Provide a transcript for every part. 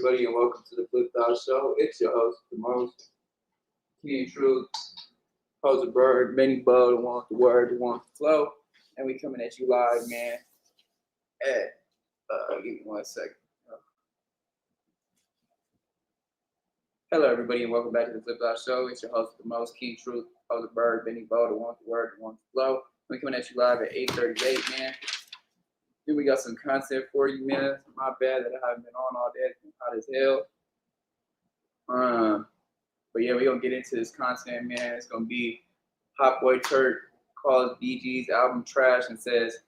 everybody, and welcome to the Flipped Out Show. It's your host, the most King Truth, host of Bird, Benny Bo, the one with the word, the one with the flow, and we coming at you live, man. At give me 1 second. Hello, everybody, and welcome back to the Flipped Out Show. It's your host, the most King Truth, host of Bird, Benny Bo, the one with the word, the one with the flow. We coming at you live at 8:38, man. Here we got some content for you, man. My bad that I haven't been on all day. It's been hot as hell. But yeah, we're gonna get into this content, man. It's gonna be Hot Boy Turk calls BG's album trash and says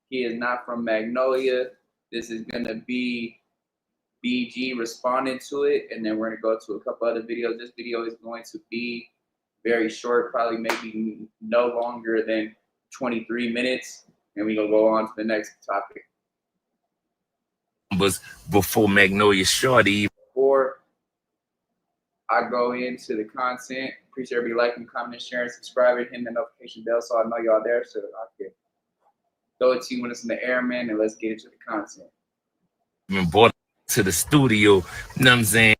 he is not from Magnolia. This is gonna be BG responding to it, and then we're gonna go to a couple other videos. This video is going to be very short, probably maybe no longer than 23 minutes. And we're going to go on to the next topic. Was before Magnolia Shorty. Before I go into the content, appreciate everybody liking, commenting, sharing, subscribing, hitting the notification bell so I know y'all there so I can throw it to you when it's in the air, man, and let's get into the content. Been brought to the studio, you know what I'm saying?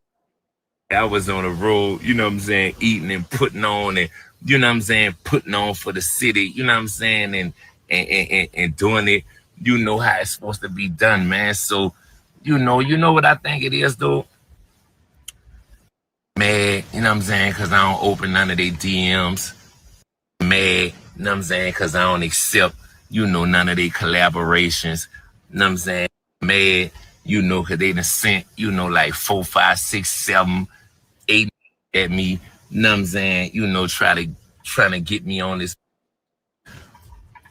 I was on the road, you know what I'm saying, eating and putting on and, you know what I'm saying, putting on for the city, you know what I'm saying, and doing it, you know how it's supposed to be done, man. So, you know what I think it is, though? Mad, you know what I'm saying, because I don't open none of their DMs. Mad, you know what I'm saying, because I don't accept, none of their collaborations. You know what I'm saying? Mad, because they done sent, like 4, 5, 6, 7, 8 at me. You know what I'm saying? Trying to get me on this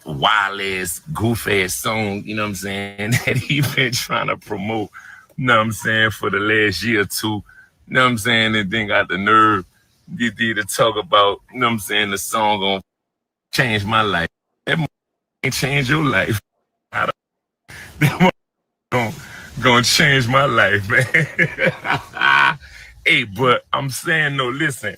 wild ass, goofy ass song, you know what I'm saying, that he been trying to promote, you know what I'm saying, for the last year or two, you know what I'm saying, and then got the nerve to talk about, you know what I'm saying, the song gonna change my life. That ain't change your life. That gonna change my life, man. Hey, but I'm saying, no, listen.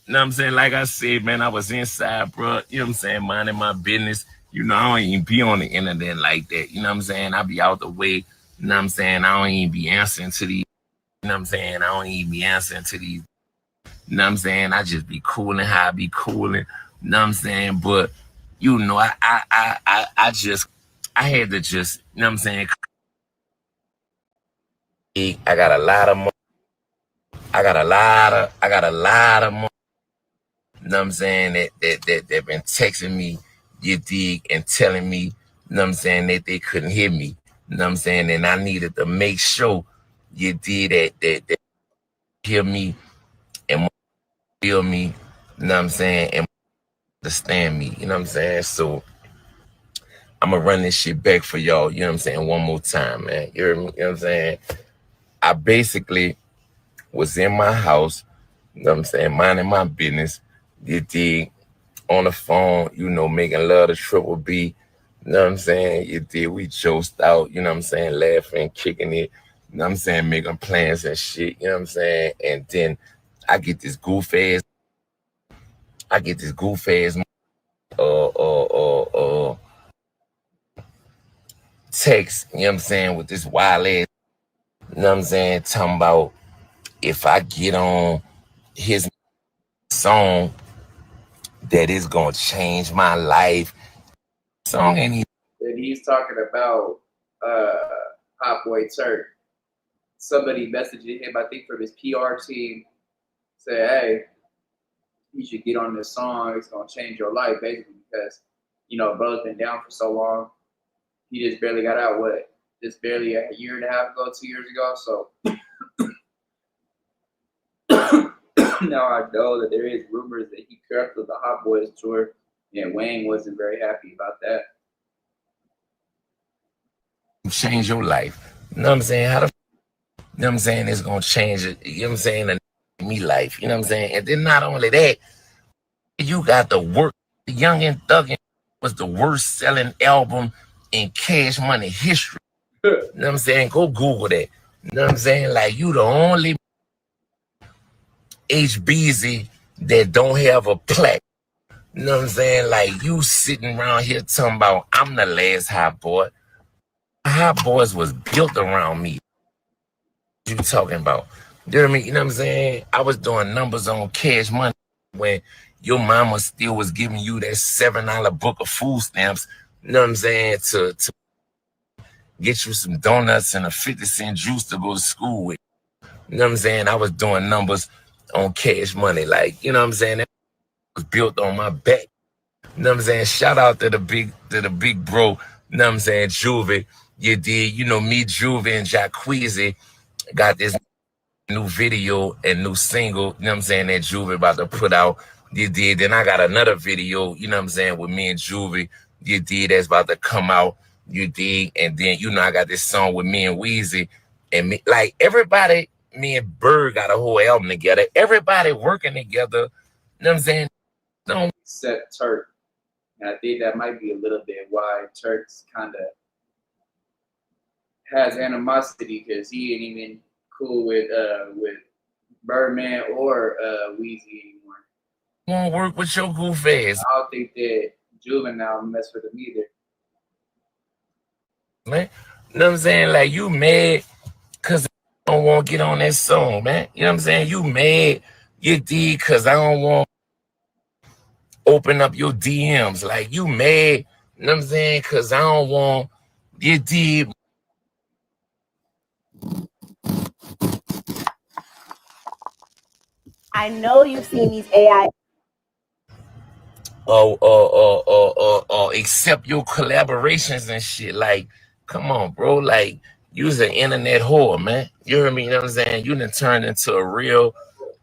You know what I'm saying? Like I said, man, I was inside, bro. You know what I'm saying? Minding my business. I don't even be on the internet like that. You know what I'm saying? I be out the way. You know what I'm saying? I don't even be answering to these. You know what I'm saying? I don't even be answering to these. You know what I'm saying? I just be cooling how I be cooling. You know what I'm saying? But, I had to just, you know what I'm saying? I got a lot of money. I got a lot of money. You know what I'm saying, that been texting me, you dig, and telling me, you know what I'm saying, that they couldn't hear me. You know what I'm saying? And I needed to make sure you did that hear me and feel me, you know what I'm saying, and understand me, you know what I'm saying? So I'm gonna run this shit back for y'all, you know what I'm saying, one more time, man. You hear me? You know what I'm saying? I basically was in my house, you know what I'm saying, minding my business, you dig, on the phone, making love to Triple B, you know what I'm saying? You did, we joked out, you know what I'm saying, laughing, kicking it, you know what I'm saying, making plans and shit, you know what I'm saying? And then I get this goof ass text, you know what I'm saying, with this wild ass, you know what I'm saying, talking about if I get on his song, that is gonna change my life. Song ain't even. And he's talking about Hot Boy Turk. Somebody messaged him, I think from his PR team, said, hey, you should get on this song. It's gonna change your life, basically, because bro's been down for so long. He just barely got out. Just barely a year and a half ago, 2 years ago. So now I know that there is rumors that he canceled the Hot Boys tour, and Wayne wasn't very happy about that. Change your life. You know what I'm saying? You know what I'm saying? It's gonna change it. You know what I'm saying? Me life. You know what I'm saying? And then not only that, you got the work. Young and Thuggin' was the worst selling album in Cash Money history. You know what I'm saying? Go Google that. You know what I'm saying? Like, you the only HBZ that don't have a plaque. You know what I'm saying? Like, you sitting around here talking about, I'm the last Hot Boy. Hot Boys was built around me. you talking about? You know what I mean? You know what I'm saying? I was doing numbers on Cash Money when your mama still was giving you that $7 book of food stamps. You know what I'm saying? To get you some donuts and a 50-cent juice to go to school with. You know what I'm saying? I was doing numbers on Cash Money. Like, you know what I'm saying? That was built on my back. You know what I'm saying? Shout out to the big bro. You know what I'm saying? Juvie. You did, you know, me, Juvie, and Jacqueezy got this new video and new single, you know what I'm saying, that Juvie about to put out. You did. Then I got another video, you know what I'm saying, with me and Juvie. You did, that's about to come out. You did. And then, you know, I got this song with me and Weezy. And me, like everybody, me and Bird got a whole album together. Everybody working together. You know what I'm saying? No. Except Turk. And I think that might be a little bit why Turk's kind of has animosity, because he ain't even cool with Birdman or Weezy anymore. Won't work with your goof ass. I don't think that Juvenile mess with him either. Man, you know what I'm saying? Like, you mad because I don't want to get on that song, man. You know what I'm saying? You mad, you did, because I don't want to open up your DMs. Like, you mad, you know what I'm saying? Because I don't want, you did. I know you've seen these AI. Accept your collaborations and shit. Like, come on, bro. Like, you's an internet whore, man. You hear me? You know what I'm saying? You done turned into a real,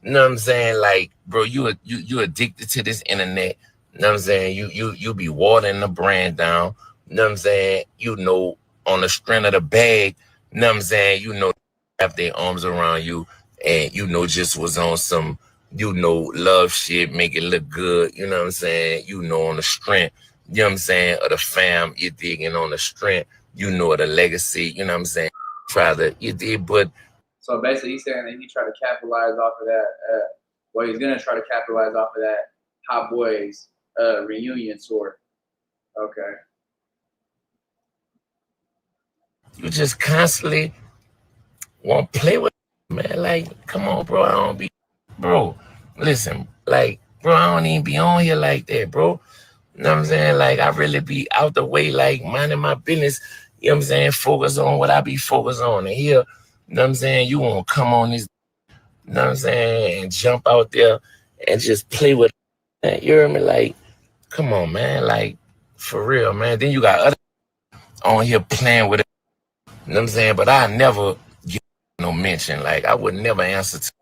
you know what I'm saying? Like, bro, you addicted to this internet. You know what I'm saying? You be watering the brand down. You know what I'm saying? You know, on the strength of the bag, you know what I'm saying? You know, have their arms around you, and you know, just was on some, you know, love shit, make it look good, you know what I'm saying? You know, on the strength, you know what I'm saying, of the fam, you digging on the strength, you know, of the legacy, you know what I'm saying? Try to, you did, but. So basically, he's saying that he tried to capitalize off of that. Well, he's gonna try to capitalize off of that Hot Boys reunion tour. Okay. You just constantly want to play with, man. Like, come on, bro. I don't be, bro. Listen, like, bro, I don't even be on here like that, bro. You know what I'm saying? Like, I really be out the way, like, minding my business. You know what I'm saying? Focus on what I be focused on. And here, you know what I'm saying? You want to come on this, you know what I'm saying? And jump out there and just play with it. You hear me? Like, come on, man. Like, for real, man. Then you got other on here playing with it. You know what I'm saying? But I never get no mention. Like, I would never answer to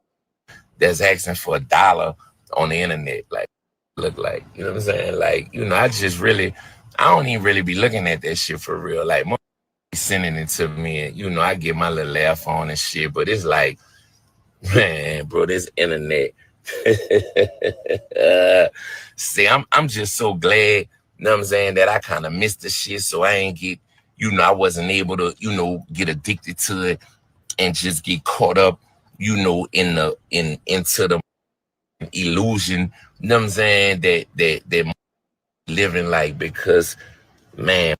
that's asking for $1 on the internet. Like, look like, you know what I'm saying? Like, you know, I don't even really be looking at that shit for real. Like, most sending it to me, and you know, I get my little laugh on and shit. But it's like, man, bro, this internet. See, I'm just so glad, you know what I'm saying, that I kind of missed the shit, so I ain't get, you know, I wasn't able to, you know, get addicted to it and just get caught up, you know, into the illusion, you know what I'm saying, that living like, because, man,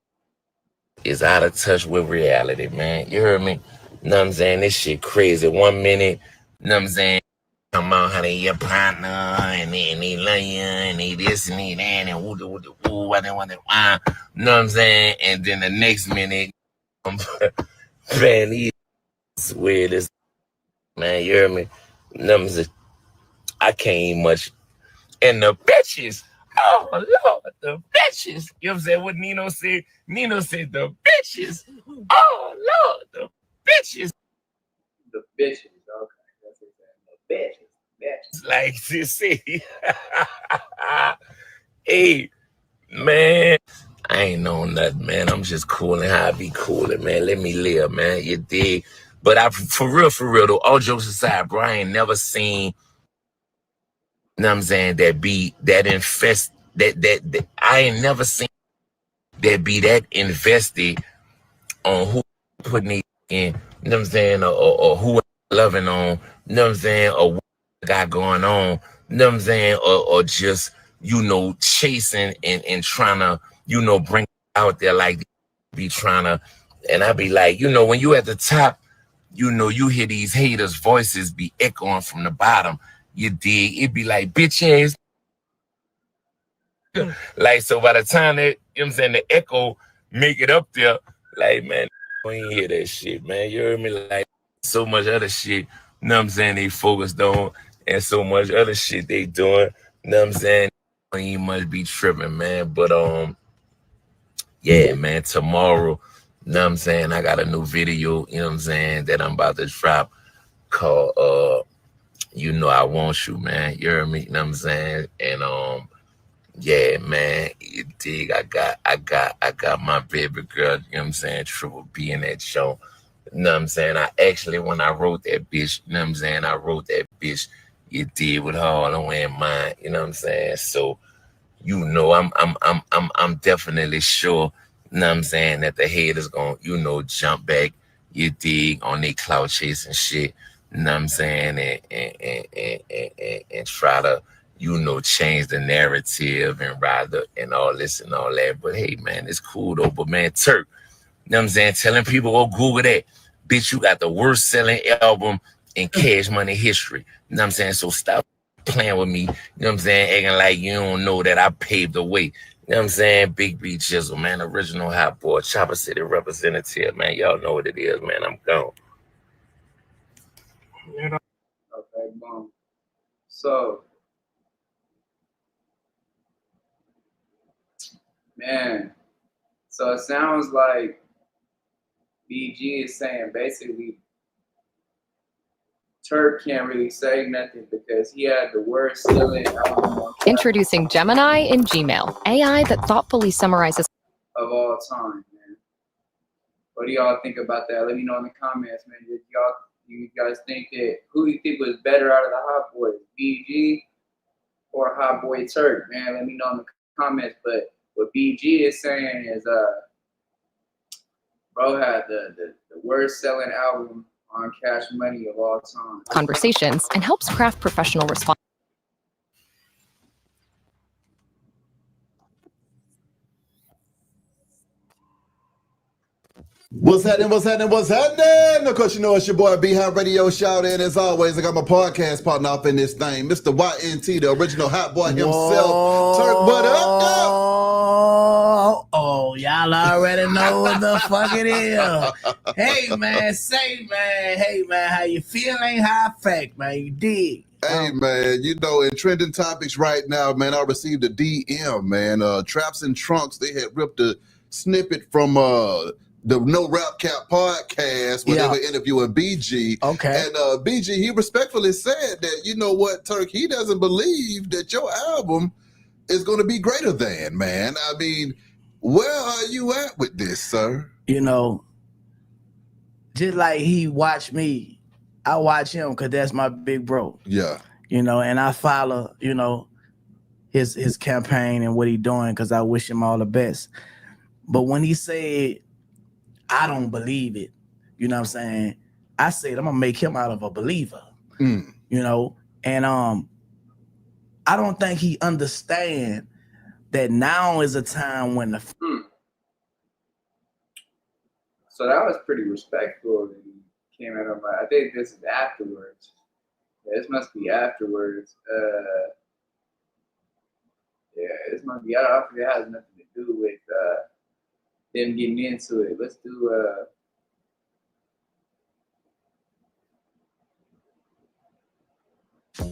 is out of touch with reality, man. You heard me? You know what I'm saying? This shit crazy. 1 minute, you know what I'm saying? Come on, how they your partner, and they love you, and they this and they that, and woo, what they want, you know what I'm saying? And then the next minute, man, he's weird as, man, you hear me? You know what I'm saying? I can't eat much. And the bitches, oh Lord, the bitches. You know what I'm saying? What Nino said? Nino said the bitches. Oh Lord, the bitches. The bitches, okay. That's what I'm saying. The bitches. Like to see. Hey, man. I ain't know nothing, man. I'm just cooling how I be cooling, man. Let me live, man. You dig? But I, for real, though, all jokes aside, bro, I ain't never seen, you know what I'm saying, that I ain't never seen that be that invested on who putting it in, you know what I'm saying, or who loving on, you know what I'm saying, or what got going on, you know what I'm saying, or just, you know, chasing and trying to, you know, bring it out there, like be trying to, and I be like, you know, when you at the top, you know, you hear these haters' voices be echoing from the bottom. You dig? It be like, bitch ass. Like, so by the time that, you know what I'm saying, the echo make it up there, like, man, we ain't hear that shit, man. You heard me? Like, so much other shit, you know what I'm saying, they focused on, and so much other shit they doing, you know what I'm saying? You must be tripping, man. But yeah, man, tomorrow, you know what I'm saying, I got a new video, you know what I'm saying, that I'm about to drop called You Know I Want You, man. You heard me, you know what I'm saying? And yeah, man, you dig, I got my baby girl, you know what I'm saying, Triple B in that show. You know what I'm saying? I actually, when I wrote that bitch, you know what I'm saying, I wrote that bitch, you did with her all the way in mind, you know what I'm saying? So, you know, I'm definitely sure, you know what I'm saying, that the haters gonna, you know, jump back, you dig, on their clout chasing shit, you know what I'm saying, and try to, you know, change the narrative and rather and all this and all that. But hey, man, it's cool though. But man, Turk, you know what I'm saying, telling people go Google that. Bitch, you got the worst selling album in Cash Money history. You know what I'm saying? So stop playing with me. You know what I'm saying? Acting like you don't know that I paved the way. You know what I'm saying? Big B Jizzle, man. Original hot boy. Chopper City representative, man. Y'all know what it is, man. I'm gone. Okay, boom. So, man, so it sounds like BG is saying basically Turk can't really say nothing because he had the worst selling album Introducing Gemini in Gmail, AI that thoughtfully summarizes of all time, man. What do y'all think about that? Let me know in the comments, man. You guys think that, who do you think was better out of the Hot Boys, BG or Hot Boy Turk, man? Let me know in the comments. But what BG is saying is, bro had the worst selling album on Cash Money of all time. conversations and helps craft professional response. What's happening? What's happening? What's happening? Of course, you know it's your boy Behind Radio Shout In. As always, I got my podcast partner up in this thing, Mr. YNT, the original hot boy himself. Turk, what up, dog? Oh, y'all already know what the fuck it is. Hey, man, hey, man, how you feeling? How fact, man, you dig? Hey, man, you know, in trending topics right now, man, I received a DM, man. Traps and Trunks, they had ripped a snippet from the No Rap Cap podcast where they were interviewing BG. Okay. And BG, he respectfully said that, you know what, Turk, he doesn't believe that your album is going to be greater than, man. I mean, where are you at with this, sir? You know, just like he watched me, I watch him because that's my big bro. Yeah. You know, and I follow, you know, his campaign and what he doing because I wish him all the best. But when he said, I don't believe it, you know what I'm saying? I said, I'm going to make him out of a believer, you know? And I don't think he understand that now is a time when the... So that was pretty respectful that he came at him. I think this is afterwards. Yeah, this must be afterwards. Yeah, this must be, I don't think it has nothing to do with them getting into it. Let's do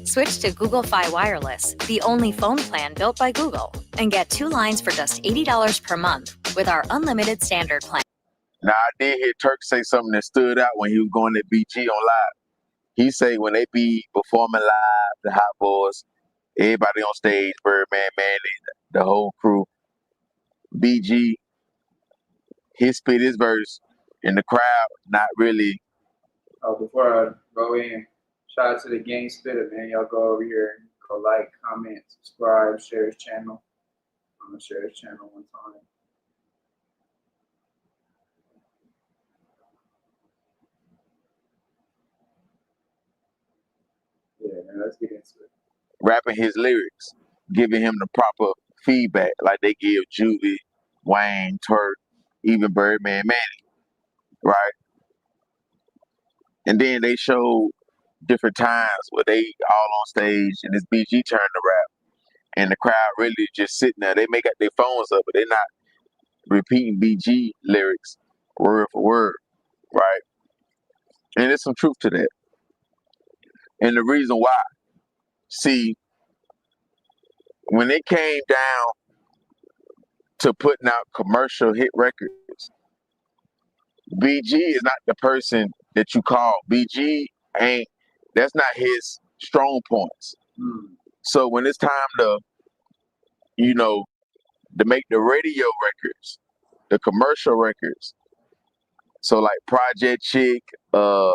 Switch to Google Fi Wireless, the only phone plan built by Google, and get 2 lines for just $80 per month with our unlimited standard plan. Now, I did hear Turk say something that stood out when he was going to BG on live. He say when they be performing live, the Hot Boys, everybody on stage, Birdman, Manny, the whole crew, BG, he spit his verse in the crowd, not really. Oh, before I go in, shout out to the Gang Spitter, man. Y'all go over here and go like, comment, subscribe, share his channel. I'm gonna share his channel one time. Yeah, man, let's get into it. Rapping his lyrics, giving him the proper feedback, like they give Judy, Wayne, Turk, even Birdman, Manny, right? And then they showed different times where they all on stage and it's BG turn to rap. And the crowd really just sitting there. They make up their phones up, but they're not repeating BG lyrics word for word, right? And there's some truth to that. And the reason why, see, when it came down to putting out commercial hit records, BG is not the person that you call. BG ain't, that's not his strong points. So when it's time to, you know, to make the radio records, the commercial records, so like Project Chick, what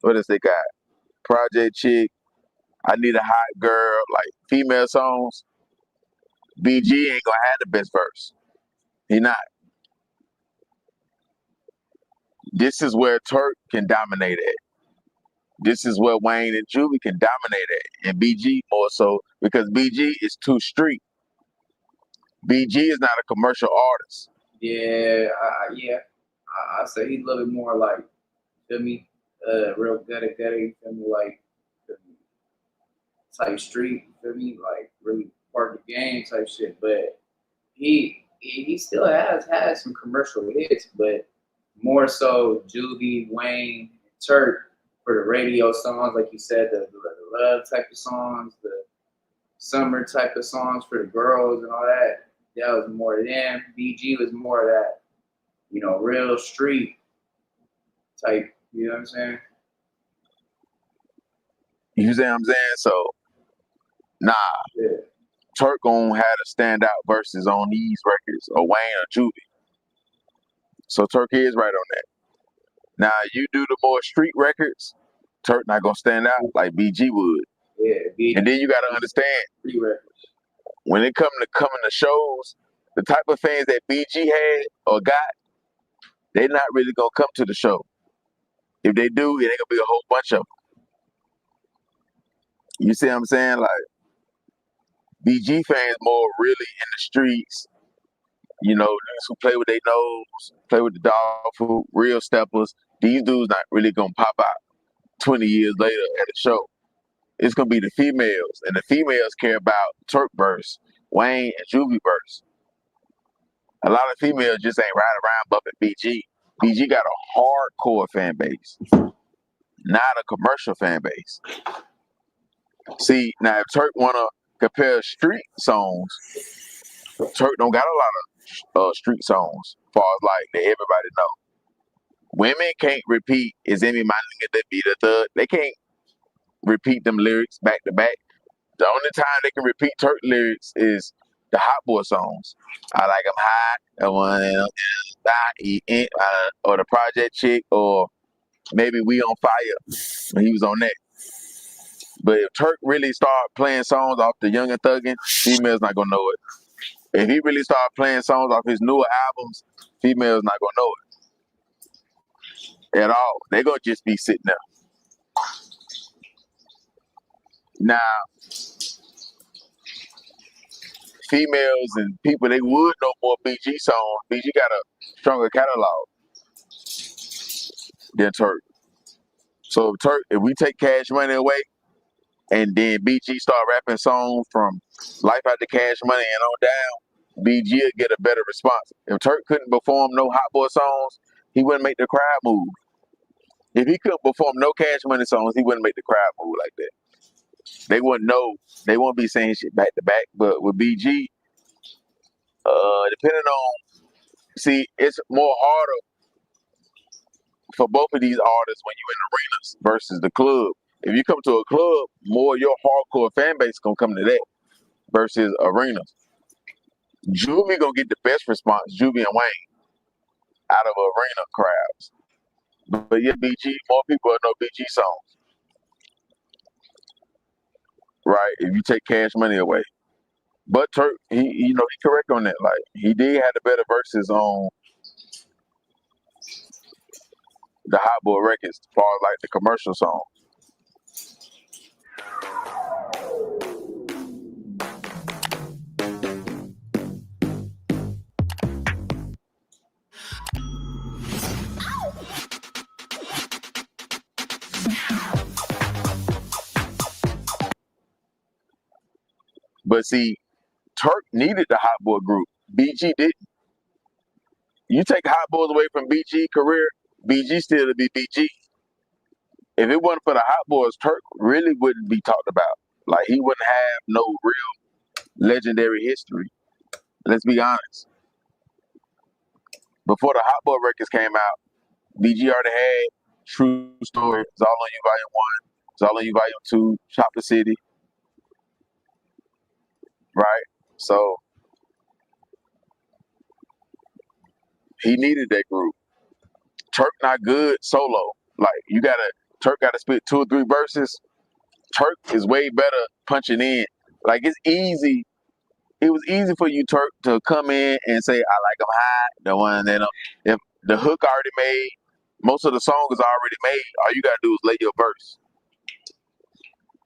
else they got? Project Chick, I Need a Hot Girl, like female songs, BG ain't gonna have the best verse. He not. This is where Turk can dominate at. This is where Wayne and Juvie can dominate at. And BG more so, because BG is too street. BG is not a commercial artist. Yeah, I say he's a little bit more like, feel me, real dedicated, feel me, like, type street, feel me, like really part of the game type shit. But he still has some commercial hits, but more so Juvie, Wayne, Turk for the radio songs, like you said, the love type of songs, the summer type of songs for the girls and all that. That was more them. BG was more of that, you know, real street type. You know what I'm saying? You see what I'm saying? So, nah, Yeah. Turk gonna have to stand out verses on these records, or Wayne or Juvie. So Turk is right on that. Now you do the more street records, Turk not gonna stand out like BG would. Yeah. BG. And then you gotta understand, Street records. when it coming to shows, the type of fans that BG had or got, they not really gonna come to the show. If they do, it ain't gonna be a whole bunch of them. You see what I'm saying? Like, BG fans more really in the streets, you know, dudes who play with their nose, play with the dog food, real steppers. These dudes not really gonna pop out 20 years later at a show. It's gonna be the females, and the females care about Turk verse, Wayne and Juvie verse. A lot of females just ain't riding around bumping BG. BG got a hardcore fan base, not a commercial fan base. See, now if Turk wanna compare street songs, Turk don't got a lot of street songs, as far as like that everybody know. Women can't repeat "Is Emmy my nigga that be the thug." They can't repeat them lyrics back to back. The only time they can repeat Turk lyrics is the Hot Boy songs. I like 'em hot, I want it, or the Project Chick, or maybe We on Fire when he was on that. But if Turk really start playing songs off the Young and Thuggin', females not gonna know it. If he really start playing songs off his newer albums, females not gonna know it at all. They gonna just be sitting there. Now, females and people, they would know more BG songs. BG got a stronger catalog than Turk. So Turk, if we take Cash Money away, and then BG start rapping songs from Life After Cash Money and on down, BG will get a better response. If Turk couldn't perform no Hot Boy songs, he wouldn't make the crowd move. If he couldn't perform no Cash Money songs, he wouldn't make the crowd move like that. They wouldn't know. They won't be saying shit back to back. But with BG, depending on, see, it's more harder for both of these artists when you're in arenas versus the club. If you come to a club, more of your hardcore fan base gonna come to that versus arenas. Juvie gonna get the best response, Juvie and Wayne, out of arena crowds. But yeah, BG, more people know BG songs, right? If you take Cash Money away. But Turk, he correct on that. Like, he did have the better verses on the Hot Boy records, as far as like the commercial song. But see, Turk needed the Hot Boy group. BG didn't. You take Hot Boys away from BG career, BG still to be BG. If it wasn't for the Hot Boys, Turk really wouldn't be talked about. Like, he wouldn't have no real legendary history. Let's be honest. Before the Hot Boy records came out, BG already had True Story, It's All on You Volume 1, It's All on You Volume 2, Chopper City. Right? So he needed that group. Turk not good solo. Like, Turk gotta spit 2 or 3 verses. Turk is way better punching in. Like, it's easy. It was easy for you, Turk, to come in and say, I like them high, the one that if the hook already made, most of the song is already made, all you gotta do is lay your verse.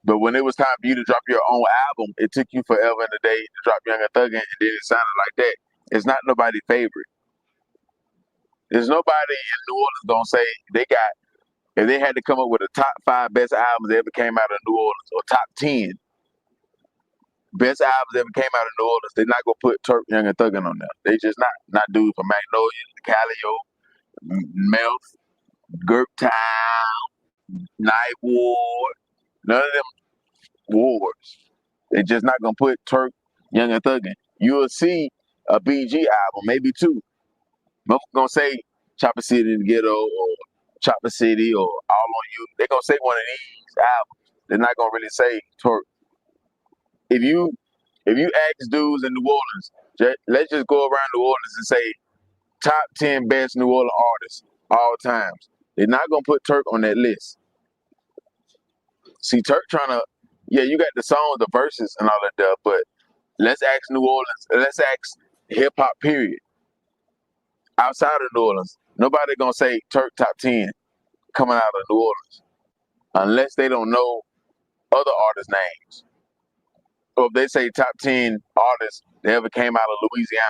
But when it was time for you to drop your own album, it took you forever in the day to drop Young and Thuggin', and then it sounded like that. It's not nobody's favorite. There's nobody in New Orleans gonna say if they had to come up with a top 5 best albums that ever came out of New Orleans, or top 10 best albums that ever came out of New Orleans, they're not gonna put Turk, Young and Thuggin' on there. They just not dude for Magnolia, Calio, Melf, Gurk Town, Night Ward, none of them wards. They're just not gonna put Turk, Young and Thuggin'. You'll see a BG album, maybe 2. I'm gonna say Chopper City in the Ghetto, or Chopper City, or All on You. They're gonna say one of these albums. They're not gonna really say Turk. If you ask dudes in New Orleans, let's just go around New Orleans and say top 10 best New Orleans artists all times. They're not gonna put Turk on that list. See, Turk you got the songs, the verses, and all that stuff, but let's ask New Orleans. Let's ask hip hop. Period. Outside of New Orleans, nobody gonna say Turk top 10 coming out of New Orleans unless they don't know other artists' names. Or if they say top 10 artists that ever came out of Louisiana,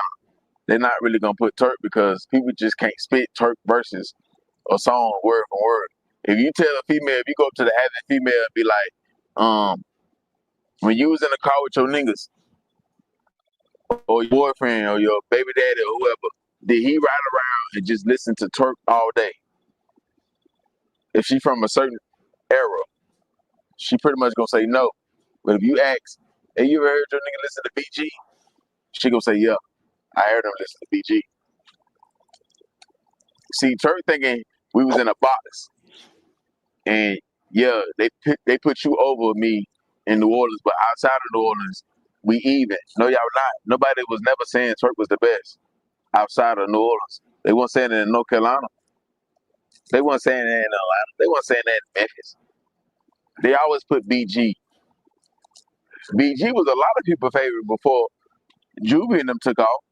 they're not really gonna put Turk because people just can't spit Turk verses or song word for word. If you tell a female, if you go up to the average female and be like, when you was in the car with your niggas, or your boyfriend, or your baby daddy, or whoever, did he ride around and just listen to Turk all day? If she from a certain era, she pretty much gonna say no. But if you ask, hey, you ever heard your nigga listen to BG? She gonna say, yeah, I heard him listen to BG. See, Turk thinking we was in a box, and yeah, they put you over me in New Orleans, but outside of New Orleans, we even. No, y'all not. Nobody was never saying Turk was the best outside of New Orleans. They weren't saying it in North Carolina. They weren't saying that in Atlanta. They weren't saying that in Memphis. They always put BG. BG was a lot of people's favorite before Juvie and them took off.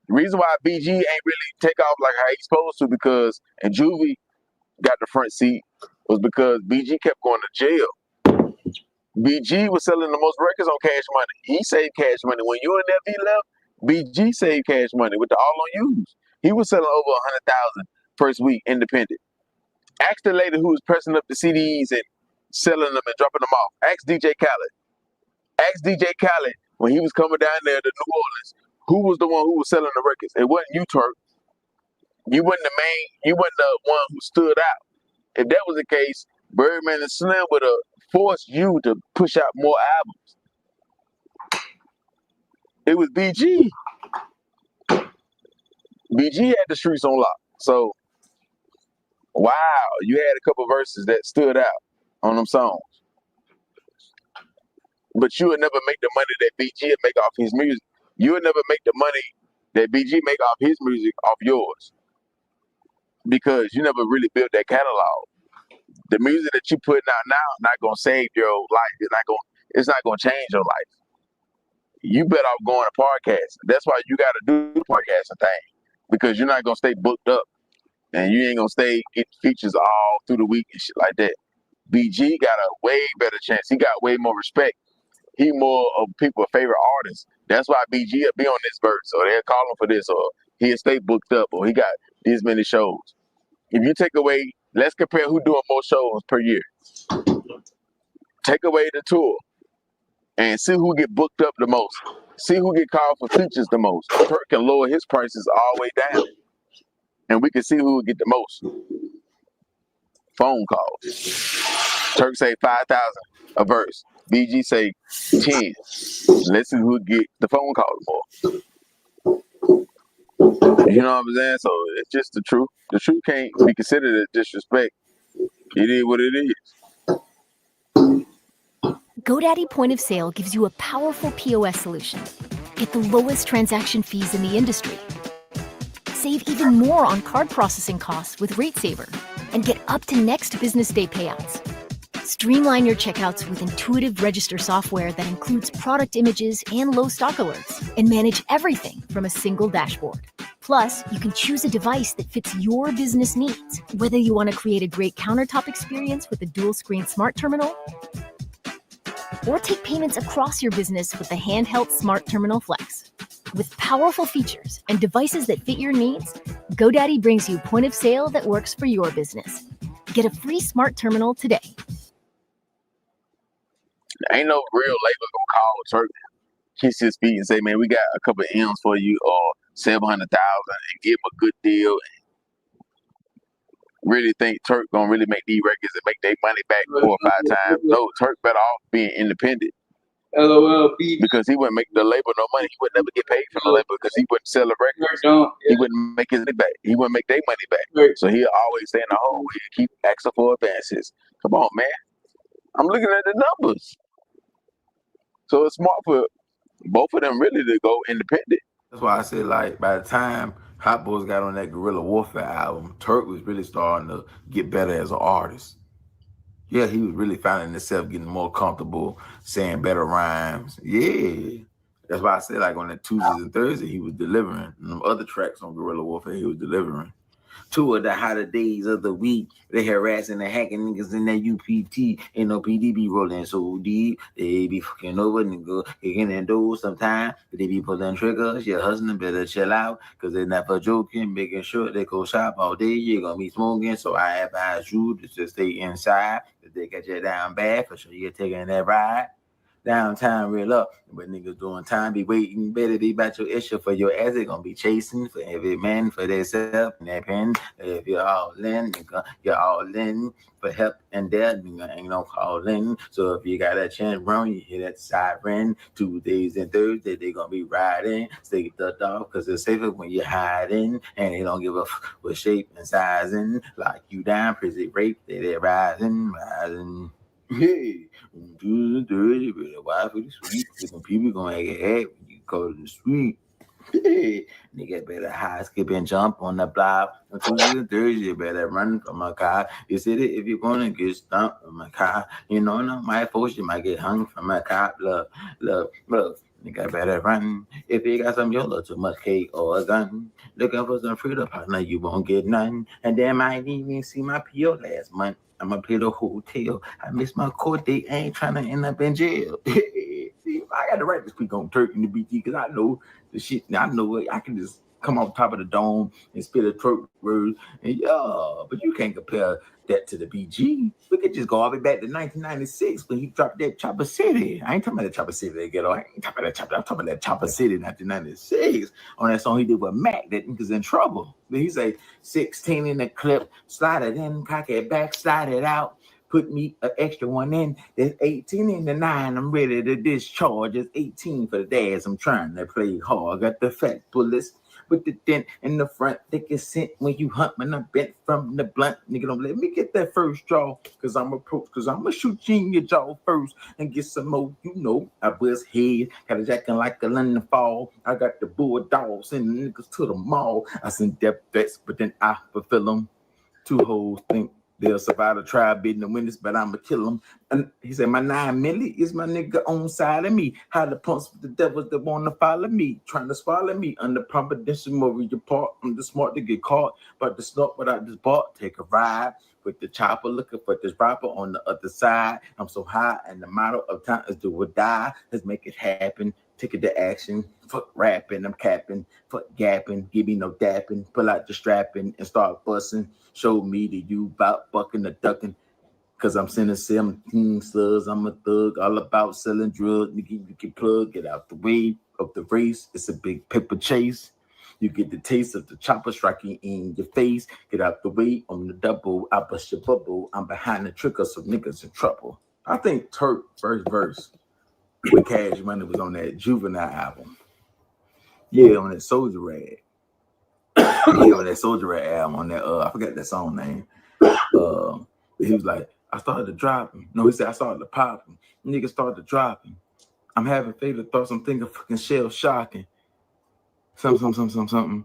The reason why BG ain't really take off like how he's supposed to, because and Juvie got the front seat, was because BG kept going to jail. BG was selling the most records on Cash Money. He saved Cash Money. When you and FD left, BG saved Cash Money with the All on Yous. He was selling over 100,000 first week independent. Ask the lady who was pressing up the CDs and selling them and dropping them off. Ask DJ Khaled. Ask DJ Khaled when he was coming down there to New Orleans, who was the one who was selling the records? It wasn't you, Turk. You wasn't the main. You wasn't the one who stood out. If that was the case, Birdman and Slim would have forced you to push out more albums. It was BG. BG had the streets on lock. So, wow, you had a couple verses that stood out on them songs. But you would never make the money that BG would make off his music. You would never make the money that BG make off his music off yours. Because you never really built that catalog. The music that you putting out now is not gonna save your life. It's not gonna change your life. You better off going to podcasts. That's why you gotta do the podcasting thing. Because you're not gonna stay booked up. And you ain't gonna stay get features all through the week and shit like that. BG got a way better chance. He got way more respect. He more of people's favorite artist. That's why BG will be on this verse, or they'll call him for this, or he'll stay booked up, or he got these many shows. If you take away, let's compare who doing more shows per year. Take away the tour. and see who get booked up the most. See who get called for features the most. Turk can lower his prices all the way down, and we can see who will get the most phone calls. Turk say 5,000 a verse. BG say 10. Let's see who get the phone calls more. You know what I'm saying? So it's just the truth. The truth can't be considered a disrespect. It is what it is. GoDaddy Point of Sale gives you a powerful POS solution. Get the lowest transaction fees in the industry. Save even more on card processing costs with RateSaver. And get up to next business day payouts. Streamline your checkouts with intuitive register software that includes product images and low stock alerts, and manage everything from a single dashboard. Plus, you can choose a device that fits your business needs, whether you want to create a great countertop experience with a dual-screen smart terminal, or take payments across your business with the handheld Smart Terminal Flex. With powerful features and devices that fit your needs, GoDaddy brings you point of sale that works for your business. Get a free smart terminal today. Ain't no real labor gonna call Turk, kiss his feet and say, man, we got a couple of M's for you or 700,000 and give him a good deal. Really think Turk gonna really make these records and make their money back 4 or 5 times. No, Turk better off being independent. LOL, because he wouldn't make the label no money. He would never get paid from the label because he wouldn't sell the records. He wouldn't make his money back. He wouldn't make their money back. So he'll always stay in the hole. He'll keep asking for advances. Come on, man. I'm looking at the numbers. So it's smart for both of them really to go independent. That's why I said, like, by the time Hot Boys got on that Guerrilla Warfare album, Turk was really starting to get better as an artist. Yeah, he was really finding himself getting more comfortable, saying better rhymes. Yeah. That's why I said, like, on the Tuesdays and Thursdays, he was delivering. And them other tracks on Guerrilla Warfare, he was delivering. 2 of the hotter days of the week, they harassing and hacking niggas in that UPT. Ain't no PDB rolling so deep. They be fucking over niggas, kicking in doors sometimes. They be pulling triggers. Your husband better chill out, because they never joking, making sure they go shop all day. You're gonna be smoking, so I advise you to just stay inside. If they get you down bad, for sure you're taking that ride. Downtown real up, but niggas doing time be waiting. Better be about your issue for your ass. They gonna be chasing for every man for themselves and that pen. If you're all in, nigga, you're all in for help and death. Nigga ain't no calling. So if you got a chance, bro, you hear that siren. Tuesdays and Thursdays they gonna be riding. Stay the dog, cause it's safer when you're hiding, and they don't give a fuck with shape and sizing. Lock you down, prison rape, they rising. Hey, do the dirty, but the wife for the sweet. Some people gonna act when you go to the sweet. Hey, nigga better high skip and jump on the block. On Tuesday and Thursday, you better run from my car. You said it if you're gonna get stumped from my car. You know, no, my force, you might get hung from my car. Look. Nigga better run. If you got some YOLO, too much cake or a gun. Looking for some freedom, partner, you won't get none. And then might even see my PO last month. I'ma pay the hotel. I missed my court date. I ain't trying to end up in jail. See, I got to write this quick on Turk and the BT because I know the shit. I know it. I can just come off top of the dome and spit a Turk word. And but you can't compare that to the BG. We could just go all the way back to 1996 when he dropped that Chopper City. I ain't talking about that Chopper City that ghetto. I ain't talking about that Chopper. I'm talking about that Chopper City 1996 on that song he did with Mac. That nigga's in trouble. Then he say 16 in the clip, slide it in, cock it back, slide it out. Put me an extra one in. There's 18 in the 9. I'm ready to discharge. There's 18 for the dads. I'm trying to play hard. Got the fat bullets with the dent in the front. They get sent when you hunt when I'm bent from the blunt. Nigga, don't let me get that first draw. Cause I'm gonna shoot you in your jaw first and get some more. You know, I bust head. Got a jacking like a London fall. I got the bulldogs sending niggas to the mall. I send death threats, but then I fulfill them. 2 hoes think they'll survive the trial bidding the witness, but I'ma kill them. And he said, my 9 milli is my nigga on side of me. How the punks with the devils that wanna follow me, trying to swallow me under providential moral part. I'm the smart to get caught, but the snort without this part, take a ride with the chopper, looking for this rapper on the other side. I'm so high, and the motto of time is do or die. Let's make it happen. Take it to action. Fuck rapping, I'm capping. Fuck gapping, give me no dapping. Pull out the strapping and start busting. Show me that you about bucking the ducking. Cause I'm sending 17 slugs. I'm a thug, all about selling drugs. You can plug, get out the way of the race. It's a big paper chase. You get the taste of the chopper striking in your face. Get out the way on the double. I bust your bubble. I'm behind the trigger, so niggas in trouble. I think Turk first verse with Cash Money was on that Juvenile album. Yeah, on that Soldier Rag. Yeah, on that Soldier Rag album. On that I forgot that song name. He was like, I started dropping. No, he said I started popping. Niggas started dropping. I'm having favorite thoughts. I'm thinking fucking shell shocking. Something.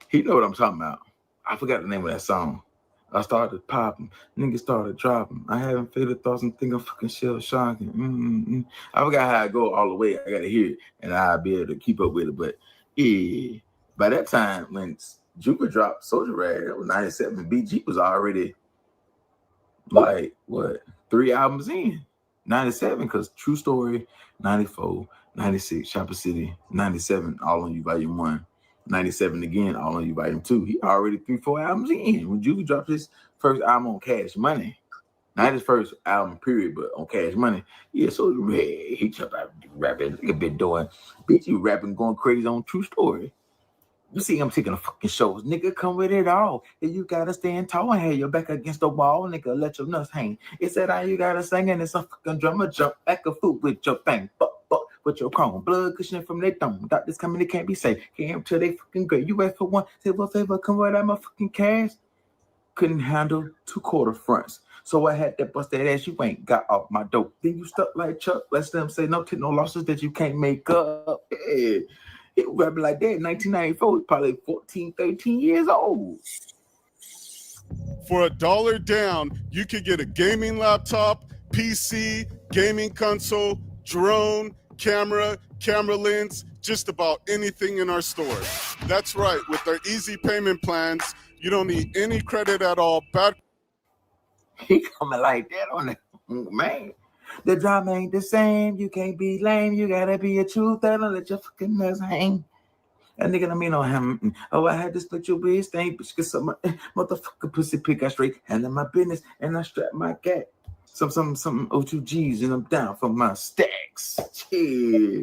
He know what I'm talking about. I forgot the name of that song. I started popping. Niggas started dropping. I haven't favorite thoughts. I'm thinking fucking shell shocking. I forgot how I go all the way. I gotta hear it, and I'll be able to keep up with it. But yeah, by that time when Juba dropped Soldier Rag, that was 97. BG was already like what 3 albums in 97, because True Story 94, 96 Chopper City, 97 All on You Volume 1, 97 again All on You Volume 2. He already 3-4 albums in when Juvie dropped his first album on Cash Money. Not his first album period, but on Cash Money. Yeah, so he jumped out rapping a bit doing BG rapping, going crazy on True Story. You see him taking the fucking shows. Nigga, come with it all. And you gotta stand tall and have your back against the wall. Nigga, let your nuts hang. It's that how you gotta sing, and it's a fucking drummer jump back a foot with your thing. But with your chrome. Blood cushioning from their thumb. Doctors coming, they can't be safe. Came till they fucking great. You asked for one, say what favor, come without my fucking cash. Couldn't handle 2 quarter fronts. So I had that bust that ass, you ain't got off my dope. Then you stuck like Chuck. Let them say no, take no losses that you can't make up. Yeah. He was rapping like that in 1994, probably 14, 13 years old. For $1 down, you could get a gaming laptop, PC, gaming console, drone, camera lens, just about anything in our store. That's right, with our easy payment plans, you don't need any credit at all. He coming like that on that, man. The drama ain't the same. You can't be lame. You gotta be a truth and let your fucking nuts hang. That nigga don't mean no him. Oh, I had to split your bitch thing, bitch. Get some motherfucker pussy pick. I straight handle my business and I strap my cat. Some O2Gs and I'm down for my stacks. Yeah,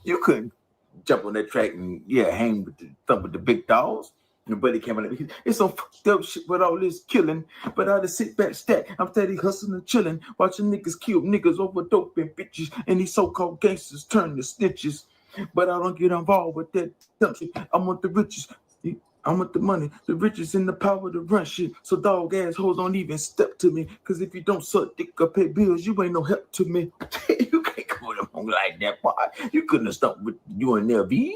you couldn't jump on that track and hang with the big dogs. Your buddy came in. It's some fucked up shit with all this killing. But I just sit back, stack. I'm steady hustling and chilling. Watching niggas kill niggas over dope and bitches. And these so-called gangsters turn to snitches. But I don't get involved with that dumb shit. I want the riches. I want the money, the riches, and the power to run shit. So dog ass hoes don't even step to me. Cause if you don't suck dick or pay bills, you ain't no help to me. You can't come with them like that, boy. You couldn't have stuck with UNLVs.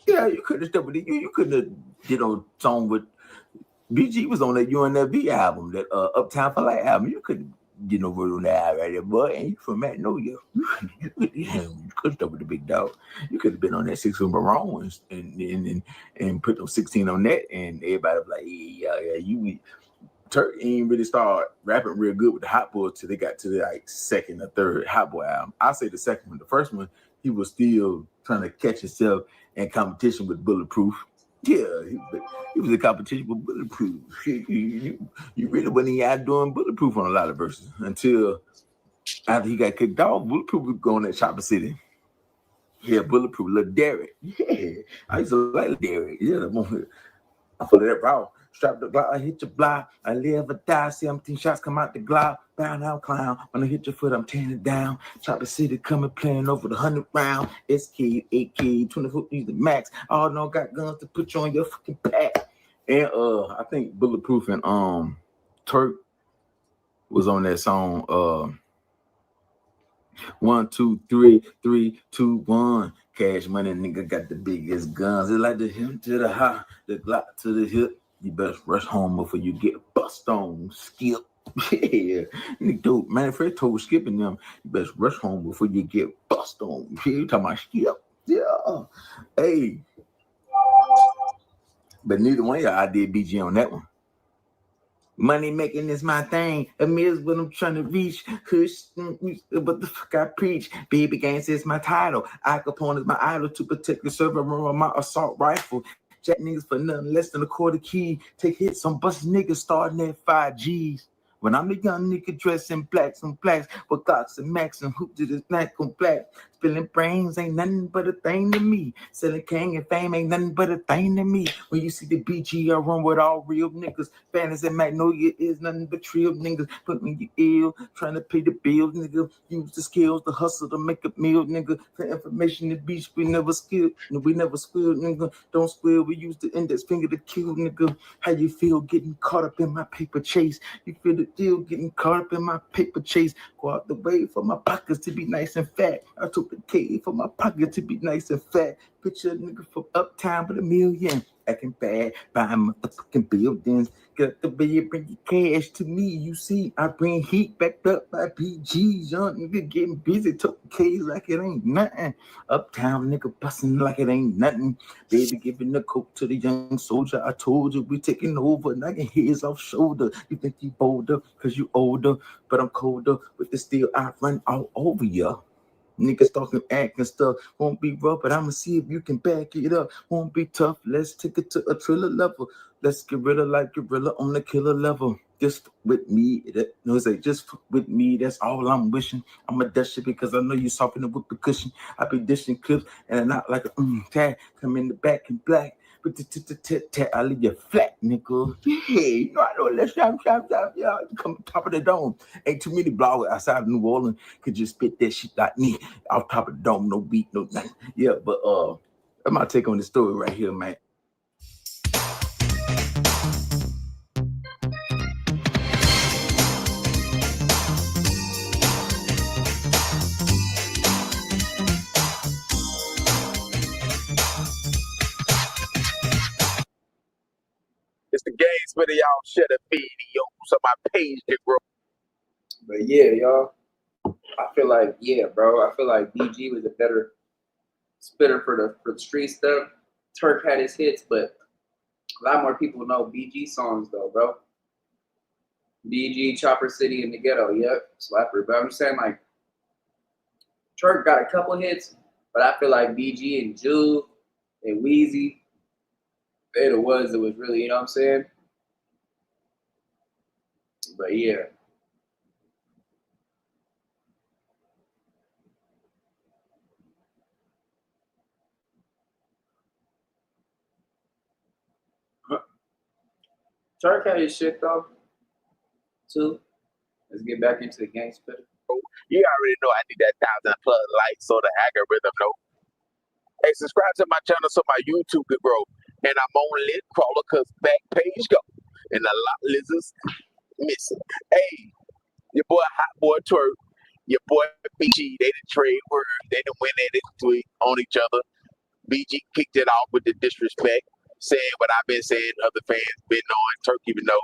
Yeah, you couldn't have stuck with it. You couldn't have did a song with BG was on that UNLV album, that Uptown for Life album. You couldn't get no word on that right there, boy. And you from Magnolia. You could have stuck with the big dog. You could have been on that 6 Maroon and put those 16 on that, and everybody was like, yeah, you. Turk ain't really started rapping real good with the Hot Boys till they got to the like second or third Hot Boy album. I say the second one. The first one, he was still trying to catch himself in competition with Bulletproof. Yeah, he was in competition with Bulletproof. You really wasn't out doing Bulletproof on a lot of verses until after he got kicked off. Bulletproof was going at Chopper City. Yeah, Bulletproof, Lil Derek. Yeah, I used to like Lil Derek. Yeah, I'm full of that raw. Strap the Glock, I hit your block. I live or die. 17 shots come out the Glock. Bound out clown. When I hit your foot, I'm tearing it down. Chopper City coming, playing over the 100 round. SK, AK, 24 use the max. All no got guns to put you on your fucking pack. And I think Bulletproof and Turk was on that song. 1, 2, 3, 3, 2, 1. Cash Money, nigga got the biggest guns. It's like the him to the high, the Glock to the hip. You best rush home before you get bust on. Skip. Yeah. Dude, man, Fred told Skip and them, you best rush home before you get bust on. Yeah, you talking about Skip? Yeah. Hey. But neither one of y'all, I did BG on that one. Money making is my thing. Amir's what I'm trying to reach. Hush, what the fuck I preach. Baby Gangs is my title. Al Capone is my idol to protect the server room of my assault rifle. Jack niggas for nothing less than a quarter key. Take hits on bust niggas starting at 5 G's. When I'm a young nigga dressed in blacks on blacks, with Glocks and Max and hoops to this black on black. Spilling brains ain't nothing but a thing to me. Selling king and fame ain't nothing but a thing to me. When you see the BG, I run with all real niggas. Fantasy and Magnolia is nothing but trill niggas. Put me ill, trying to pay the bills, nigga. Use the skills, the hustle to make a meal, nigga. For information, the beach, we never skilled. We never squealed, nigga. Don't squeal, we use the index finger to kill, nigga. How you feel getting caught up in my paper chase? You feel the deal getting caught up in my paper chase. Go out the way for my pockets to be nice and fat. I took the K for my pocket to be nice and fat. Picture a nigga from uptown with $1 million. Acting bad, buying motherfucking buildings. Get up the way, bring your cash to me. You see, I bring heat backed up by BGs. Young nigga getting busy, talking K's like it ain't nothing. Uptown nigga busting like it ain't nothing. Baby giving the coke to the young soldier. I told you we taking over. Now your head's off shoulder. You think you bolder cause you older, but I'm colder. With the steel, I run all over ya. Niggas talking acting stuff. Won't be rough, but I'ma see if you can back it up. Won't be tough. Let's take it to a thriller level. Let's get rid of like gorilla on the killer level. Just with me, just with me. That's all I'm wishing. I'ma dash it because I know you softening with the cushion. I be dishing clips and not like a tag. Come in the back in black. But I leave you flat, nigga. Yeah, you know I know. Let's shop, yeah. Come top of the dome. Ain't too many bloggers outside of New Orleans could just spit that shit like me off top of the dome. No beat, no nothing. Yeah, but that's my take on the story right here, man. It's the game spitter, y'all. Share the video so my page can grow. But yeah, y'all. I feel like, yeah, bro. I feel like BG was a better spitter for the street stuff. Turk had his hits, but a lot more people know BG songs though, bro. BG, Chopper City, and the Ghetto, yep, slapper. But I'm just saying, like, Turk got a couple hits, but I feel like BG and Juve and Weezy, they're the ones that was really, you know what I'm saying? But yeah. Turk had his shit though, too. Let's get back into the gang spitter. You already know I need that 1,000+ likes so the algorithm know. Hey, subscribe to my channel so my YouTube can grow. And I'm on Lit Crawler cause back page go. And a lot of lizards missing. Hey, your boy Hot Boy Turk, your boy BG, they didn't trade words. They didn't win it on each other. BG kicked it off with the disrespect, saying what I've been saying, other fans been on. Turk even though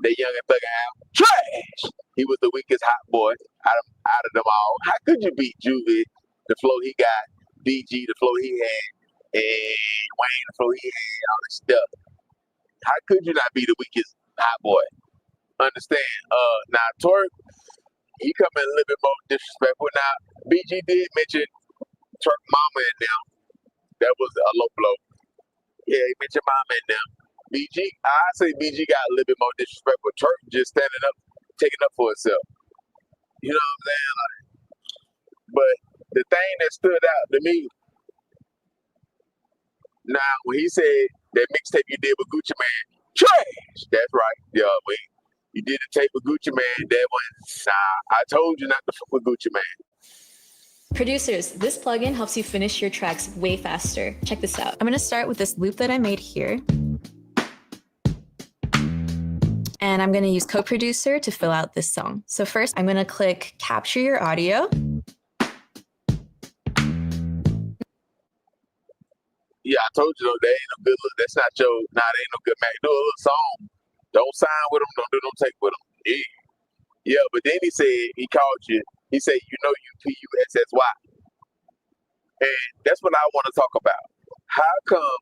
they young and thug out. Trash! He was the weakest Hot Boy out of them all. How could you beat Juvie, the flow he got, BG, the flow he had, and Wayne, the flow he had, all this stuff? How could you not be the weakest Hot Boy? Understand? Now Turk, he coming a little bit more disrespectful. Now BG did mention Turk mama and them. That was a low blow. Yeah, he mentioned mama and them. BG, I say BG got a little bit more disrespectful. Turk just standing up, taking up for himself. You know what I'm saying? Like, but the thing that stood out to me, now when he said that mixtape you did with Gucci Mane, trash. That's right. Yeah, you did a tape with Gucci Mane. That one, nah, I told you not to fuck with Gucci Mane. Producers, this plugin helps you finish your tracks way faster. Check this out. I'm gonna start with this loop that I made here. And I'm gonna use Co-Producer to fill out this song. So first, I'm gonna click Capture Your Audio. Yeah, I told you though, that ain't no good look. That's not that ain't no good Mac. Do a little song. Don't sign with them. Don't do no take with them. Yeah, but then he called you. He said, you know you P-U-S-S-Y. And that's what I want to talk about. How come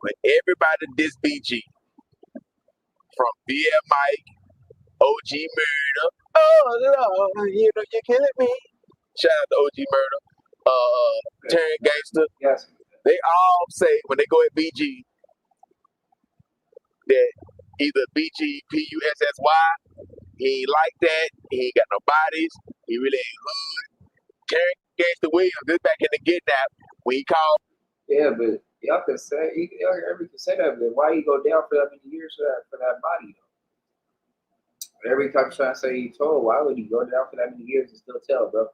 when everybody diss BG, from BL Mike, OG Murder, oh Lord, you know you're killing me. Shout out to OG Murder, Turn Gangster. Yes. They all say when they go at BG that either BG P-U-S-S-Y He ain't like that. He ain't got no bodies. He really ain't hood. Terry Gangsta Williams, this back in the kidnap when he called. Yeah, but y'all can say everybody can say that, but why he go down for that many years for that body though? Every time trying to say he told, why would he go down for that many years and still tell, bro?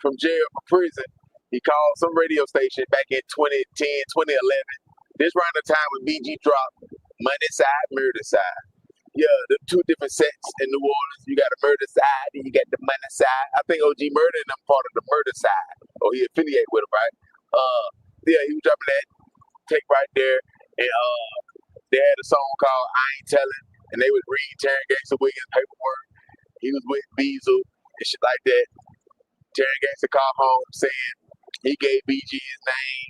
From jail or prison, he called some radio station back in 2010, 2011. This around the time when BG dropped Money Side, Murder Side. Yeah, the two different sets in New Orleans. You got the murder side and you got the money side. I think OG Murder and them part of the murder side. Or he affiliated with him, right? Yeah, he was dropping that tape right there. And they had a song called I Ain't Telling. And they would read Terry Gangsta Williams' paperwork. He was with Beazle and shit like that. Terry Gangsta called home saying he gave BG his name.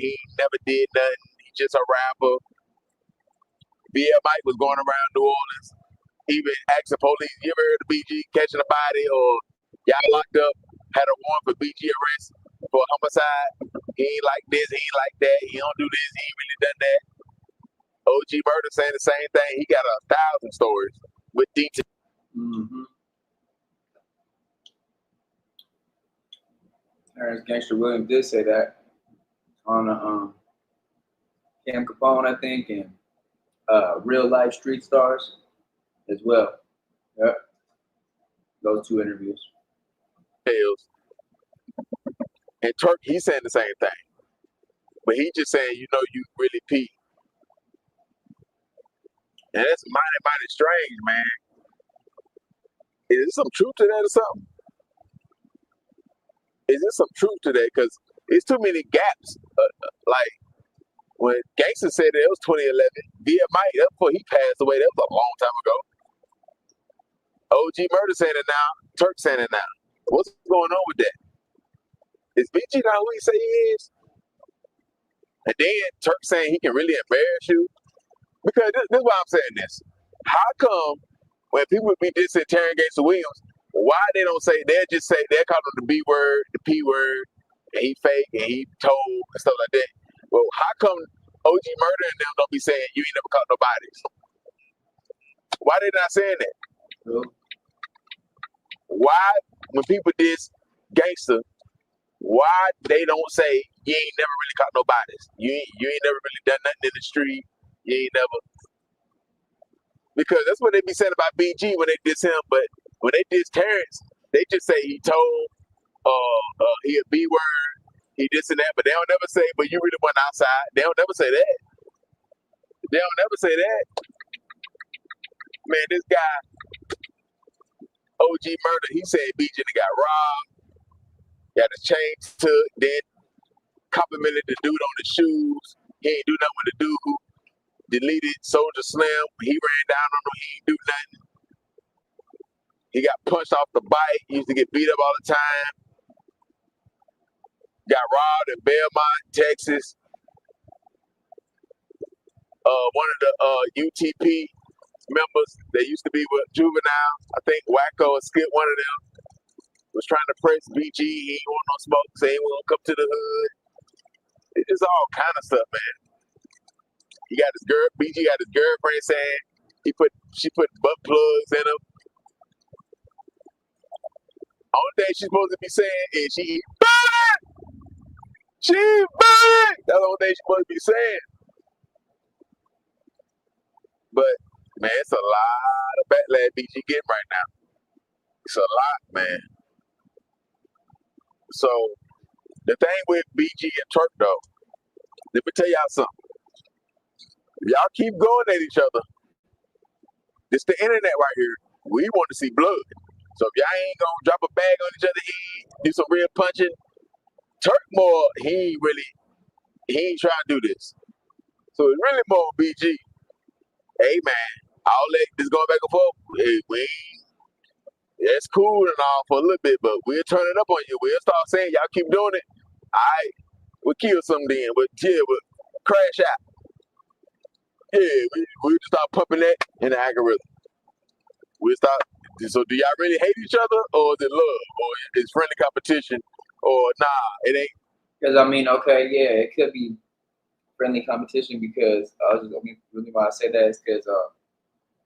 He never did nothing. He's just a rapper. BL Mike was going around New Orleans, even asking police, you ever heard of BG catching a body or y'all locked up, had a warrant for BG arrest for homicide? He ain't like this, he ain't like that, he don't do this, he ain't really done that. OG Murder saying the same thing. He got 1,000 stories with detail. Mm-hmm. Terrence Gangsta Williams did say that on Cam Capone, I think, and Real Life Street Stars as well. Yep. Those two interviews. And Turk, he's saying the same thing. But he just saying, you really pee. And that's mighty strange, man. Is there some truth to that or something? Is there some truth to that? Because it's too many gaps. Like, when Gangsta said that, it was 2011. Mike, that's before he passed away. That was a long time ago. OG Murder saying it now. Turk saying it now. What's going on with that? Is BG not who he say he is? And then Turk saying he can really embarrass you? Because this is why I'm saying this. How come when people be dissing Terry Gangsta Williams, why they don't say, they'll just say, they'll call him the B word, the P word, and he fake, and he told, and stuff like that. Well, how come OG Murder and them don't be saying you ain't never caught no bodies? Why they not saying that? Cool. Why, when people diss Gangsta, why they don't say you ain't never really caught no bodies? You ain't never really done nothing in the street. You ain't never. Because that's what they be saying about BG when they diss him, but when they diss Terrence, they just say he told, he a B word, he this and that, but they don't never say, but you really went outside. They don't never say that. They don't never say that. Man, this guy, OG Murder, he said BG got robbed, got his chain took, then complimented the dude on the shoes. He ain't do nothing with the dude who deleted Soldier Slim. He ran down on him, he ain't do nothing. He got punched off the bike, he used to get beat up all the time. Got robbed in Belmont, Texas. One of the UTP members that used to be with Juvenile, I think Wacko or Skip, one of them, was trying to press BG. He ain't want no smoke, so he ain't want to come to the hood. It's just all kind of stuff, man. He got BG got his girlfriend saying she put butt plugs in him. Only thing she's supposed to be saying is she bad. She bad. That's the only thing she's supposed to be saying. But man, it's a lot of backlash BG getting right now. It's a lot, man. So the thing with BG and Turk though, let me tell y'all something. If y'all keep going at each other, this the internet right here. We want to see blood. So if y'all ain't gonna drop a bag on each other, do some real punching. Turk more, he ain't trying to do this. So it's really more BG. Hey man, all that this going back and forth. Hey, it's cool and all for a little bit, but we'll turn it up on you. We'll start saying y'all keep doing it. Alright, we'll kill some then, but we'll crash out. Yeah, we'll just start pumping that in the algorithm. We'll start. So do y'all really hate each other, or is it love, or is friendly competition, or nah, it ain't? Because I mean, okay, yeah, it could be friendly competition because I was just, the reason why I say that is because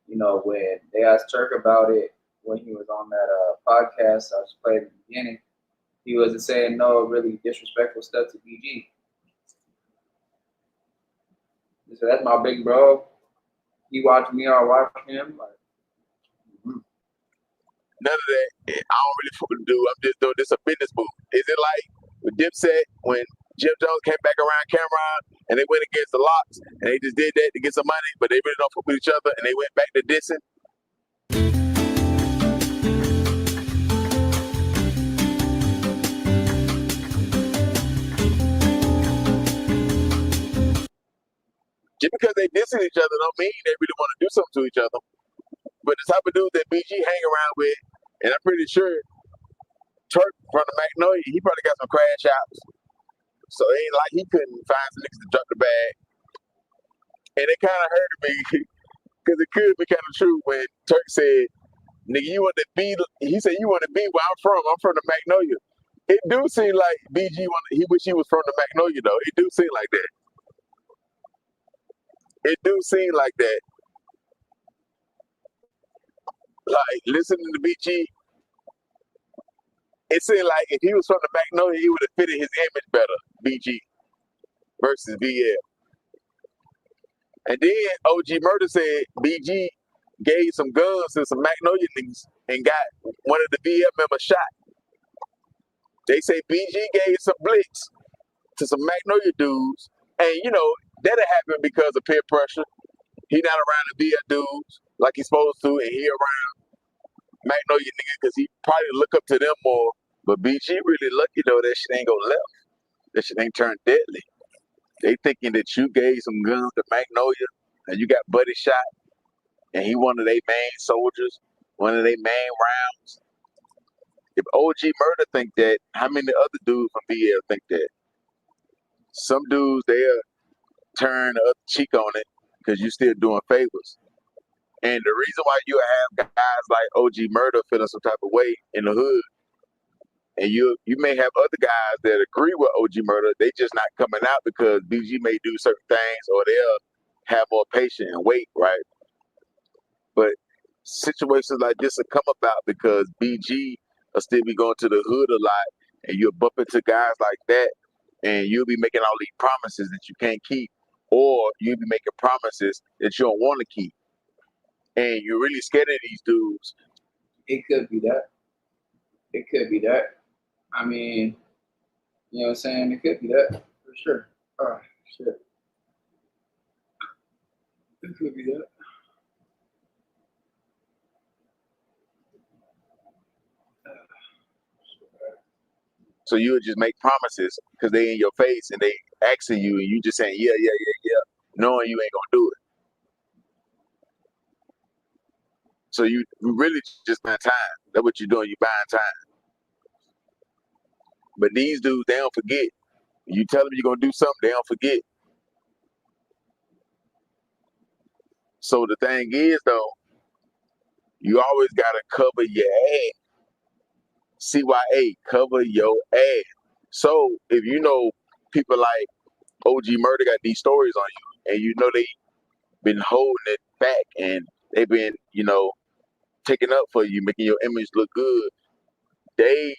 you know, when they asked Turk about it when he was on that podcast I was playing at the beginning, he wasn't saying no really disrespectful stuff to BG. So that's my big bro. He watched me, I watch him. Like, None of that. I don't really fucking do. I'm just doing this a business move. Is it like with Dipset when Jim Jones came back around Cameron and they went against the Locks and they just did that to get some money, but they really don't fuck with each other and they went back to dissing? Just because they dissing each other don't mean they really want to do something to each other. But the type of dude that BG hang around with, and I'm pretty sure Turk from the Magnolia, he probably got some crash outs. So it ain't like he couldn't find some niggas to drop the bag. And it kind of hurted me because it could be kind of true when Turk said, nigga, you want to be, he said, you want to be where I'm from. I'm from the Magnolia. It do seem like BG, he wish he was from the Magnolia, though. It do seem like that. It do seem like that. Like, listening to BG, it seemed like if he was from the Magnolia, he would have fitted his image better, BG, versus VL. And then OG Murder said BG gave some guns to some Magnolia niggas and got one of the VL members shot. They say BG gave some blicks to some Magnolia dudes, and you know, that'll happen because of peer pressure. He not around the VL dudes like he's supposed to, and he around Magnolia niggas because he probably look up to them more. But BG really lucky though, that shit ain't go left. That shit ain't turned deadly. They thinking that you gave some guns to Magnolia and you got Buddy shot and he one of their main soldiers, one of their main rounds. If OG Murder think that, how many other dudes from VL think that? Some dudes, they'll turn the other cheek on it because you still doing favors. And the reason why you have guys like OG Murder feeling some type of way in the hood, and you may have other guys that agree with OG Murder, they just not coming out because BG may do certain things or they'll have more patience and wait, right? But situations like this will come about because BG will still be going to the hood a lot and you'll bump into guys like that and you'll be making all these promises that you can't keep, or you'll be making promises that you don't want to keep. And you're really scared of these dudes. it could be that. It could be that. I mean, you know what I'm saying? It could be that for sure. Oh, shit. It could be that. So you would just make promises because they in your face and they asking you and you just saying, yeah, knowing you ain't gonna do it. So you really just buying time. That's what you're doing, you buying time. But these dudes, they don't forget. You tell them you're gonna do something, they don't forget. So the thing is though, you always gotta cover your ass. CYA, cover your ass. So if you know people like OG Murder got these stories on you, and you know they been holding it back, and they've been, you know, taking up for you, making your image look good. They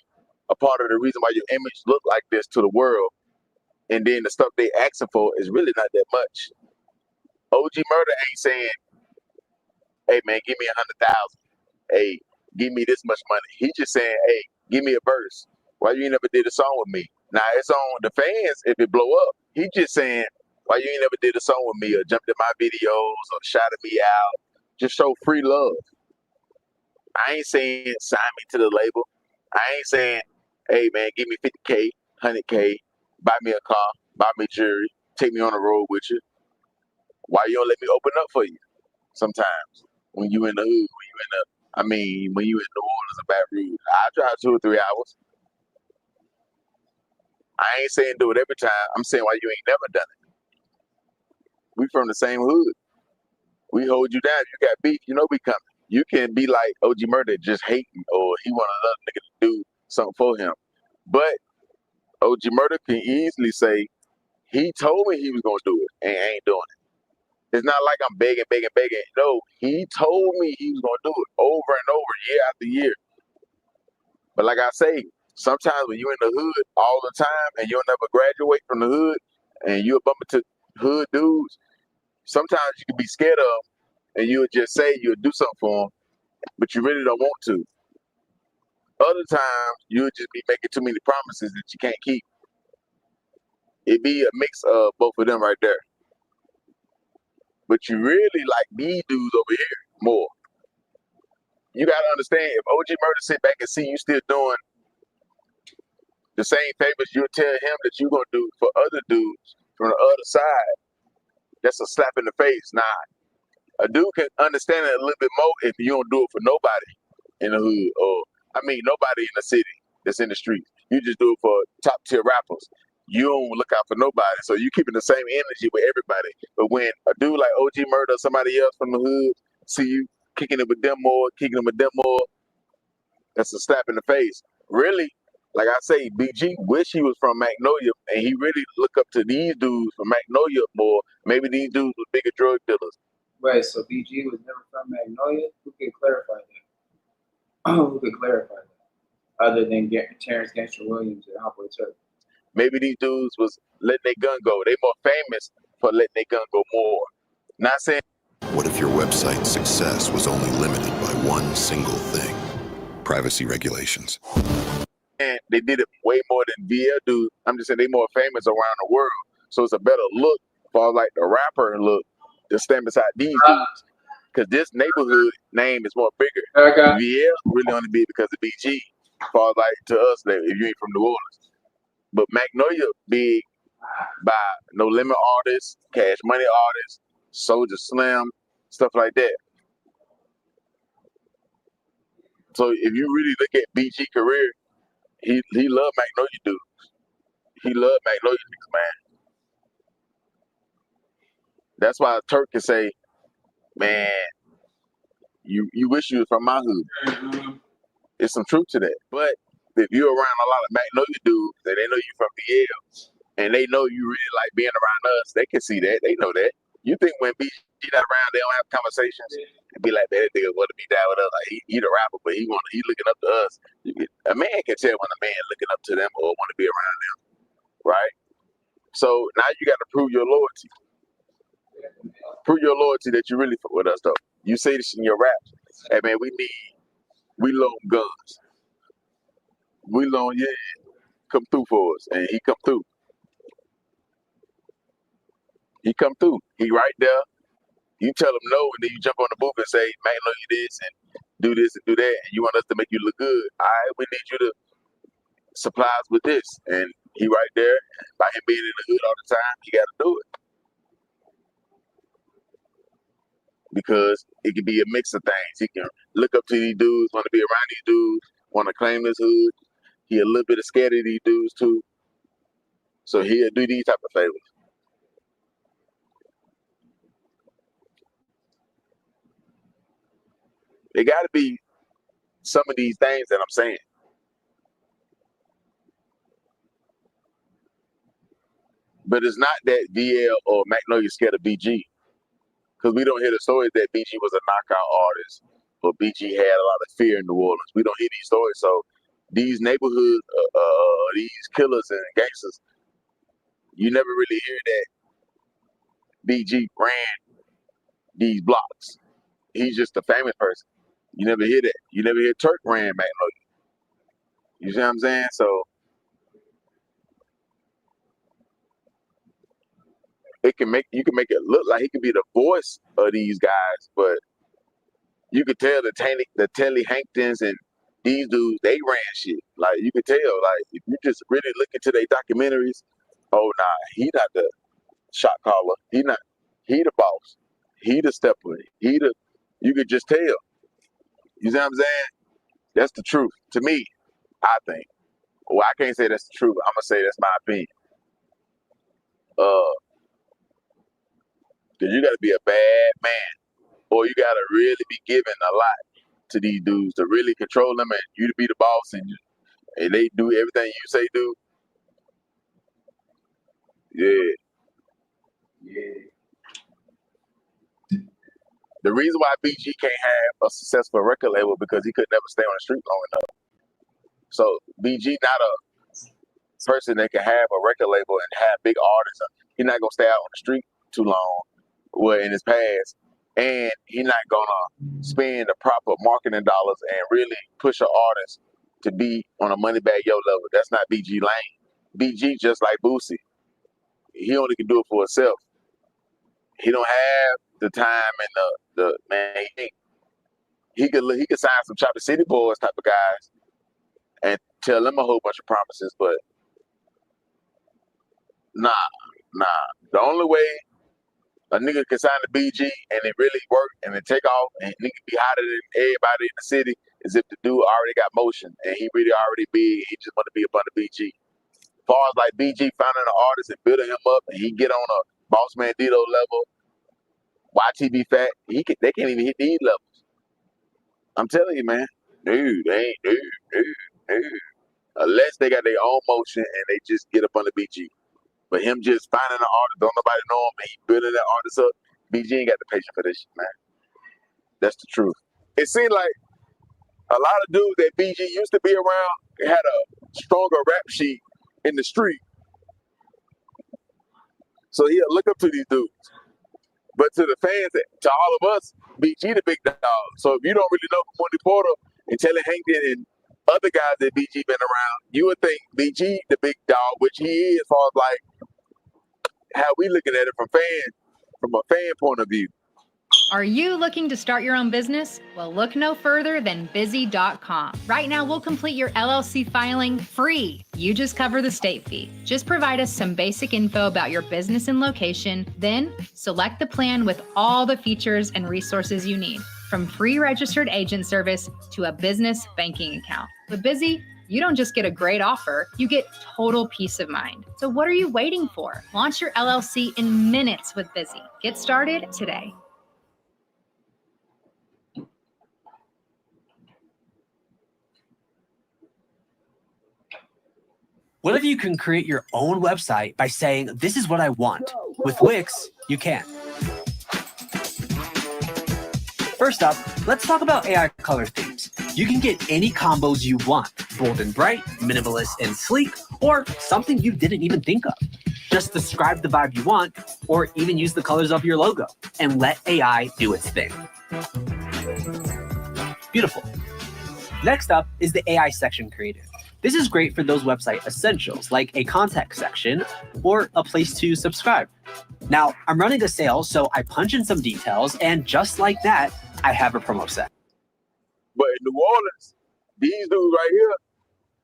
are part of the reason why your image look like this to the world. And then the stuff they asking for is really not that much. OG Murder ain't saying, hey man, give me 100,000. Hey, give me this much money. He just saying, hey, give me a verse. Why you ain't never did a song with me? Now it's on the fans if it blow up. He just saying, why you ain't never did a song with me or jumped in my videos or shouted me out? Just show free love. I ain't saying sign me to the label. I ain't saying, hey man, give me 50K, 100K, buy me a car, buy me jewelry, take me on the road with you. Why you don't let me open up for you sometimes when you in the hood, when you in New Orleans or Baton Rouge? I drive 2 or 3 hours. I ain't saying do it every time. I'm saying why you ain't never done it. We from the same hood. We hold you down. If you got beef, you know we coming. You can be like OG Murder, just hating, or he want another nigga to do something for him. But OG Murder can easily say, He told me he was gonna do it and ain't doing it. It's not like I'm begging. No, he told me he was gonna do it over and over, year after year. But like I say, sometimes when you're in the hood all the time and you'll never graduate from the hood and you'll bump into hood dudes, sometimes you can be scared of them and you'll just say you'll do something for them, but you really don't want to. Other times, you'll just be making too many promises that you can't keep. It'd be a mix of both of them right there. But you really like these dudes over here more. You gotta understand, if OG Murder sit back and see you still doing the same favors you'll tell him that you're gonna do for other dudes from the other side, that's a slap in the face. Nah, a dude can understand it a little bit more if you don't do it for nobody in the hood, or nobody in the city that's in the streets. You just do it for top tier rappers. You don't look out for nobody, so you keeping the same energy with everybody. But when a dude like OG Murder or somebody else from the hood see you kicking it with them more, that's a slap in the face. Really, like I say, BG wish he was from Magnolia, and he really look up to these dudes from Magnolia more. Maybe these dudes were bigger drug dealers. Right, so BG was never from Magnolia? Who can clarify that? Who can clarify that? Other than Terrence Gangster Williams and Hotboy Turk. Maybe these dudes was letting their gun go. They more famous for letting their gun go more. Not saying. What if your website's success was only limited by one single thing? Privacy regulations. And they did it way more than VL dudes. I'm just saying they more famous around the world. So it's a better look for like the rapper look to stand beside these dudes. Because this neighborhood name is more bigger. VL really only big because of BG. For like to us, if you ain't from New Orleans. But Magnolia big by No Limit artists, Cash Money artists, Soulja Slim, stuff like that. So if you really look at BG career, he loved Magnolia dudes. He loved Magnolia niggas, man. That's why Turk can say, man, you wish you was from my hood. Mm-hmm. There's some truth to that. But if you're around a lot of Magnolia dudes and they know you from VL and they know you really like being around us, they can see that. They know that. You think when BG not around, they don't have conversations and be like, man, that nigga want to be down with us. Like he the rapper, but he looking up to us. A man can tell when a man looking up to them or want to be around them, right? So now you got to prove your loyalty. Prove your loyalty that you really fuck with us, though. You say this in your raps. Hey, man, we loan guns. We loan, come through for us. And he come through. He come through. He right there. You tell him no, and then you jump on the booth and say, man, no, you this and do that, and you want us to make you look good. All right, we need you to supply us with this. And he right there. By him being in the hood all the time, he got to do it. Because it can be a mix of things. He can look up to these dudes, want to be around these dudes, want to claim his hood. He a little bit scared of these dudes too. So he'll do these type of favors. There got to be some of these things that I'm saying. But it's not that VL or Magnolia scared of BG. Because we don't hear the stories that BG was a knockout artist or BG had a lot of fear in New Orleans. We don't hear these stories. So these neighborhood, these killers and gangsters, you never really hear that BG ran these blocks. He's just a famous person. You never hear that. You never hear Turk ran Magnolia. You see what I'm saying? So you can make it look like he could be the voice of these guys, but you could tell the Telly Hanktons and these dudes, they ran shit. Like you could tell, like if you just really look into their documentaries, oh nah, he not the shot caller. He the boss. He the stepper. You could just tell. You see what I'm saying? That's the truth. To me, I think. Well, I can't say that's the truth. I'm gonna say that's my opinion. Cause you gotta be a bad man, or you gotta really be giving a lot to these dudes to really control them, and you to be the boss, and they do everything you say do. Yeah. Yeah. The reason why BG can't have a successful record label because he could never stay on the street long enough. So BG not a person that can have a record label and have big artists. He's not gonna stay out on the street too long, well, in his past, and he's not gonna spend the proper marketing dollars and really push an artist to be on a money bag yo level. That's not BG lane. BG just like Boosie. He only can do it for himself. He don't have the time and the man. He could sign some Chopper City Boys type of guys and tell them a whole bunch of promises, but nah. The only way a nigga can sign the BG and it really work and it take off and nigga be hotter than everybody in the city is if the dude already got motion and he really already big. He just want to be up under BG. As far as like BG finding an artist and building him up and he get on a Boss Man Dito level, YTB Fat, they can't even hit these levels. I'm telling you, man. Dude. Unless they got their own motion and they just get up under BG. But him just finding an artist, don't nobody know him, and he building that artist up, BG ain't got the patience for this shit, man. That's the truth. It seemed like a lot of dudes that BG used to be around had a stronger rap sheet in the street. So he'll look up to these dudes. But to the fans, to all of us, BG the big dog. So if you don't really know Monty Porter and Telly Hankton and other guys that BG been around, you would think BG the big dog, which he is as far as like how we looking at it from a fan point of view. Are you looking to start your own business? Well, look no further than busy.com. Right now, we'll complete your LLC filing free. You just cover the state fee. Just provide us some basic info about your business and location, then select the plan with all the features and resources you need, from free registered agent service to a business banking account. With Busy, you don't just get a great offer, you get total peace of mind. So what are you waiting for? Launch your LLC in minutes with Busy. Get started today. What if you can create your own website by saying, this is what I want? With Wix, you can. First up, let's talk about AI color themes. You can get any combos you want, bold and bright, minimalist and sleek, or something you didn't even think of. Just describe the vibe you want, or even use the colors of your logo, and let AI do its thing. Beautiful. Next up is the AI section creator. This is great for those website essentials like a contact section or a place to subscribe. Now, I'm running a sale, so I punch in some details, and just like that, I have a promo set. But in New Orleans, these dudes right here,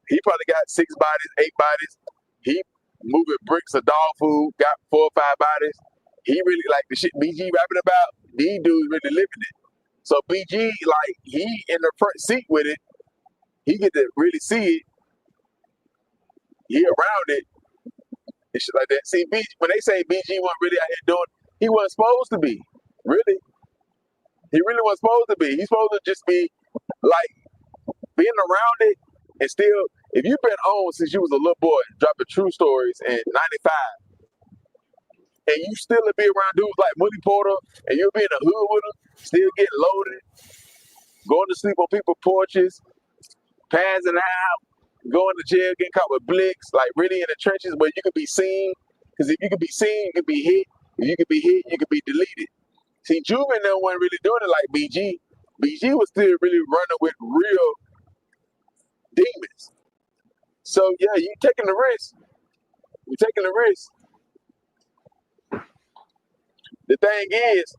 he probably got 6 bodies, 8 bodies. He moving bricks of dog food, got 4 or 5 bodies. He really like the shit BG rapping about. These dudes really living it. So BG, like, he in the front seat with it. He get to really see it. He around it and shit like that. See, BG, when they say BG wasn't really out here doing, he wasn't supposed to be. Really. He really wasn't supposed to be. He's supposed to just be like being around it and still, if you've been on since you was a little boy, dropping true stories in 95, and you still be around dudes like Monty Porter, and you'll be in the hood with them, still getting loaded, going to sleep on people's porches, passing out, going to jail, getting caught with blicks, like really in the trenches where you could be seen. Because if you could be seen, you could be hit. If you could be hit, you could be deleted. See, Juve and no one really doing it like BG. BG was still really running with real demons. So yeah, you taking the risk. You're taking the risk. The thing is,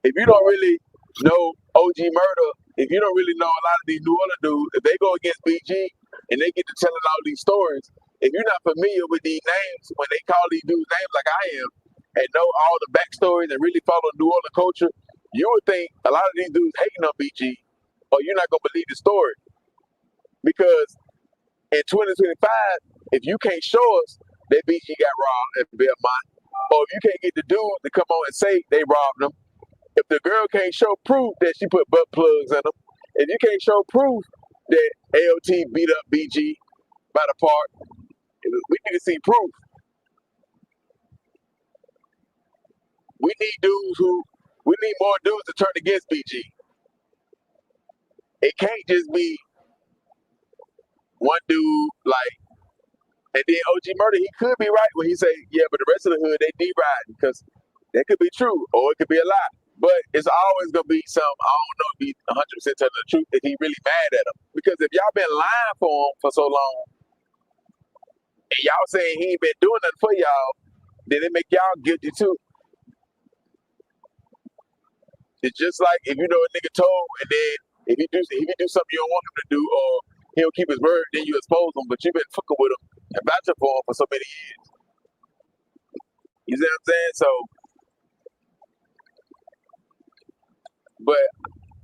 if you don't really know OG Murder, if you don't really know a lot of these New Orleans dudes, if they go against BG and they get to telling all these stories, if you're not familiar with these names, when they call these dudes names like I am, and know all the backstories and really follow New Orleans culture, you would think a lot of these dudes hating on BG, or you're not gonna believe the story. Because in 2025, if you can't show us that BG got robbed at Belmont, or if you can't get the dude to come on and say they robbed them, if the girl can't show proof that she put butt plugs in them, if you can't show proof that AOT beat up BG by the park, we need to see proof. we need more dudes to turn against BG. It can't just be one dude like, and then OG Murder, he could be right when he say, yeah, but the rest of the hood, they riding, because that could be true, or it could be a lie. But it's always going to be some, I don't know, be 100% telling the truth if he really mad at him. Because if y'all been lying for him for so long, and y'all saying he ain't been doing nothing for y'all, then it make y'all guilty too. It's just like if you know a nigga told, and then if he do something you don't want him to do, or he don't keep his word, then you expose him, but you been fucking with him and vouching for him for so many years. You see what I'm saying? So, but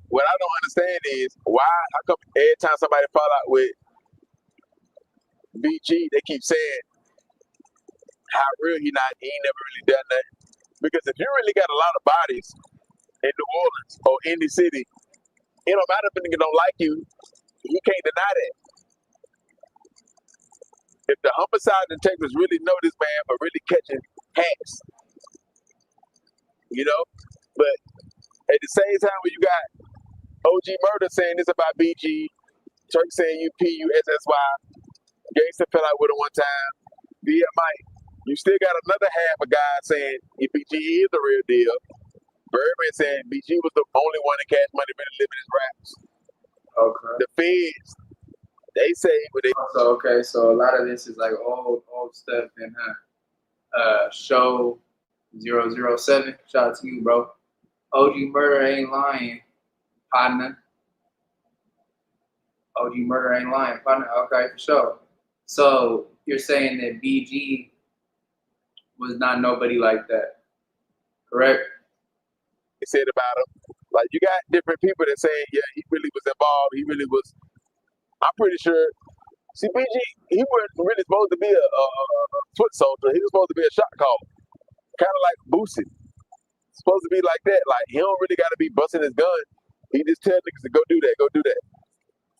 what I don't understand is how come every time somebody fall out with BG, they keep saying how real he ain't never really done that. Because if you really got a lot of bodies in New Orleans or any city, it don't matter if a nigga don't like you, he can't deny that. If the homicide detectives really know this man for really catching hacks, you know? But at the same time, when you got OG Murder saying this about BG, Turk saying you PUSSY, Gangsta fell out with him one time, Mike, you still got another half of guys saying BG is the real deal. Birdman saying BG was the only one in Cash Money really living his raps. Okay. The feds, they say what they. So a lot of this is like old stuff and show 007. Shout out to you, bro. OG Murder ain't lying, partner. OG Murder ain't lying, partner. Okay, for sure. So you're saying that BG was not nobody like that, correct? They said about him, like you got different people that say, yeah, he really was involved. He really was. I'm pretty sure. See, BG, he wasn't really supposed to be a foot soldier. He was supposed to be a shot caller, kind of like Boosie. Supposed to be like that. Like he don't really got to be busting his gun. He just tell niggas to go do that, go do that.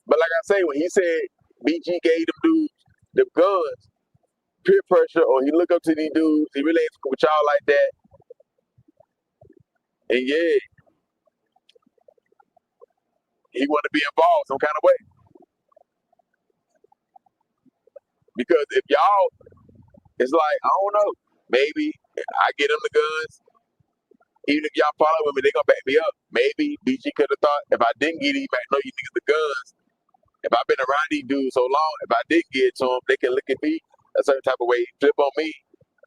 But like I say, when he said BG gave them dudes the guns, peer pressure, or he look up to these dudes, he really ain't with y'all like that. And yeah, he want to be involved some kind of way. Because if y'all, it's like, I don't know, maybe I get them the guns. Even if y'all follow with me, they gonna back me up. Maybe BG could have thought if I didn't get these magnolia niggas the guns, if I've been around these dudes so long, if I did get to them, they can look at me a certain type of way, flip on me,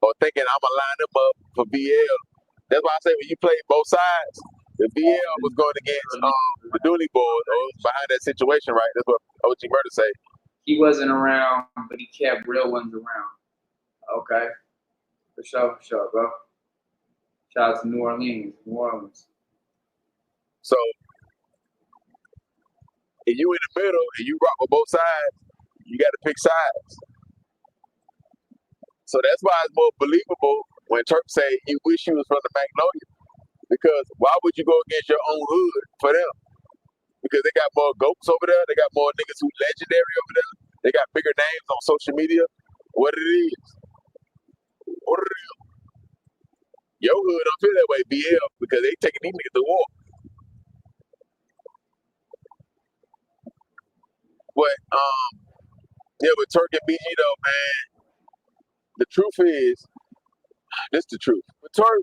or thinking I'm gonna line them up for VL. That's why I say when you play both sides, the VL was going against the Dooley boys behind that situation, right? That's what OG Murder say. He wasn't around, but he kept real ones around. Okay, for sure, bro. Shout out to New Orleans. So if you in the middle and you rock with both sides, you got to pick sides. So that's why it's more believable when Turk say he wish he was from the Magnolia. Because why would you go against your own hood for them? Because they got more goats over there. They got more niggas who legendary over there. They got bigger names on social media. What it is. What it is. Your hood don't feel that way, BL, because they taking these niggas to war. But yeah, with Turk and BG though, man, the truth is, this the truth. With Turk,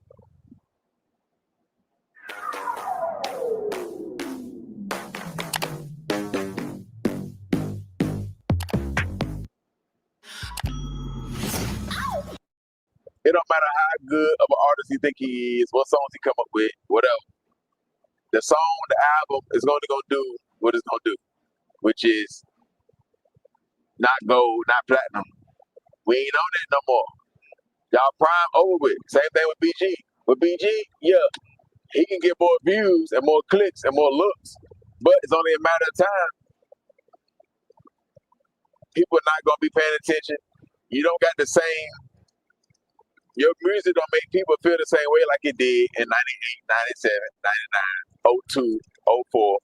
it don't matter how good of an artist you think he is, what songs he come up with, whatever. The song, the album is only gonna do what it's gonna do, which is not gold, not platinum. We ain't on that no more. Y'all prime over with. Same thing with BG. With BG, yeah, he can get more views and more clicks and more looks, but it's only a matter of time. People are not gonna be paying attention. You don't got the same. Your music don't make people feel the same way like it did in 98, 97, 99, 02, 04.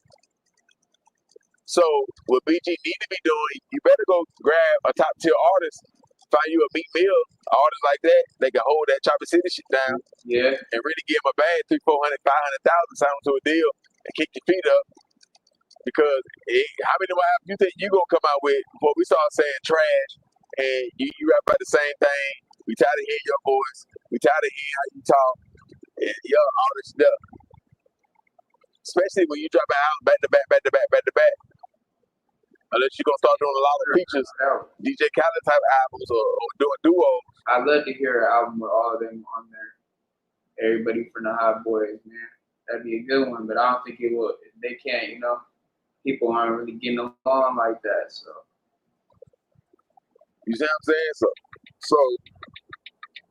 So what BG need to be doing, you better go grab a top tier artist find you a Meek Mill artist like that, they can hold that Chopper City shit down. Yeah. And really give them a bag, 300, 400, 500,000, sign them to a deal, and kick your feet up. Because how many more albums you think you gonna come out with before we start saying trash and you rap about the same thing? We tired of hearing your voice. We tired of hearing how you talk. And all this stuff. Especially when you drop an album back to back, back to back, back to back. Unless you're gonna start doing a lot of features, DJ Khaled type albums or doing duos. I'd love to hear an album with all of them on there. Everybody from the Hot Boys, man. That'd be a good one, but I don't think it will. They can't, people aren't really getting along like that, so. You see what I'm saying? So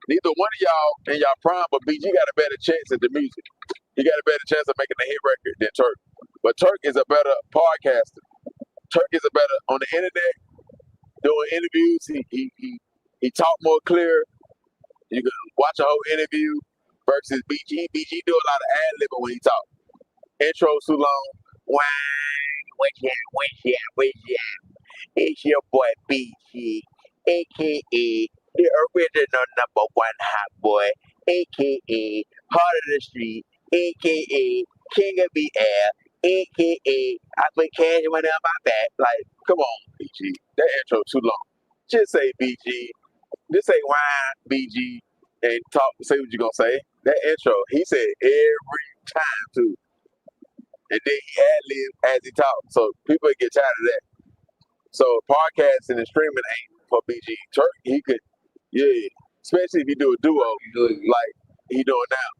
neither one of y'all in y'all prime, but BG got a better chance at the music. He got a better chance of making a hit record than Turk. But Turk is a better podcaster. Turk is a better on the internet, doing interviews. He talk more clear. You can watch a whole interview versus BG. BG do a lot of ad-libbing when he talk. Intro's too long. What's it's your boy BG, a.k.a. the original #1 hot boy, a.k.a. Heart of the Street, a.k.a. King of the Air, a.k.a. I put cash money on my back. Like, come on, BG. That intro too long. Just say BG. Just say wine, BG, and say what you gonna say. That intro, he said every time too. And then he ad-lib as he talks. So people get tired of that. So podcasting and streaming ain't for BG. Turk, he could, especially if you do a duo like he doing now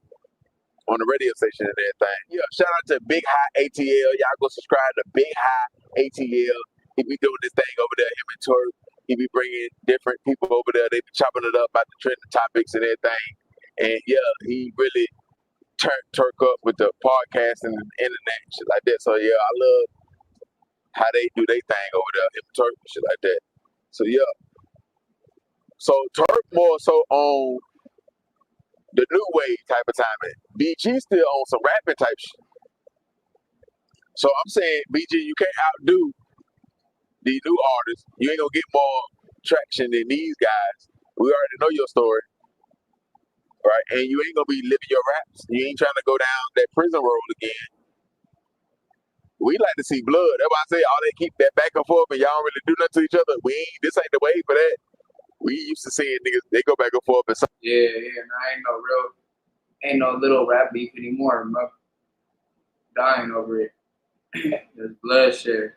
on the radio station and everything. Yeah, shout out to Big High ATL. Y'all go subscribe to Big High ATL. He be doing this thing over there, him and Turk. He be bringing different people over there. They be chopping it up about the trending topics and everything. And he really turned Turk up with the podcast and the internet and shit like that. So I love how they do their thing over there, him and Turk and shit like that. So so Turk more so on the new wave type of timing. BG still on some rapping type shit. So I'm saying, BG, you can't outdo these new artists. You ain't gonna get more traction than these guys. We already know your story. Right? And you ain't gonna be living your raps. You ain't trying to go down that prison road again. We like to see blood. That's why I say all they keep that back and forth and y'all don't really do nothing to each other. This ain't the way for that. We used to seeing niggas, they go back and forth and something. Ain't no little rap beef anymore, bro. Dying over it. There's bloodshed.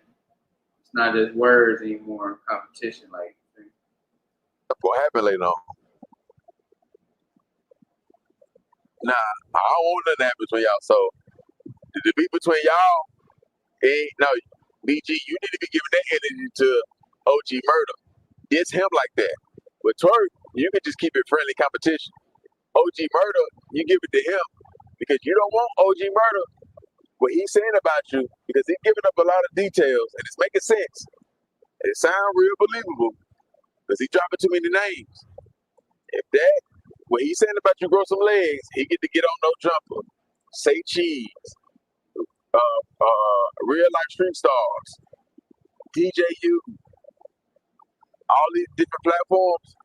It's not just words anymore, competition like. That's what happened later on. Nah, I don't want nothing to happen between y'all. So the beef between y'all, BG, you need to be giving that energy to OG Murder. It's him like that. With Turk, you can just keep it friendly competition. OG Murder, you give it to him because you don't want OG Murder. What he's saying about you, because he's giving up a lot of details and it's making sense. It sounds real believable because he's dropping too many names. If what he's saying about you grow some legs, he get to get on No Jumper, Say Cheese, Real Life Street Stars, DJU, all these different platforms.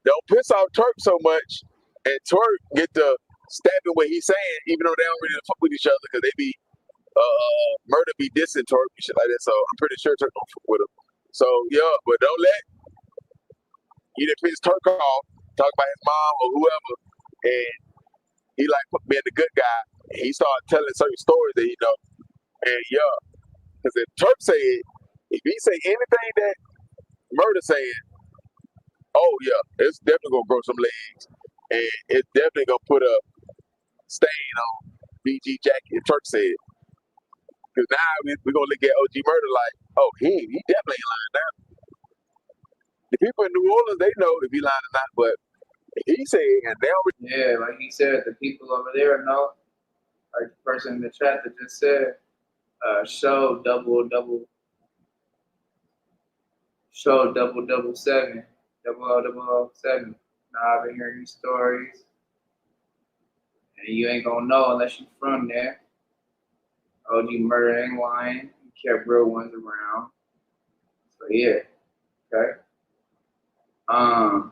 Don't piss off Turk so much, and Turk get to stabbing what he's saying, even though they don't really fuck with each other because they be Murder be dissing Turk and shit like that. So I'm pretty sure Turk don't fuck with him. So but don't let you done piss Turk off, talk about his mom or whoever, and he like being the good guy. And he started telling certain stories that he know. And because if Turk say it, if he say anything that Murder saying, it's definitely gonna grow some legs, and it's definitely gonna put a stain on BG Jackie. If Turk said, because now we're gonna look at OG Murder like, he definitely ain't lying now. The people in New Orleans, they know if he lying or not, but he said, and they already. Like he said, the people over there know. Like the person in the chat that just said, show double 7. Now I've been hearing these stories, and you ain't gonna know unless you from there. OG Murder ain't lying. He kept real ones around. So okay. Man,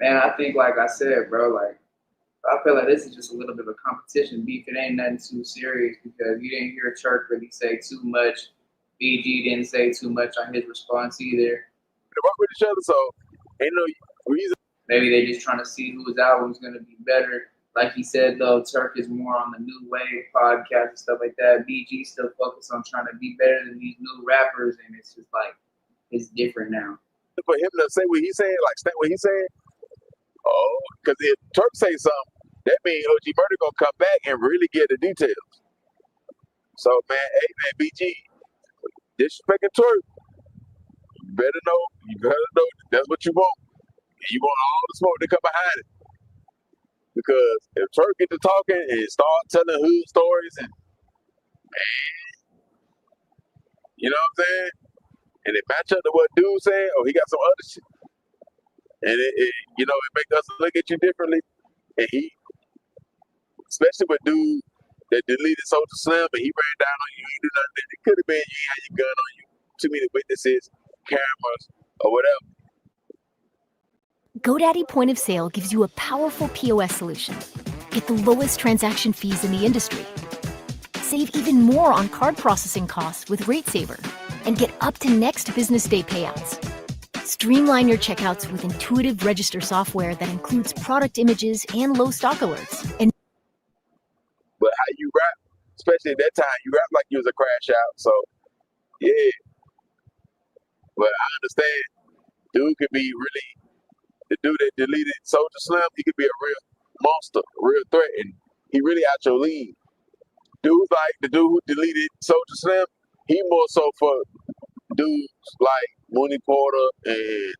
I think like I said, bro, like I feel like this is just a little bit of a competition beef. It ain't nothing too serious because you didn't hear Turk really say too much. BG didn't say too much on his response either. They work with each other, so ain't no reason. Maybe they just trying to see whose album's gonna be better. Like he said though, Turk is more on the new wave podcast and stuff like that. BG still focused on trying to be better than these new rappers, and it's just like it's different now. For him to say what he said, like state what he said, oh, because if Turk say something, that means OG Murder gonna come back and really get the details. So man, hey man, BG, disrespecting Turk, you better know that's what you want. And you want all the smoke to come behind it. Because if Turk get to talking and start telling hood stories and you know what I'm saying? And it match up to what dude said, or he got some other shit. And it you know, it makes us look at you differently. And he, especially with dude that deleted Social Slim and he ran down on you, you do nothing. It could have been you had your gun on you, too many witnesses, cameras, or whatever. GoDaddy Point of Sale gives you a powerful POS solution. Get the lowest transaction fees in the industry. Save even more on card processing costs with RateSaver. And get up to next business day payouts. Streamline your checkouts with intuitive register software that includes product images and low stock alerts. And But how you rap, especially at that time, you rap like you was a crash out. So, yeah. But I understand. Dude could be really, the dude that deleted Soldier Slim, he could be a real monster, a real threat, and he really out your league. Dudes like the dude who deleted Soldier Slim, he more so for dudes like Mooney Porter and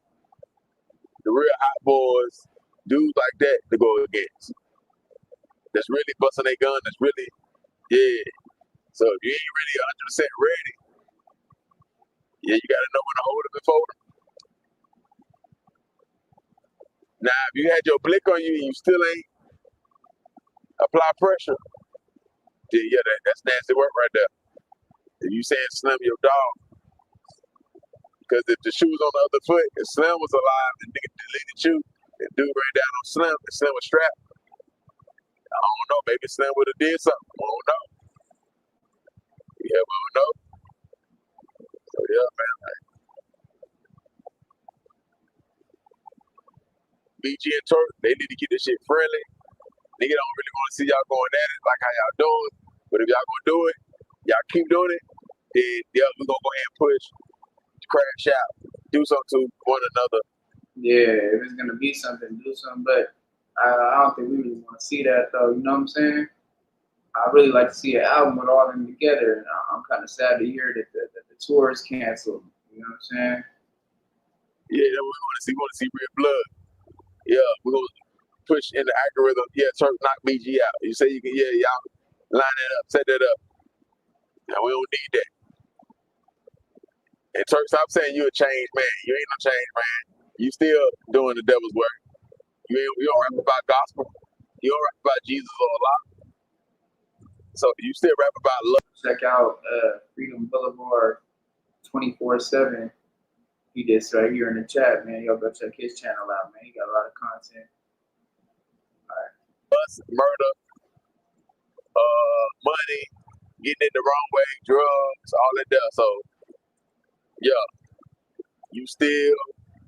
the real hot boys, dudes like that to go against. That's really busting their gun, that's really, yeah. So if you ain't really 100% ready, yeah, you gotta know when to hold them and fold them. Now, if you had your blick on you and you still ain't apply pressure, then yeah, that's nasty work right there. If you saying Slim your dog, because if the shoe was on the other foot and Slim was alive and nigga deleted you, and dude ran down on Slim and Slim was strapped, I don't know, maybe Slim would have did something. I don't know. Yeah, we don't know. So yeah, man. BG and Turk, they need to get this shit friendly. Nigga don't really want to see y'all going at it like how y'all doing. But if y'all gonna do it, y'all keep doing it, then yeah, we're gonna go ahead and push, crash out, do something to one another. Yeah, if it's gonna be something, do something. But I don't think we really want to see that though. You know what I'm saying? I really like to see an album with all of them together. And I'm kind of sad to hear that the tour is canceled. You know what I'm saying? Yeah, that's what we want to see. We want to see real blood. Yeah, we're gonna push in the algorithm. Yeah, Turk knock BG out. You say you can, yeah, y'all line that up, set that up. Now we don't need that. And Turk, stop saying you a changed man. You ain't no changed man. You still doing the devil's work. You don't rap about gospel. You don't rap about Jesus or Allah. So you still rap about love. Check out Freedom Boulevard 24/7. He did right here in the chat, man. Y'all go check his channel out, man. He got a lot of content. All right. Bust, murder, money, getting it the wrong way, drugs, all that there. So yeah, you still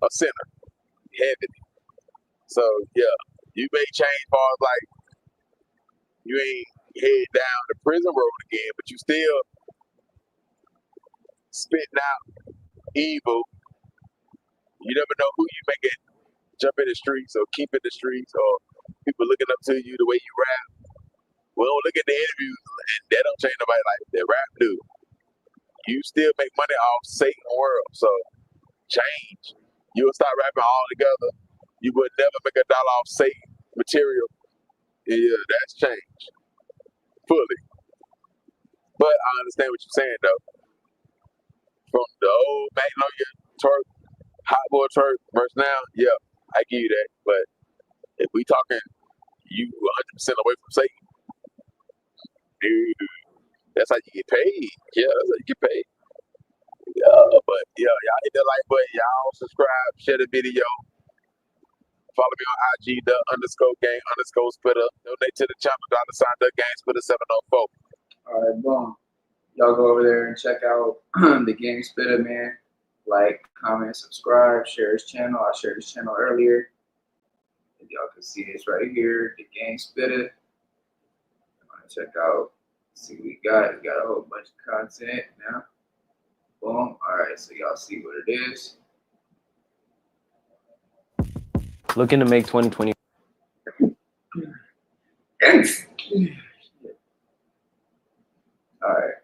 a sinner, heavy. So yeah, you may change far as like you ain't head down the prison road again, but you still spitting out evil. You never know who you make it jump in the streets or keep in the streets or people looking up to you the way you rap. We don't look at the interviews and that don't change nobody like that rap do. You still make money off Satan world, so change. You'll start rapping all together. You would never make $1 off Satan material. Yeah, that's change. Fully. But I understand what you're saying though. From the old Magnolia Turk, Hot Boy Turk versus now, yeah, I give you that. But if we talking you 100% away from Satan, dude, that's how you get paid. Yeah, that's how you get paid. But yeah, y'all hit the like button, y'all subscribe, share the video. Follow me on IG, _gang_spitter. Donate to the channel, $the gang spitter 704. All right, boom. Y'all go over there and check out the Gang Spitter, man. Like, comment, subscribe, share his channel. I shared his channel earlier. If y'all can see this right here, the Gang Spitter. Check out, see what we got. We got a whole bunch of content now. Boom. All right, so y'all see what it is. Looking to make 2020. Yes. All right.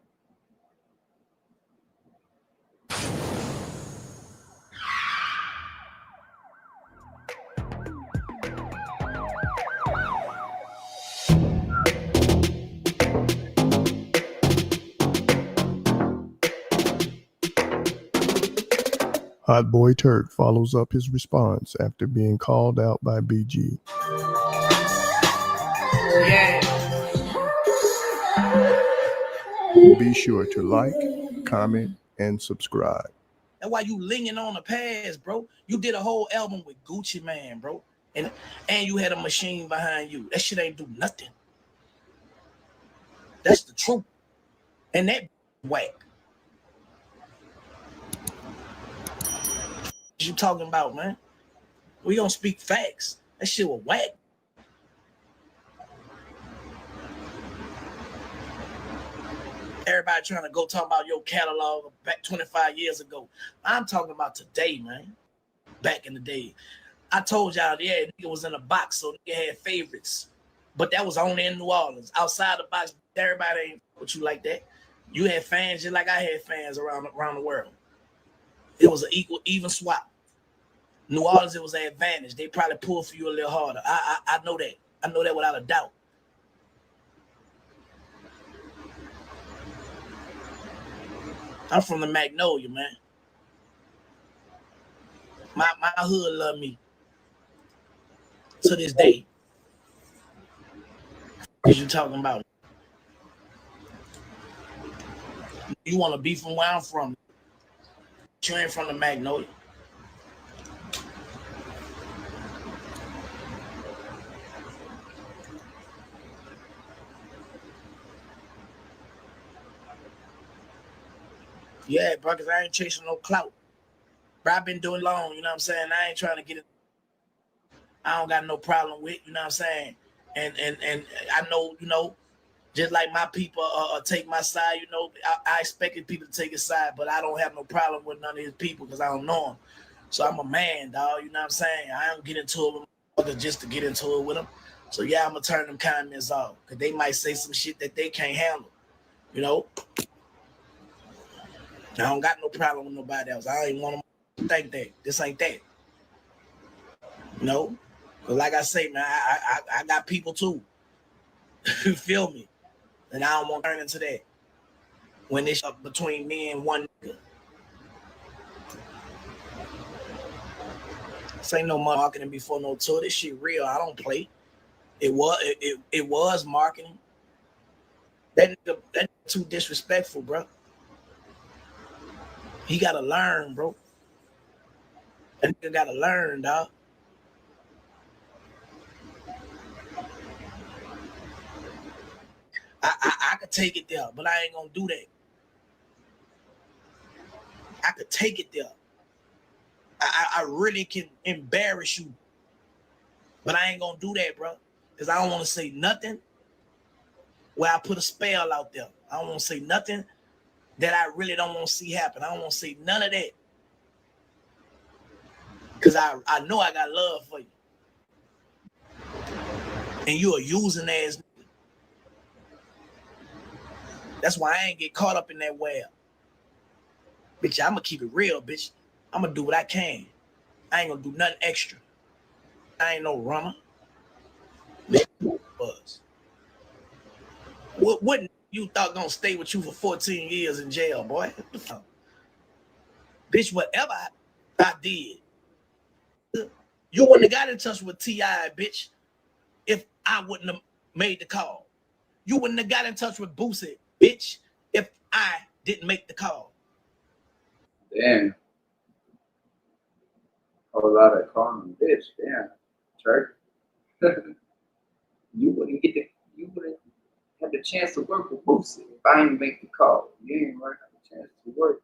Hot Boy Turk follows up his response after being called out by BG. Be sure to like, comment, and subscribe. That's why you leaning on the past, bro. You did a whole album with Gucci Man, bro. And you had a machine behind you. That shit ain't do nothing. That's the truth. And that whack. What you talking about, man? We don't speak facts. That shit was whack. Everybody trying to go talk about your catalog back 25 years ago. I'm talking about today, man. Back in the day. I told y'all, yeah, nigga was in a box, so nigga had favorites. But that was only in New Orleans. Outside the box, everybody ain't with you like that. You had fans just like I had fans around the world. It was an even swap. New Orleans, it was an advantage. They probably pulled for you a little harder. I know that. I know that without a doubt. I'm from the Magnolia, man. My hood love me to this day. What you talking about? You want to be from where I'm from. You ain't from the Magnolia. Yeah, bro, because I ain't chasing no clout. Bro, I've been doing long, you know what I'm saying? I ain't trying to get it. I don't got no problem with, you know what I'm saying? And I know, you know, just like my people take my side, you know, I expected people to take his side, but I don't have no problem with none of his people because I don't know them. So I'm a man, dog, you know what I'm saying? I don't get into it with them just to get into it with them. So yeah, I'm going to turn them comments off because they might say some shit that they can't handle, you know? I don't got no problem with nobody else. I don't even want them to think that. This ain't that. You know? But like I say, man, I got people too. You feel me? And I don't want to turn into that. When it's up between me and one nigga. This ain't no marketing before no tour. This shit real. I don't play. It was marketing. That nigga too disrespectful, bro. He gotta learn, bro. That nigga gotta learn, dog. I could take it there, but I ain't gonna do that. I could take it there. I really can embarrass you, but I ain't gonna do that, bro. Because I don't want to say nothing where I put a spell out there. I don't want to say nothing that I really don't want to see happen. I don't want to say none of that. Because I know I got love for you. And you are using ass. That's why I ain't get caught up in that web. Bitch, I'm going to keep it real, bitch. I'm going to do what I can. I ain't going to do nothing extra. I ain't no runner. Buzz. What you thought gonna stay with you for 14 years in jail, boy? What the fuck? Bitch, whatever I did, you wouldn't have got in touch with T.I., bitch, if I wouldn't have made the call. You wouldn't have got in touch with Boosie, bitch, if I didn't make the call. Damn. A whole lot of calling him bitch. Damn. Turk. You wouldn't have the chance to work with Boosie if I didn't make the call. You ain't have the chance to work.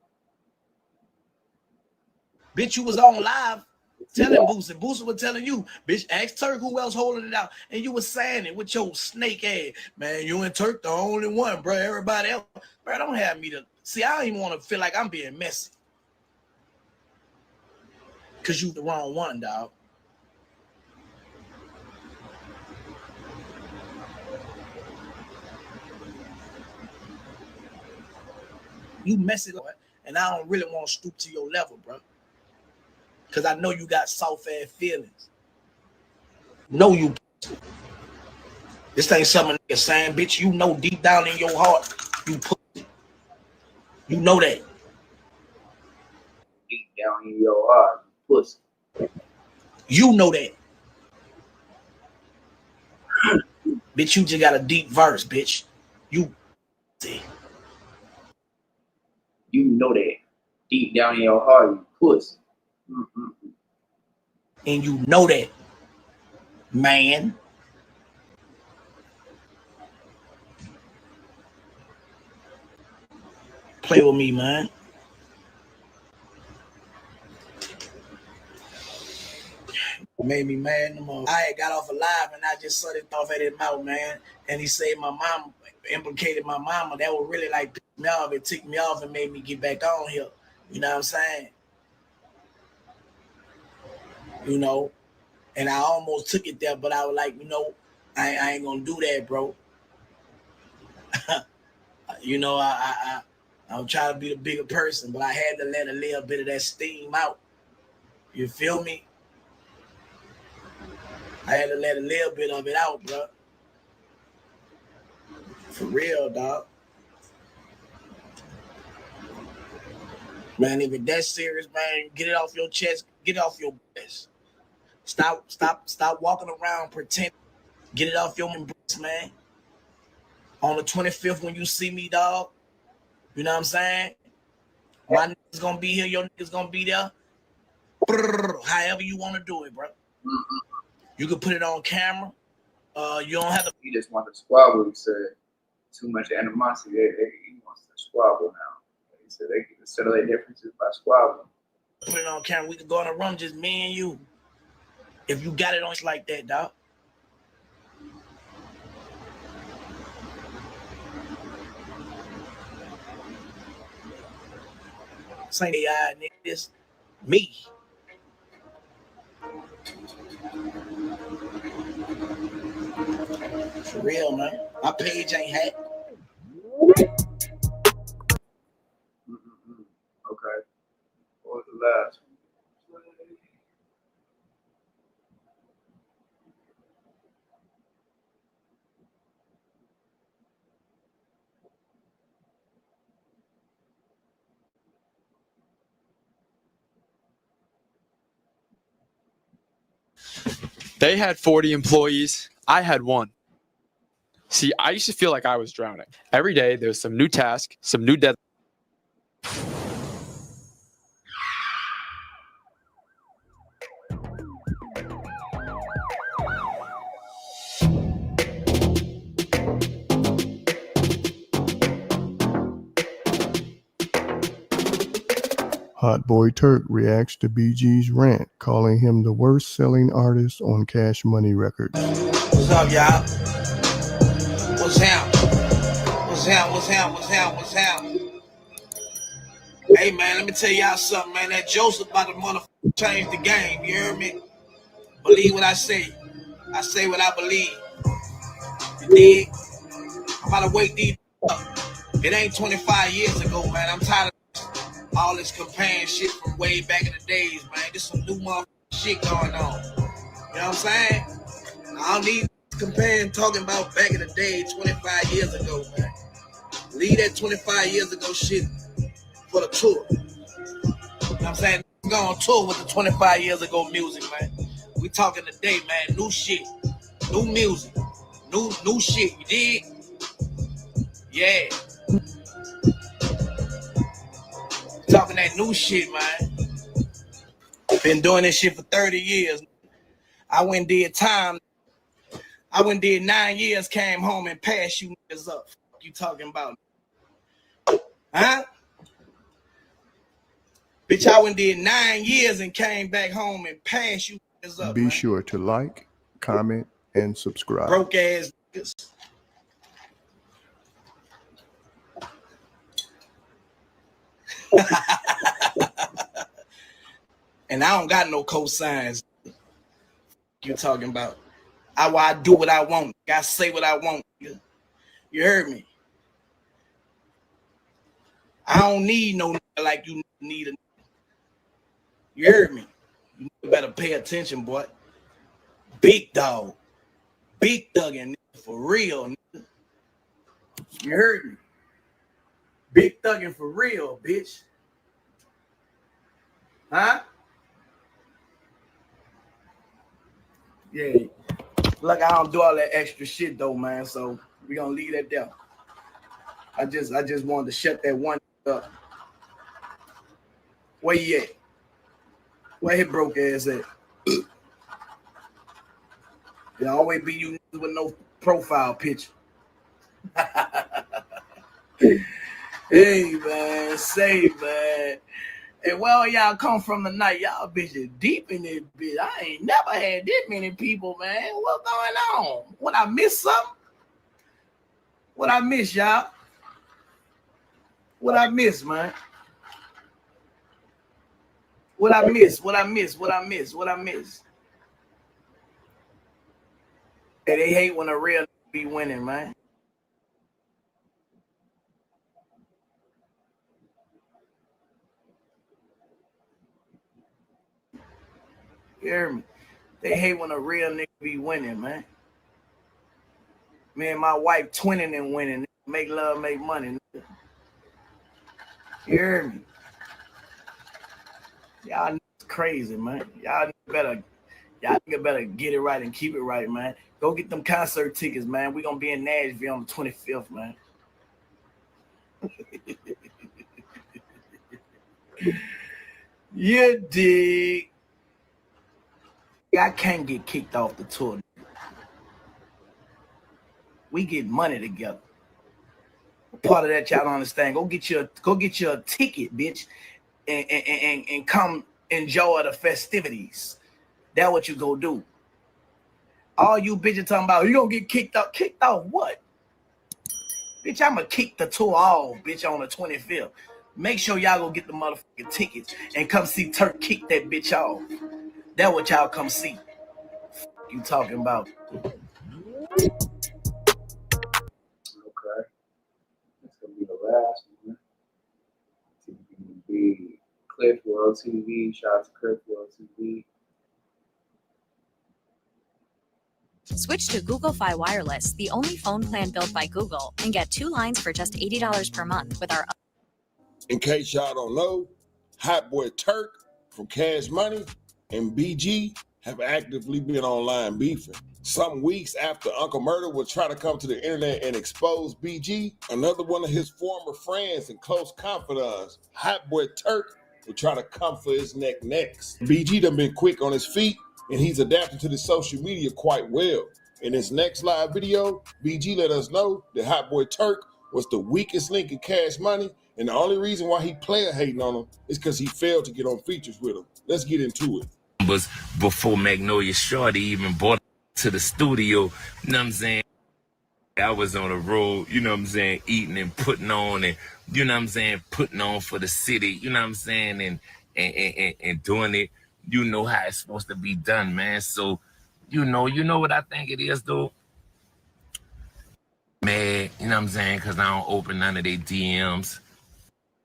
Bitch, you was on live telling Boosie. Boosie was telling you, bitch, ask Turk who else holding it out. And you was saying it with your snake ass. Man, you and Turk the only one, bro. Everybody else, bro, don't have me to. See, I don't even want to feel like I'm being messy. Because you the wrong one, dog. You messy, and I don't really want to stoop to your level, bro. Because I know you got soft-ass feelings. No, you. This ain't something nigga saying, bitch. You know deep down in your heart, you put. You know that. Deep down in your heart, you pussy. You know that. Bitch, you just got a deep verse, bitch. You see. You know that. Deep down in your heart, you pussy. And you know that, man. Play with me, man. Made me mad no more. I had got off alive and I just saw it off at his mouth, man. And he said my mom implicated my mama. That would really like piss me off. It ticked me off and made me get back on here. You know what I'm saying? You know, and I almost took it there, but I was like, you know, I ain't gonna do that, bro. You know, I'm trying to be the bigger person, but I had to let a little bit of that steam out. You feel me? I had to let a little bit of it out, bro. For real, dog. Man, if it's that serious, man, get it off your chest. Get it off your breast. Stop walking around pretending. Get it off your breast, man. On the 25th, when you see me, dog, you know what I'm saying? My niggas gonna be here. Your niggas gonna be there. However you want to do it, bro. You can put it on camera. You don't have to. He just want to squabble. He said too much animosity. He wants to squabble now. He said they can settle their differences by squabbling. Put it on camera. We could go in a room, just me and you. If you got it on like that, dog. Same AI, nigga. This me. For real, man. My page ain't hacked. Okay. What was the last one? They had 40 employees. I had one. See, I used to feel like I was drowning. Every day, there was some new task, some new deadline. Hot Boy Turk reacts to BG's rant, calling him the worst selling artist on Cash Money Records. What's up, y'all? What's happening? What's happening? Hey, man, let me tell y'all something, man. That Joseph about to motherfucker change the game. You hear me? Believe what I say. I say what I believe. You dig? I'm about to wake these up. It ain't 25 years ago, man. I'm tired of all this comparing shit from way back in the days, man. There's some new motherfucking shit going on. You know what I'm saying? I don't need comparing talking about back in the day, 25 years ago, man. Leave that 25 years ago shit for the tour. You know what I'm saying? Go on tour with the 25 years ago music, man. We talking today, man. New shit. New music. New shit. You dig? Yeah. talking that new shit, man. Been doing this shit for 30 years. I went and did time. I went and did 9 years, came home and passed you niggas up. Fuck you talking about? Huh? Bitch, I went and did 9 years and came back home and passed you niggas up, Be man. sure to like, comment, and subscribe. Broke ass niggas. And I don't got no cosigns. You talking about? I do what I want. I say what I want. You heard me? I don't need no nigga like you need a nigga. You heard me? You better pay attention, boy. Big dog. Big thuggin' nigga for real, nigga. You heard me? Big thuggin' for real, bitch. Huh? Yeah. Look, I don't do all that extra shit though, man. So we gonna leave that there. I just wanted to shut that one up. Where you at? Where his broke ass at? It always be you with no profile picture. Hey man, say man. Hey, well, y'all come from tonight. Y'all bitches deep in this bitch. I ain't never had this many people, man. What's going on? What I miss something? What I miss, y'all? What I miss, man? What I miss? What I miss? What I miss? What I miss? Hey, they hate when a real be winning, man. You hear me? They hate when a real nigga be winning, man. Me and my wife twinning and winning. Make love, make money. Nigga. You hear me? Y'all crazy, man. Y'all better get it right and keep it right, man. Go get them concert tickets, man. We gonna be in Nashville on the 25th, man. You dig? I can't get kicked off the tour. We get money together. Part of that y'all don't understand. Go get you a ticket, bitch, and come enjoy the festivities. That's what you go do. All you bitches talking about, you gonna get kicked off. Kicked off what? Bitch, I'ma kick the tour off, bitch, on the 25th. Make sure y'all go get the motherfucking tickets and come see Turk kick that bitch off. That's what y'all come see. You talking about? Okay. That's gonna be the last one. It's gonna be Cliff World TV. Shout out to Cliff World TV. Switch to Google Fi Wireless, the only phone plan built by Google, and get 2 lines for just $80 per month with our. In case y'all don't know, Hot Boy Turk from Cash Money and BG have actively been online beefing. Some weeks after Uncle Murder would try to come to the internet and expose BG, another one of his former friends and close confidants, Hot Boy Turk, would try to come for his neck next. BG done been quick on his feet, and he's adapted to the social media quite well. In his next live video, BG let us know that Hot Boy Turk was the weakest link in Cash Money, and the only reason why he player hating on him is because he failed to get on features with him. Let's get into it. Was before Magnolia Shorty even bought to the studio, you know what I'm saying? I was on the road, you know what I'm saying, eating and putting on, and you know what I'm saying, putting on for the city, you know what I'm saying, and doing it, you know how it's supposed to be done, man. So, you know what I think it is, though? Mad, you know what I'm saying, because I don't open none of their DMs.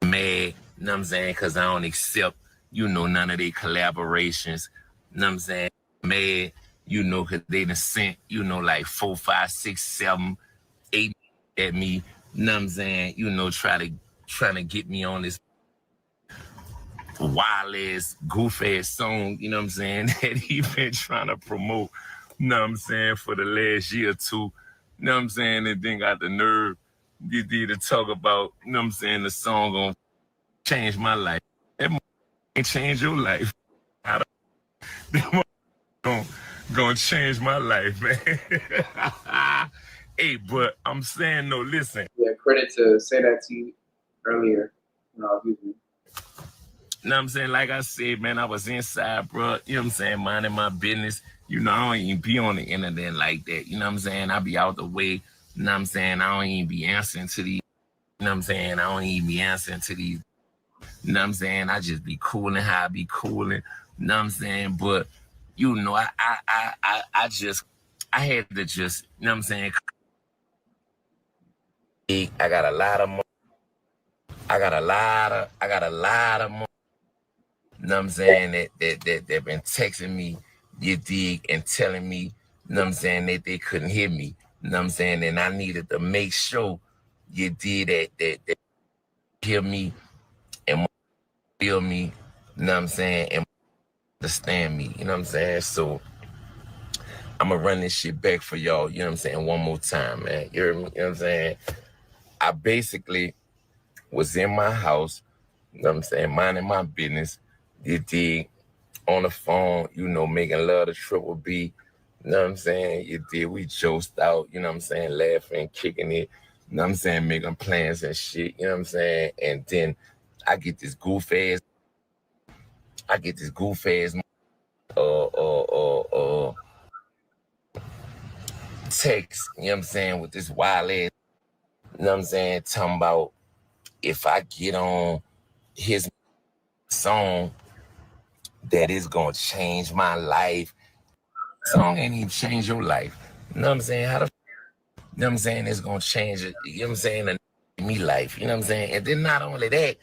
Mad, you know what I'm saying, because I don't accept, none of their collaborations, you know what I'm saying. Mad, because they done sent, like 4, 5, 6, 7, 8 at me, you know what I'm saying, trying to get me on this wild ass, goof ass song, you know what I'm saying, that he been trying to promote, you know what I'm saying, for the last year or two, you know what I'm saying, and then got the nerve to talk about, you know what I'm saying, the song on changed my life. That ain't change your life. I don't, that gonna change my life, man. Hey, but I'm saying, no, listen. Yeah, credit to say that to you earlier. No, you know what I'm saying? Like I said, man, I was inside, bro. You know what I'm saying? Minding my business. You know, I don't even be on the internet like that. You know what I'm saying? I be out the way. You know what I'm saying? I don't even be answering to these. You know what I'm saying? I don't even be answering to these. You know what I'm saying? I just be cooling how I be cooling. You know what I'm saying? But, you know, I had to just, you know what I'm saying? I got a lot of money. I got a lot of money. You know what I'm saying? That been texting me, you dig, and telling me, you know what I'm saying, that they couldn't hear me. You know what I'm saying? And I needed to make sure you did that hear me and feel me, you know what I'm saying, and understand me, you know what I'm saying? So I'm gonna run this shit back for y'all, you know what I'm saying, one more time, man. You hear me? You know what I'm saying? I basically was in my house, you know what I'm saying, minding my business, you dig, on the phone, you know, making love to Triple B, you know what I'm saying? You did, we joked out, you know what I'm saying, laughing, kicking it, you know what I'm saying, making plans and shit, you know what I'm saying? And then I get this goof ass text, you know what I'm saying, with this wild ass, you know what I'm saying, talking about if I get on his song, that is gonna change my life. Song ain't even change your life. You know what I'm saying? How the, you know what I'm saying, it's gonna change it, you know what I'm saying, me life, you know what I'm saying? And then not only that,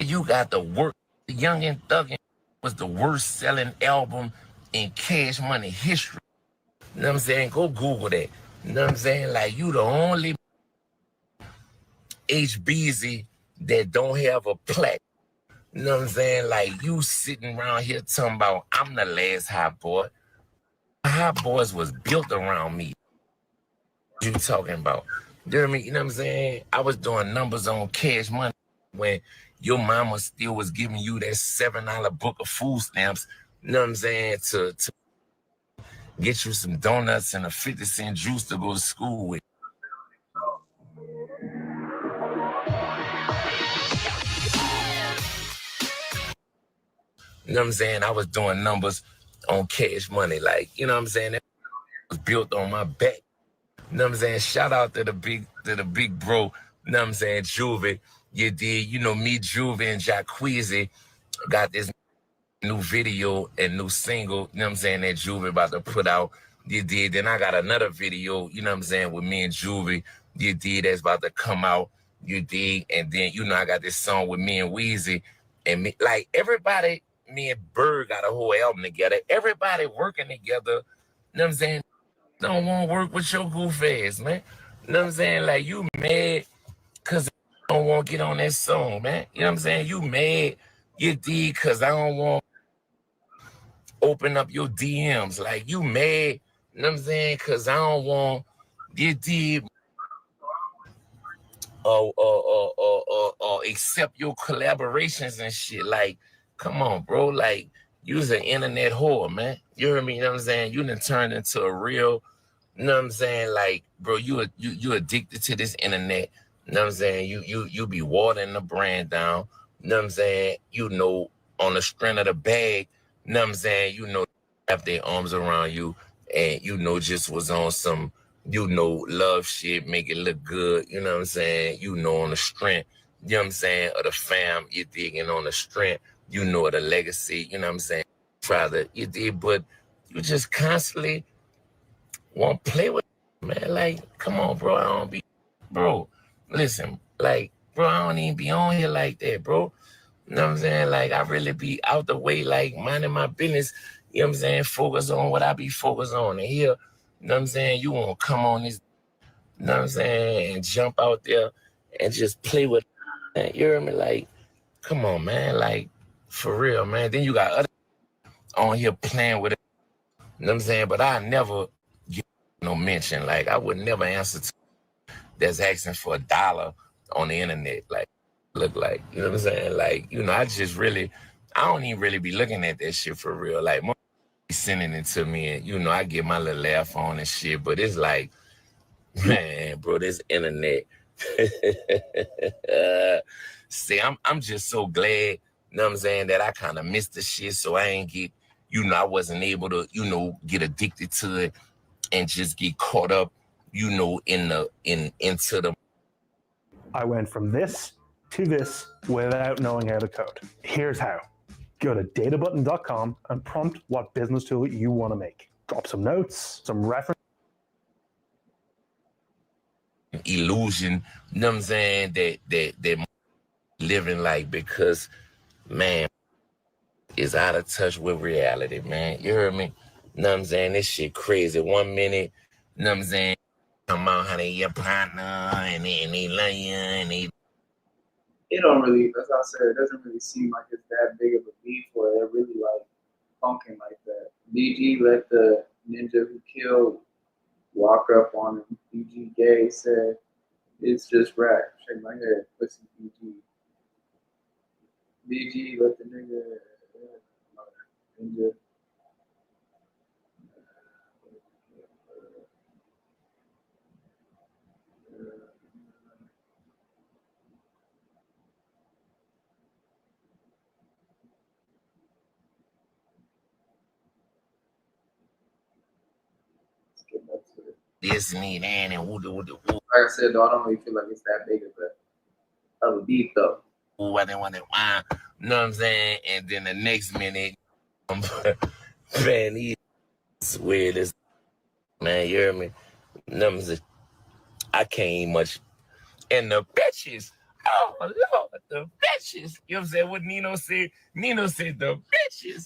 you got the work, the Young and Thuggin' was the worst selling album in Cash Money history. You know what I'm saying? Go Google that. You know what I'm saying? Like, you the only HBZ that don't have a plaque. You know what I'm saying? Like, you sitting around here talking about, I'm the last hot boy. Hot boys was built around me. What you talking about? You know what I mean? You know what I'm saying? I was doing numbers on Cash Money when your mama still was giving you that $7 book of food stamps, you know what I'm saying, to get you some donuts and a 50-cent juice to go to school with. You know what I'm saying? I was doing numbers on Cash Money. Like, you know what I'm saying? That was built on my back. You know what I'm saying? Shout out to the big bro, you know what I'm saying, Juvie. You did, you know, me, Juvie, and Jacqueezy got this new video and new single, you know what I'm saying, that Juvie about to put out. You did. Then I got another video, you know what I'm saying, with me and Juvie. You did, that's about to come out. You did. And then, you know, I got this song with me and Weezy. And me, like, everybody, me and Bird got a whole album together. Everybody working together, you know what I'm saying, don't want to work with your goof ass, man. You know what I'm saying? Like, you mad because I don't want to get on that song, man. You know what I'm saying? You mad, you did, because I don't want open up your DMs. Like, you mad, you know what I'm saying? Because I don't want you did accept your collaborations and shit. Like, come on, bro. Like, you's an internet whore, man. You hear me? You know what I'm saying? You done turned into a real, you know what I'm saying? Like, bro, you addicted to this internet. You know what I'm saying? You be watering the brand down. You know what I'm saying? You know, on the strength of the bag, you know what I'm saying? You know, have their arms around you and, you know, just was on some, you know, love shit, make it look good. You know what I'm saying? You know, on the strength, you know what I'm saying, of the fam, you digging on the strength, you know, of the legacy, you know what I'm saying? Try to, you did, but you just constantly want to play with man. Like, come on, bro. I don't be, bro. Listen, like, bro, I don't even be on here like that, bro. You know what I'm saying? Like, I really be out the way, like, minding my business. You know what I'm saying? Focus on what I be focused on. And here, you know what I'm saying? You want to come on this, you know what I'm saying? And jump out there and just play with it. You hear me? Like, come on, man. Like, for real, man. Then you got other on here playing with it. You know what I'm saying? But I never get no mention. Like, I would never answer to that's asking for $1 on the internet. Like, look like. You know what I'm saying? Like, you know, I don't even really be looking at that shit for real. Like, most be sending it to me, and you know, I get my little laugh on and shit. But it's like, man, bro, this internet. See, I'm just so glad, you know what I'm saying, that I kind of missed the shit, so I ain't get, you know, I wasn't able to, you know, get addicted to it and just get caught up, you know, into the. I went from this to this without knowing how to code. Here's how. Go to databutton.com and prompt what business tool you want to make. Drop some notes, some reference. Illusion, you know what I'm saying, that living like, because, man, is out of touch with reality, man. You heard me? You know what I'm saying? This shit crazy. 1 minute, you know what I'm saying, come on, how they your partner, and they love you, and they. It don't really, as I said, it doesn't really seem like it's that big of a beef where they're really like funking like that. BG let the ninja who killed walk up on him. BG gay said, it's just rap. Shake my head, pussy BG. BG let the nigga ninja. This and that and woo. Like I said, though, I don't really feel like it's that big of a beef, though. What they want to wine, you know what I'm saying? And then the next minute, man, he's weird as, man, you hear me? Numbers, I can't eat much. And the bitches, oh Lord, the bitches. You know what I'm saying? What Nino said? Nino said the bitches.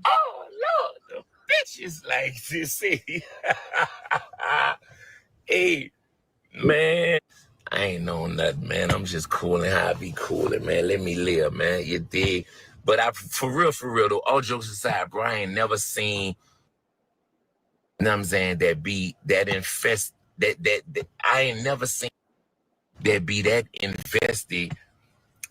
Oh Lord, the bitches. Like to say, hey, man, I ain't know nothing, man. I'm just cooling how I be cooling, man. Let me live, man. You dig? But for real, though, all jokes aside, bro, I ain't never seen, you know what I'm saying, that infest, that I ain't never seen that be that invested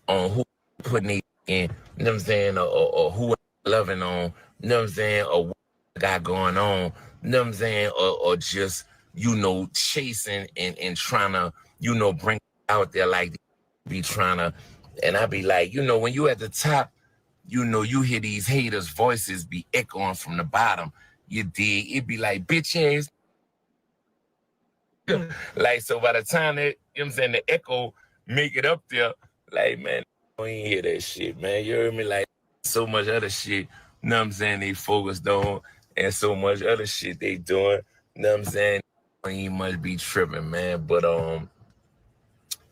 on who putting it in, you know what I'm saying, or who loving on, you know what I'm saying, or what got going on, you know what I'm saying, or just, you know, chasing and trying to, you know, bring it out there, like be trying to, and I be like, you know, when you at the top, you know, you hear these haters' voices be echoing from the bottom, you dig, it be like, bitch ass. Like, so by the time that, you know what I'm saying, the echo make it up there, like, man, I ain't hear that shit, man. You heard me? Like, so much other shit, you know what I'm saying, they focused on, and so much other shit they doing, you know what I'm saying? You must be tripping, man. But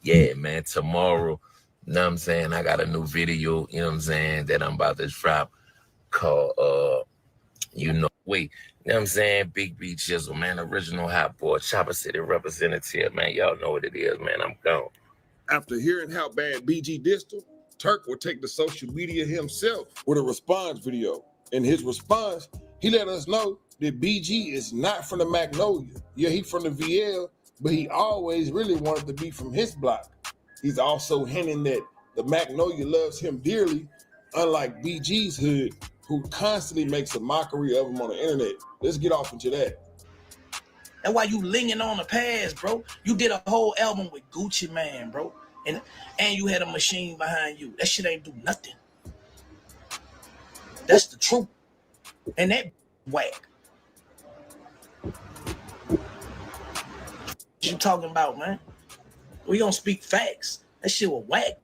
yeah, man, tomorrow, you know what I'm saying, I got a new video, you know what I'm saying, that I'm about to drop called you know, wait, you know what I'm saying? Big B Chisel, man, original hot boy, Chopper City representative, man. Y'all know what it is, man. I'm gone. After hearing how bad BG dissed him, Turk will take to social media himself with a response video. In his response, he let us know that BG is not from the Magnolia. Yeah, he from the VL, but he always really wanted to be from his block. He's also hinting that the Magnolia loves him dearly, unlike BG's hood, who constantly makes a mockery of him on the internet. Let's get off into that. That's why you linging on the past, bro. You did a whole album with Gucci Man, bro. And you had a machine behind you. That shit ain't do nothing. That's the truth. And that whack. What you talking about, man? We gonna speak facts. That shit was whack.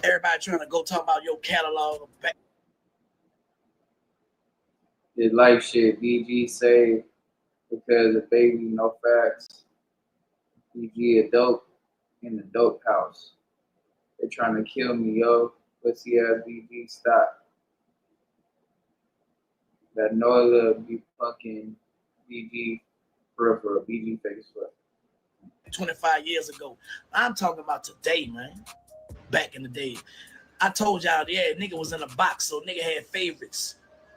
Everybody trying to go talk about your catalog. His life shit, BG saved because the baby no facts. BG a dope in the dope house. They trying to kill me, yo. Pussy ass BG, stop. That Noah be fucking BG peripheral, BG face foot. 25 years ago. I'm talking about today, man. Back in the day. I told y'all, yeah, nigga was in a box, so nigga had favorites.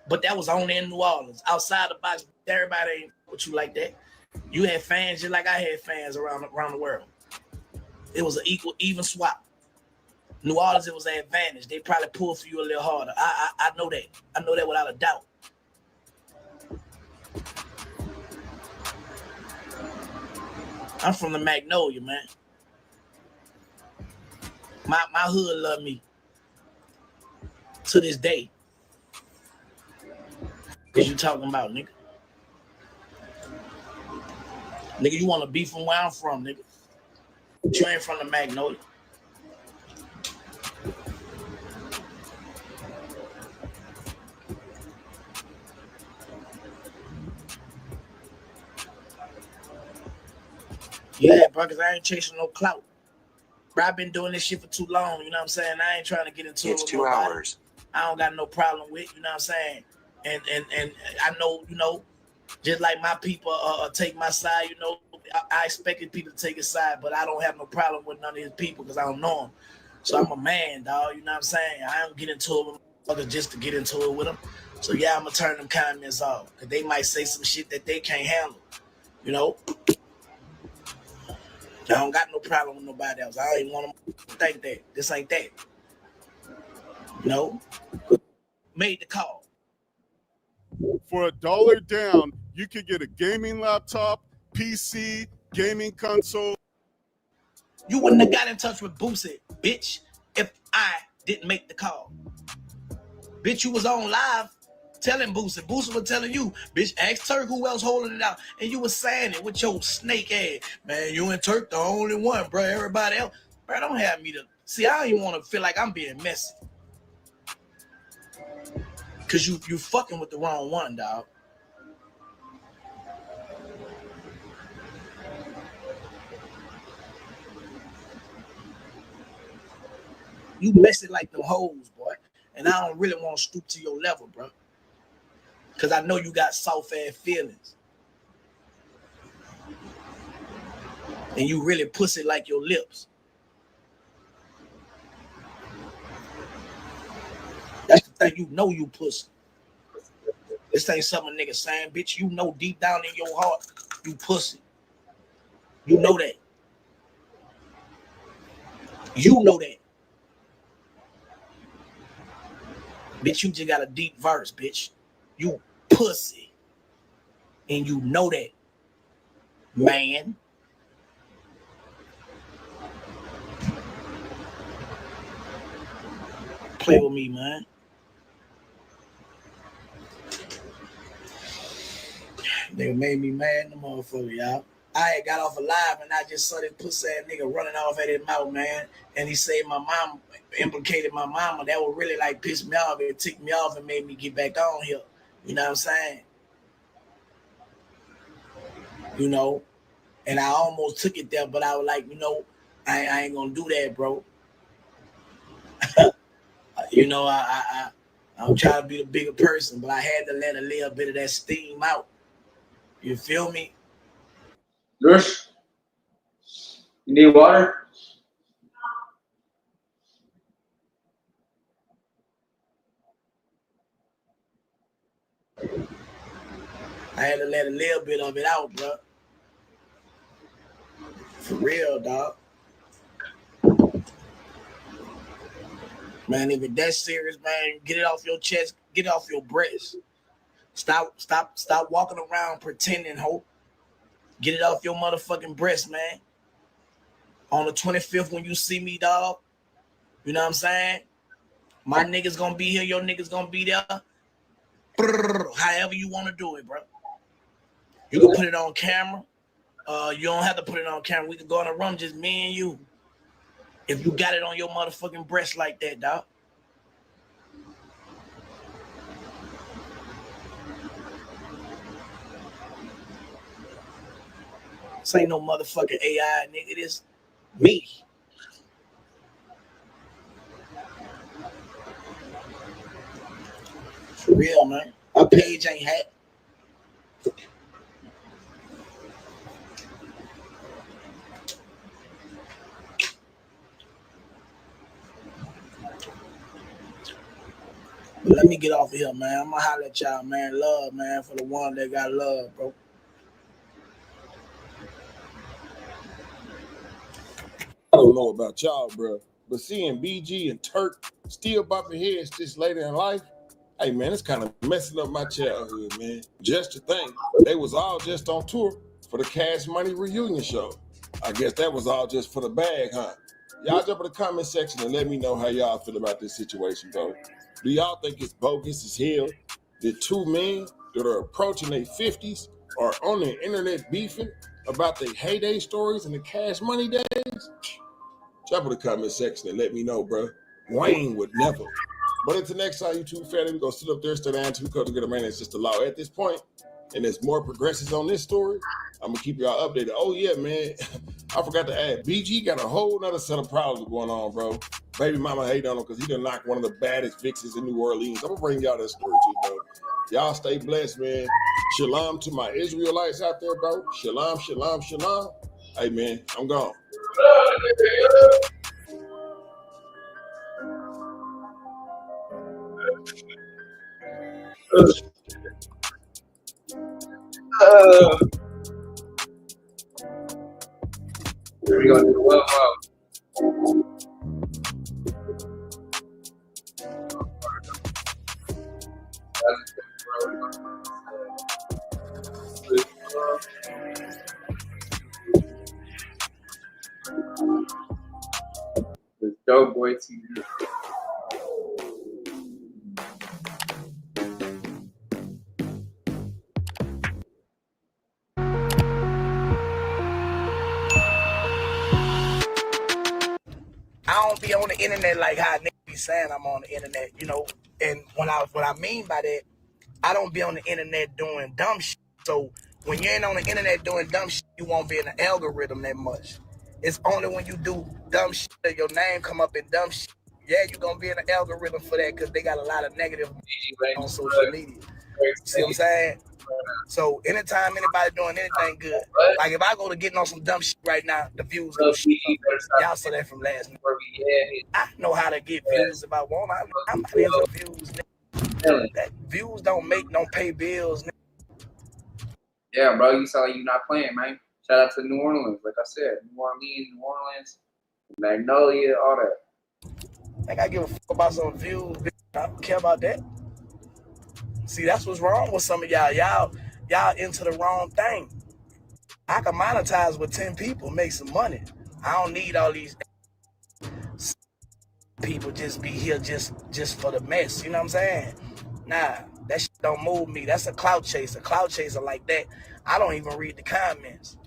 But that was only in New Orleans. Outside the box, everybody ain't with you like that. You had fans just like I had fans around the world. It was an even swap. New Orleans, it was an advantage. They probably pulled for you a little harder. I know that. I know that without a doubt. I'm from the Magnolia, man. My hood love me to this day. What you talking about, nigga? Nigga, you want to be from where I'm from, nigga. But you ain't from the Magnolia. Yeah, bro, because I ain't chasing no clout. Bro, I've been doing this shit for too long, you know what I'm saying? I ain't trying to get into it with 2 hours. I don't got no problem with, you know what I'm saying? And I know, you know, just like my people take my side, you know, I expected people to take his side, but I don't have no problem with none of his people because I don't know them. So I'm a man, dog, you know what I'm saying? I don't get into it with others just to get into it with them. So yeah, I'm going to turn them comments off because they might say some shit that they can't handle, you know? I don't got no problem with nobody else. I don't even want to think that. This ain't that. No. Made the call. For $1 down, you could get a gaming laptop, PC, gaming console. You wouldn't have got in touch with Boosie, bitch, if I didn't make the call. Bitch, you was on live telling Boosie. Boosie was telling you, bitch, ask Turk who else holding it out. And you was saying it with your snake ass. Man, you and Turk the only one, bro. Everybody else. Bro, don't have me to... See, I don't even want to feel like I'm being messy. Because you fucking with the wrong one, dog. You messy like them hoes, boy. And I don't really want to stoop to your level, bro. Because I know you got soft-ass feelings. And you really pussy like your lips. That's the thing. You know you pussy. This ain't something a nigga saying, bitch. You know deep down in your heart, you pussy. You know that. You know that. Bitch, you just got a deep verse, bitch. You pussy. And you know that, man. Play with me, man. They made me mad in the motherfucker, y'all. I had got off a live and I just saw this pussy ass nigga running off at his mouth, man. And he said my mom implicated my mama. That would really like piss me off. It ticked me off and made me get back on here. You know what I'm saying? You know? And I almost took it there, but I was like, you know, I ain't gonna do that, bro. You know, I'm trying to be the bigger person, but I had to let a little bit of that steam out. You feel me? Rush, you need water? I had to let a little bit of it out, bro. For real, dog. Man, if it's that serious, man, get it off your chest, get it off your breast. Stop walking around pretending, hope. Get it off your motherfucking breast, man. On the 25th, when you see me, dog, you know what I'm saying? My niggas gonna be here, your niggas gonna be there. However you want to do it, bro. You can put it on camera. You don't have to put it on camera. We can go in a room, just me and you. If you got it on your motherfucking breast like that, dog. This ain't no motherfucking AI, nigga. This me. For real, man. My page ain't hacked. But let me get off of here, man. I'm gonna holler at y'all, man. Love, man, for the one that got love, bro. I don't know about y'all, bro, but seeing BG and Turk still bumping heads this later in life, hey man, it's kind of messing up my childhood, man. Just to think, they was all just on tour for the Cash Money reunion show. I guess that was all just for the bag, huh? Y'all jump in the comment section and let me know how y'all feel about this situation, bro. Do y'all think it's bogus as hell that two men that are approaching their 50s are on the internet beefing about their heyday stories and the Cash Money days? Drop in the comment section and let me know, bro. Wayne would never. But until next time, YouTube family, we're going to sit up there, stay down, two coats to get a man. It's just the law at this point. And as more progresses on this story, I'm going to keep y'all updated. Oh, yeah, man. I forgot to add, BG got a whole nother set of problems going on, bro. Baby mama hate on him because he done knocked one of the baddest vixens in New Orleans. I'm going to bring y'all that story too, bro. Y'all stay blessed, man. Shalom to my Israelites out there, bro. Shalom, shalom, shalom. Hey, man, I'm gone. We're gonna do well. The Dope Boy TV. I don't be on the internet like how niggas be saying I'm on the internet, you know. And what I mean by that, I don't be on the internet doing dumb shit. So when you ain't on the internet doing dumb shit, you won't be in the algorithm that much. It's only when you do dumb shit that your name come up in dumb shit. Yeah, you're gonna be in the algorithm for that because they got a lot of negative on social media. See what I'm saying? So anytime anybody doing anything good, like if I go to getting on some dumb shit right now, the views go shit up. Y'all saw that from last night. I know how to get views if I want. I'm not into views. That views don't pay bills. Yeah, bro, you sound like you're not playing, man. Shout out to New Orleans, like I said, New Orleans, Magnolia, all that. Like I give a fuck about some views. I don't care about that. See, that's what's wrong with some of y'all. Y'all into the wrong thing. I can monetize with 10 people, make some money. I don't need all these people just be here just for the mess. You know what I'm saying? Nah, that shit don't move me. That's a clout chaser. Clout chaser like that. I don't even read the comments.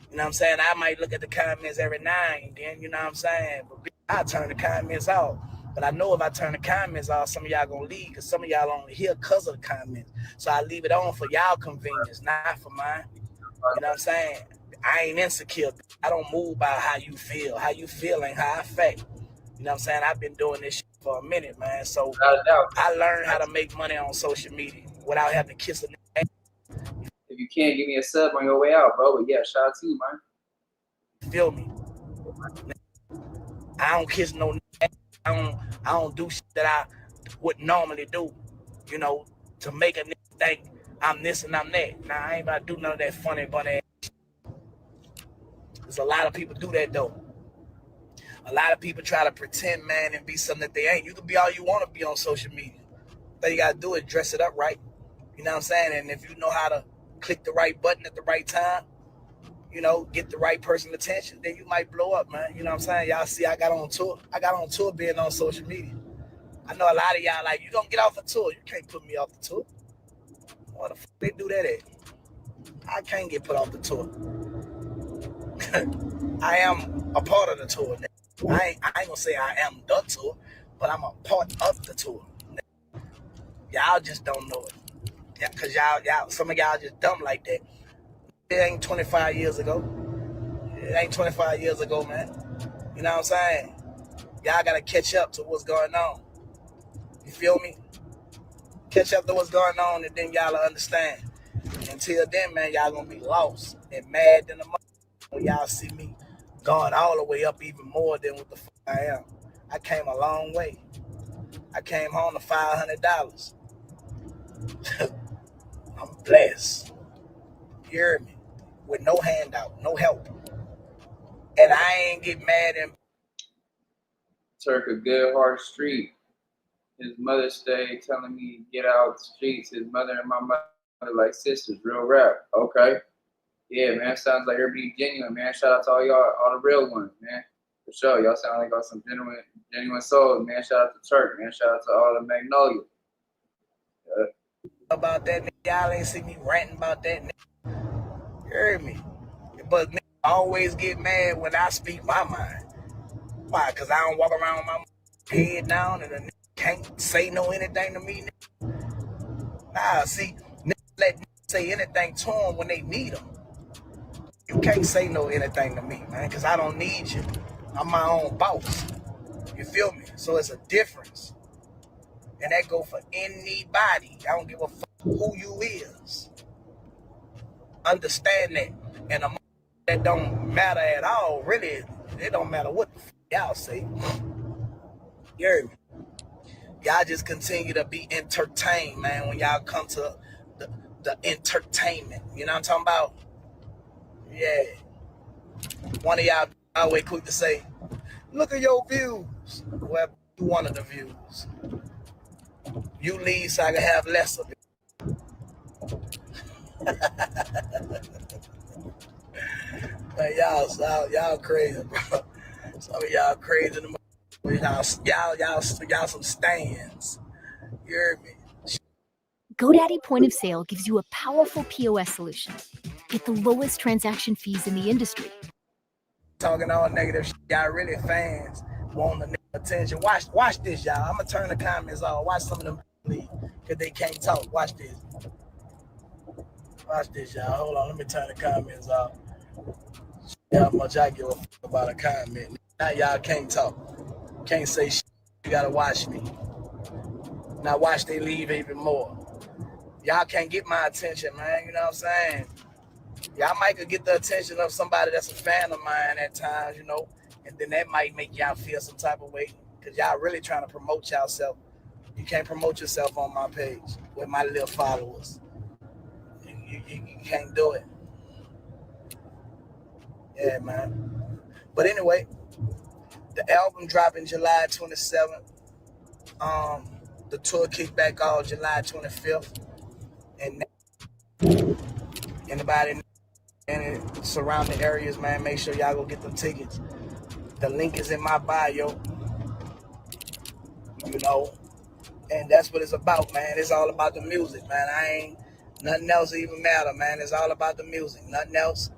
You know what I'm saying? I might look at the comments every now and then, you know what I'm saying? But I turn the comments off. But I know if I turn the comments off, some of y'all gonna leave because some of y'all only here because of the comments. So I leave it on for y'all convenience, not for mine. You know what I'm saying? I ain't insecure. I don't move by how you feel. How you feel ain't how I feel. You know what I'm saying? I've been doing this shit for a minute, man. So I learned how to make money on social media without having to kiss a nigga. If you can't, give me a sub on your way out, bro. But yeah, shout out to you, man. Feel me? I don't kiss no nigga. I don't do shit that I would normally do, you know, to make a nigga think I'm this and I'm that. Nah, I ain't about to do none of that funny bunny ass. There's a lot of people do that though. A lot of people try to pretend, man, and be something that they ain't. You can be all you want to be on social media. All you gotta do is dress it up right. You know what I'm saying? And if you know how to click the right button at the right time, you know, get the right person's attention, then you might blow up, man. You know what I'm saying? Y'all see I got on tour. I got on tour being on social media. I know a lot of y'all like, you don't get off the tour. You can't put me off the tour. What the fuck they do that at? I can't get put off the tour. I am a part of the tour. I ain't gonna say I am the tour, but I'm a part of the tour. Y'all just don't know it. Yeah, cause y'all, some of y'all just dumb like that. It ain't 25 years ago. It ain't 25 years ago, man. You know what I'm saying? Y'all gotta catch up to what's going on. You feel me? Catch up to what's going on, and then y'all will understand. Until then, man, y'all gonna be lost and mad in the mother when y'all see me going all the way up even more than what the fuck I am. I came a long way. I came home to $500. I'm blessed. You heard me? With no handout, no help. And I ain't get mad and Turk a good hard street. His mother stayed telling me to get out the streets. His mother and my mother like sisters, real rap. Okay. Yeah, man, sounds like everybody genuine, man. Shout out to all y'all, all the real ones, man. For sure. Y'all sound like y'all some genuine souls, man. Shout out to Turk, man. Shout out to all the magnolia. about that, y'all ain't see me ranting about that. You heard me? But I always get mad when I speak my mind. Why? Because I don't walk around with my head down and the can't say no anything to me. Nah, see, let say anything to them when they need them. You can't say no anything to me, man, because I don't need you. I'm my own boss. You feel me? So it's a difference. And that go for anybody. I don't give a fuck who you is. Understand that. And that don't matter at all. Really, it don't matter what the fuck y'all say. You heard me? Y'all just continue to be entertained, man, when y'all come to the entertainment. You know what I'm talking about? Yeah. One of y'all always quick to say, look at your views. Well, one of the views. You leave so I can have less of it. Man, y'all crazy, bro. Some of y'all crazy. Y'all some stands. You heard me? GoDaddy Point of Sale gives you a powerful POS solution. Get the lowest transaction fees in the industry. Talking all negative shit. Y'all really fans want the attention. Watch this, y'all. I'm gonna turn the comments off. Watch some of them leave because they can't talk. Watch this. Watch this, y'all. Hold on. Let me turn the comments off. How much I give a fuck about a comment. Now y'all can't talk. Can't say shit. You gotta watch me. Now watch they leave even more. Y'all can't get my attention, man. You know what I'm saying? Y'all might could get the attention of somebody that's a fan of mine at times, you know, and then that might make y'all feel some type of way because y'all really trying to promote yourself. You can't promote yourself on my page with my little followers. You can't do it. Yeah, man. But anyway, the album dropping July 27th. The tour kicked back off July 25th. And anybody in the surrounding areas, man, make sure y'all go get them tickets. The link is in my bio. You know, and that's what it's about, man. It's all about the music, man. Nothing else even matter, man. It's all about the music, nothing else.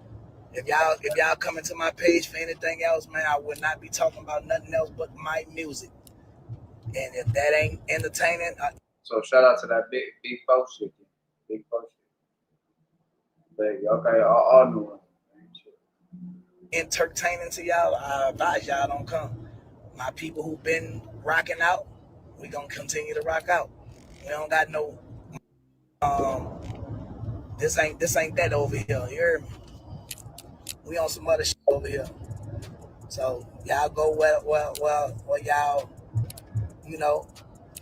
If y'all come into my page for anything else, man, I would not be talking about nothing else but my music. And if that ain't entertaining, so shout out to that big folks shit. Big folks shit. Okay, all new ones. Entertaining to y'all, I advise y'all don't come. My people who've been rocking out, we gonna continue to rock out. We don't got no this ain't that over here. You heard me? We on some other shit over here. So y'all go where y'all, you know,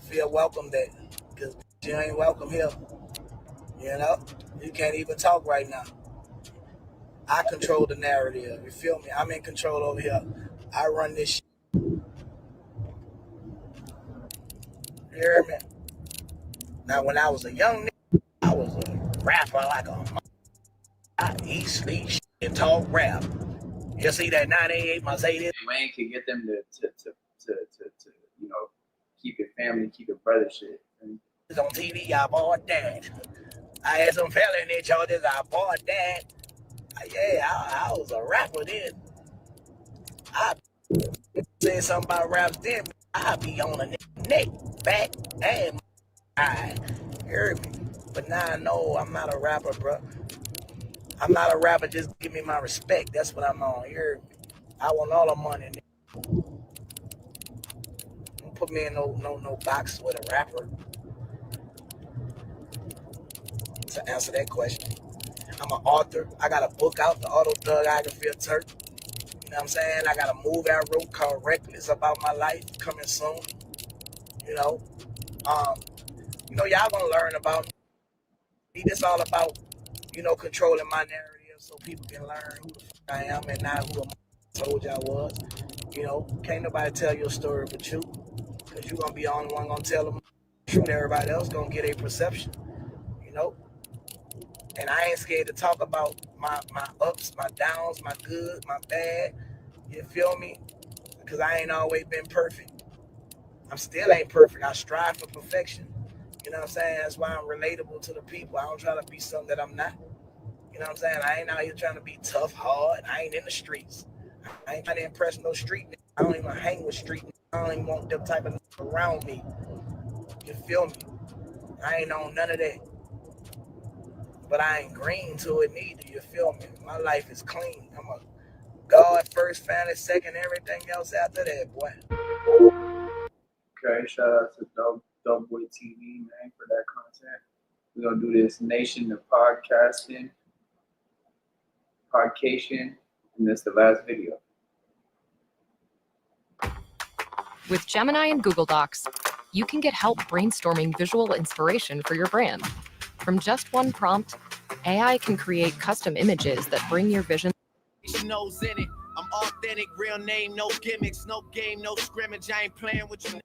feel welcome there. Cause you ain't welcome here. You know? You can't even talk right now. I control the narrative. You feel me? I'm in control over here. I run this shit. You hear me? Now when I was a young nigga, I was a rapper like a I eat, sleep, shit, and talk rap. You see that 98 Mercedes? Wayne can get them to you know, keep your family, keep your brother shit. On TV, I bought that. I had some felony charges, I bought that. Yeah, I was a rapper then. I said something about raps then. I be on a neck, back, and eye. Heard me? But now I know I'm not a rapper, bro. I'm not a rapper. Just give me my respect. That's what I'm on. You heard me? I want all the money. Don't put me in no box with a rapper. To answer that question, I'm an author. I got a book out, The Autobiography of Turk. You know what I'm saying? I got a movie I wrote called Reckless about my life coming soon. You know, y'all gonna learn about me. It's all about, controlling my narrative so people can learn who the fuck I am and not who told y'all was. You know, can't nobody tell your story but you. Because you're going to be the only one going to tell them the truth. Everybody else going to get a perception, you know. And I ain't scared to talk about my ups, my downs, my good, my bad. You feel me? Because I ain't always been perfect. I'm still ain't perfect. I strive for perfection. You know what I'm saying? That's why I'm relatable to the people. I don't try to be something that I'm not. You know what I'm saying? I ain't out here trying to be tough, hard. I ain't in the streets. I ain't trying to impress no street niggas. I don't even hang with street niggas. I don't even want them type of niggas around me. You feel me? I ain't on none of that. But I ain't green to it neither. You feel me? My life is clean. I'm a God first, family second, everything else after that, boy. Okay, shout out to Dope Boy TV, man, for that content. We're gonna do this Nation of Podcasting, and that's the last video. With Gemini and Google Docs, you can get help brainstorming visual inspiration for your brand. From just one prompt, AI can create custom images that bring your vision. She knows in it. I'm authentic, real name, no gimmicks, no game, no scrimmage. I ain't playing with you.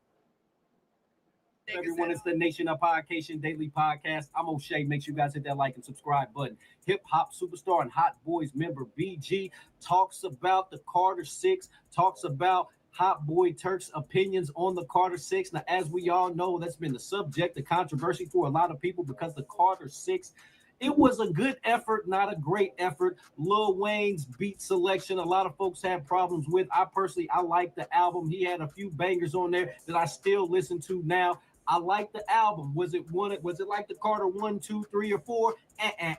Everyone, it's the Nation of Podcation Daily Podcast. I'm O'Shea. Make sure you guys hit that like and subscribe button. Hip hop superstar and Hot Boys member BG talks about the Carter 6, talks about Hot Boy Turk's opinions on the Carter 6. Now, as we all know, that's been the subject of controversy for a lot of people because the Carter 6, it was a good effort, not a great effort. Lil Wayne's beat selection, a lot of folks had problems with. I like the album. He had a few bangers on there that I still listen to now. I like the album. Was it like the Carter 1, 2, 3, or 4?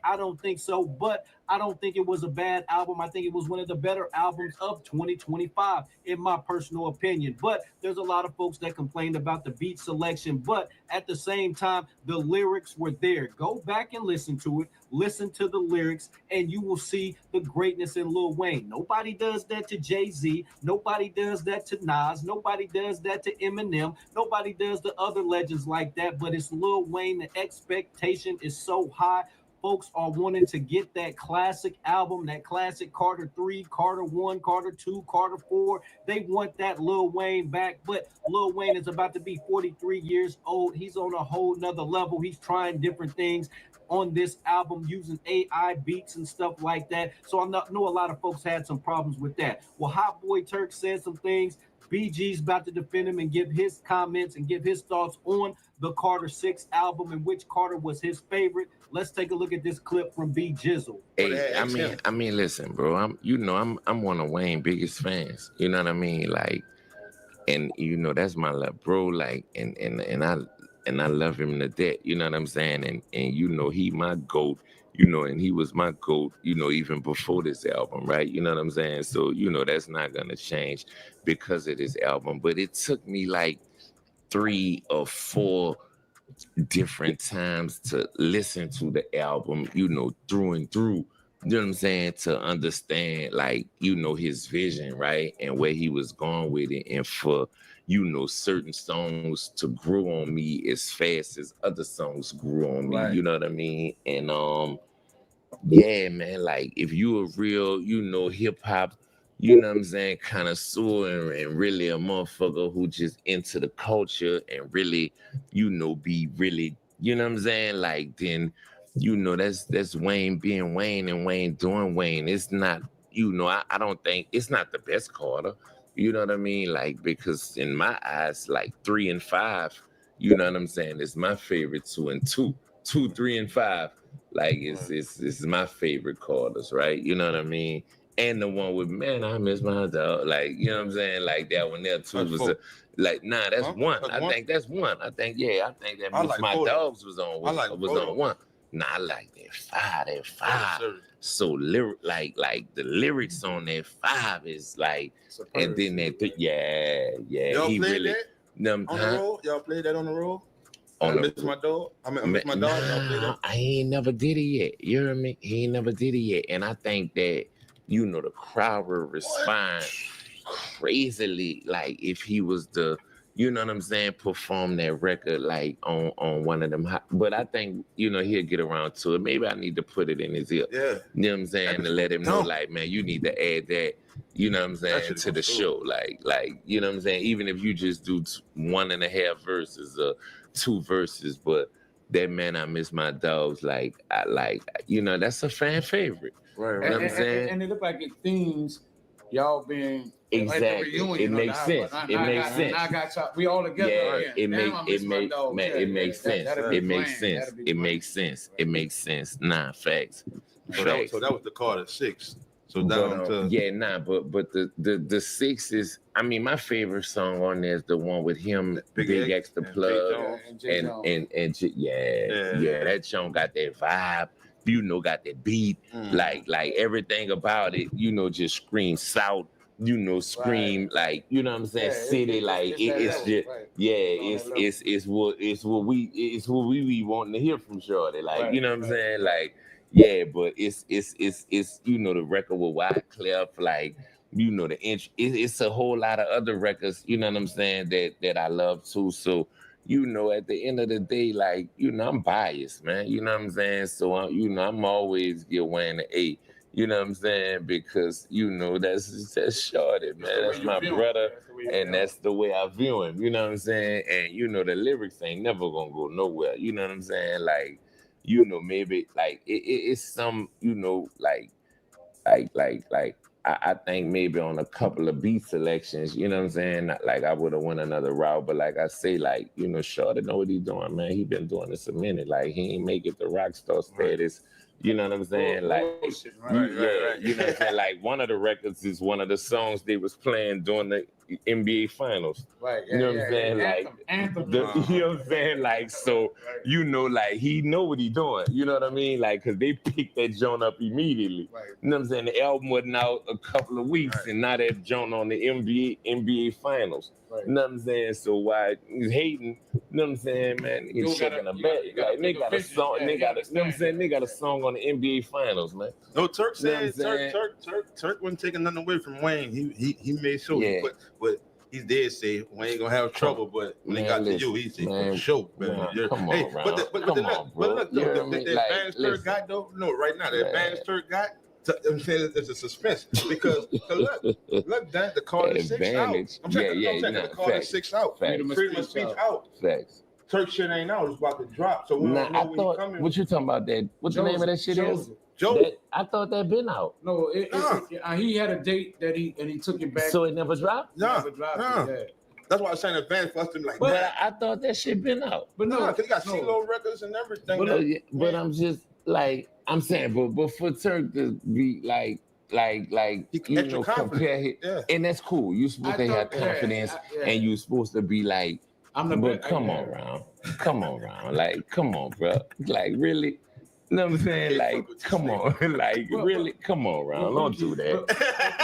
I don't think so, but I don't think it was a bad album. I think it was one of the better albums of 2025, in my personal opinion. But there's a lot of folks that complained about the beat selection, but at the same time, the lyrics were there. Go back and listen to it. Listen to the lyrics, and you will see the greatness in Lil Wayne. Nobody does that to Jay-Z. Nobody does that to Nas. Nobody does that to Eminem. Nobody does the other legends like that, but it's Lil Wayne. The expectation is so high. Folks are wanting to get that classic album, that classic Carter 3, Carter 1, Carter 2, Carter 4. They want that Lil Wayne back, but Lil Wayne is about to be 43 years old. He's on a whole nother level. He's trying different things on this album using AI beats and stuff like that. So I know a lot of folks had some problems with that. Well, Hot Boy Turk said some things. BG's about to defend him and give his comments and give his thoughts on the Carter 6 album and which Carter was his favorite. Let's take a look at this clip from B Jizzle. Hey, I mean, listen, bro. I'm one of Wayne's biggest fans. You know what I mean? Like, and that's my love, bro. Like, and I love him to death. You know what I'm saying? And he my GOAT. And he was my GOAT. Even before this album, right? You know what I'm saying? So that's not gonna change because of this album. But it took me like 3 or 4 different times to listen to the album, through and through, you know what I'm saying, to understand, like, his vision, right, and where he was going with it, and for, certain songs to grow on me as fast as other songs grew on me, right. You know what I mean? And, yeah, man, like, if you a real, hip-hop, you know what I'm saying, connoisseur and really a motherfucker who just into the culture and really, be really, you know what I'm saying, like, then, that's Wayne being Wayne and Wayne doing Wayne. It's not, I don't think, it's not the best Carter, you know what I mean, like, because in my eyes, like, 3 and 5, you know what I'm saying, it's my favorite 2 and 2, 2, 3, and 5, like, it's my favorite Carters, right, you know what I mean? And the one with, man, I miss my dog. Like, you know what I'm saying? Like, that one there, too, was that's one. I think that's one. I think that Miss My Dogs was on one. Nah, I like that 5. So, like the lyrics on that 5 is like, and then that, Y'all he played really. that on the road? Y'all played that on the road? I miss my dog. I miss my dog. Y'all played that? He ain't never did it yet. You hear me? He ain't never did it yet. And I think that, the crowd will respond crazily, like if he was the, you know what I'm saying, perform that record like on one of them. But I think, you know, he'll get around to it. Maybe I need to put it in his ear. Yeah. You know what I'm saying? To let him know, like, man, you need to add that, you know what I'm saying, to the show. Like, you know what I'm saying? Even if you just do 1.5 verses or 2 verses, but that Man I Miss My Dogs, like, you know, that's a fan favorite. Right, You know what I'm saying? And it looked like it themes y'all being Exactly. at the reunion. It makes sense. It makes sense. I got y'all. We all together. Yeah, again. it makes sense. It makes sense. It makes sense. It makes sense. Nah, facts. So that was the Carter 6. So down to but the 6 is, I mean, my favorite song on there is the one with him, Big X the Plug, and that song got that vibe. You know, got that beat, like everything about it, you know, just scream South, you know, scream like, you know what I'm saying, city, like it's just it's what we be wanting to hear from Shorty, like, you know what I'm saying, like, yeah, but it's you know, the record with Wyclef, like, you know, it's a whole lot of other records, you know what I'm saying, that I love too. So, you know, at the end of the day, like, you know, I'm biased, man. You know what I'm saying? So, you know, I'm always give Wayne an A. You know what I'm saying? Because, you know, that's Shorty, man. That's my brother, and that's the way I view him. You know what I'm saying? And, you know, the lyrics ain't never gonna go nowhere. You know what I'm saying? Like, you know, maybe, like, it's some, you know, like, I think maybe on a couple of beat selections, you know what I'm saying? Like, I would have went another route, but like I say, like, you know, Shorty know what he's doing, man. He been doing this a minute. Like, he ain't make it the rock star status. You know what I'm saying? Like, you know what I'm saying? Like, one of the records is one of the songs they was playing during the NBA Finals. Right. You know what I'm saying? Like, Anthem. you know what I'm saying? Like, so, you know, like, he know what he doing. You know what I mean? Like, because they picked that joint up immediately. Right. You know what I'm saying? The album wasn't out a couple of weeks, and now that joint on the NBA Finals. Right. You know what I'm saying? So why he's hating, you know what I'm saying, man? He's shaking a bet. Like, they got a song, they got a, you know what I'm saying? They got a song on the NBA Finals, man. No, Turk You know what said I'm Turk wasn't taking nothing away from Wayne. He made sure he put what he did say Wayne gonna have trouble, but when he got to you, he said for sure, man. Come on, hey, bro. but look, the advantage Turk got though, no, right now the advantage Turk got. I'm saying it's a suspense because look, Dan, the Carter 6 out. I'm saying the Carter 6 out. Freedom of speech out. Facts. Turk shit ain't out. It's about to drop. So we don't know when he coming. What you talking about? That what the name of that shit is? Joe. I thought that been out. No, he had a date that he took it back. So it never dropped. Never dropped it. That's why I was saying advance for us to be like. But I thought that shit been out. But no, because he got CeeLo records and everything. But I'm just like I'm saying, but for Turk to be like you know, compare it, and that's cool. You're supposed to have confidence, and you're supposed to be like, but come on, Ron, like, come on, bro, like, really. You know what I'm saying? Like, come on. Like, really? Come on, Ron. Don't do that. You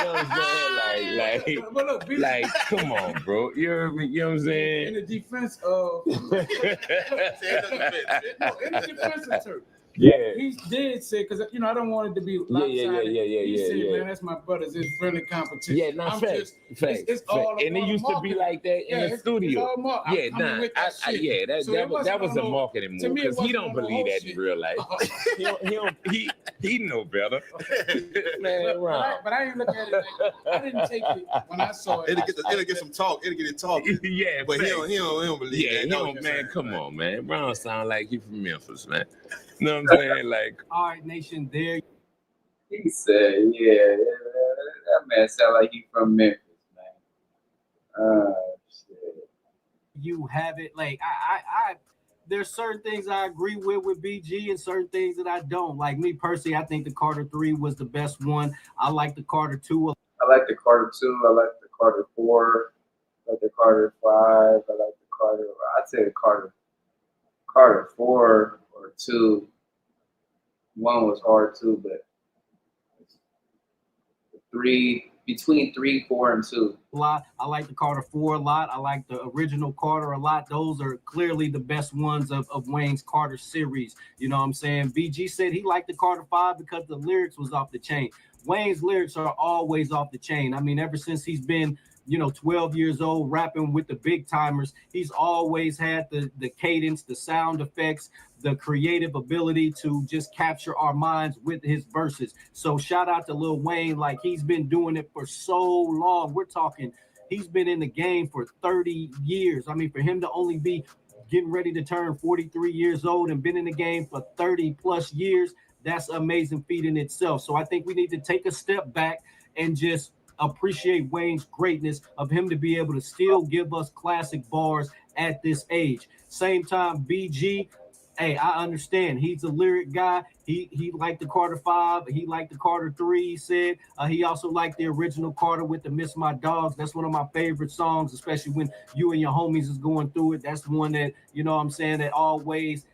know what I'm saying? Like, come on, bro. You heard me? You know what I'm saying? In the defense of... in the defense of Turk. Yeah. He did say, because, you know, I don't want it to be lopsided. He said, man, that's my brothers. It's friendly competition. Yeah, not facts. It's all and it used to be like that in the studio. That was a marketing move because he don't believe that in real life. He know better. Man, but I didn't look at it like, I didn't take it when I saw it. It'll get some talk. It'll get it talking. Yeah, but he don't believe that. No, man, come on, man. Ron sound like he from Memphis, man. You know what I'm saying? Like, all right, nation, there. He said, that man sound like he from Memphis, man. Shit. You have it. Like, I there's certain things I agree with BG and certain things that I don't. Like, me personally, I think the Carter 3 was the best one. I like the Carter 2. I like the Carter 2. I like the Carter 4. I like the Carter 5. I like the Carter, I'd say the Carter 4 or 2. One was hard too, but 3, between 3, 4, and 2. A lot. I like the Carter 4 a lot. I like the original Carter a lot. Those are clearly the best ones of Wayne's Carter series. You know what I'm saying? BG said he liked the Carter 5 because the lyrics was off the chain. Wayne's lyrics are always off the chain. I mean, ever since he's been 12 years old, rapping with the big timers. He's always had the cadence, the sound effects, the creative ability to just capture our minds with his verses. So shout out to Lil Wayne. Like, he's been doing it for so long. We're talking, he's been in the game for 30 years. I mean, for him to only be getting ready to turn 43 years old and been in the game for 30 plus years, that's an amazing feat in itself. So I think we need to take a step back and just appreciate Wayne's greatness of him to be able to still give us classic bars at this age. Same time, BG, hey, I understand. He's a lyric guy. He liked the Carter 5. He liked the Carter 3, he said. He also liked the original Carter with the Miss My Dogs. That's one of my favorite songs, especially when you and your homies is going through it. That's the one that, that always,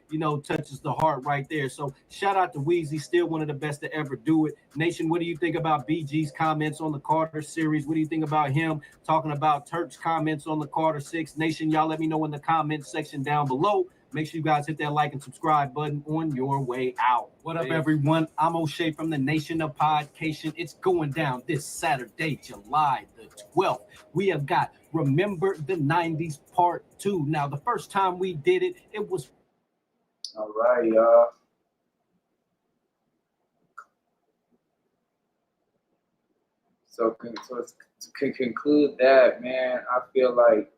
touches the heart right there. So shout out to Weezy, still one of the best to ever do it. Nation, what do you think about BG's comments on the Carter series? What do you think about him talking about Turk's comments on the Carter 6? Nation, y'all let me know in the comment section down below. Make sure you guys hit that like and subscribe button on your way out. What up, everyone? I'm O'Shea from the Nation of Podcation. It's going down this Saturday, July the 12th. We have got Remember the 90s Part 2. Now, the first time we did it, it was... All right, y'all. So to conclude that, man, I feel like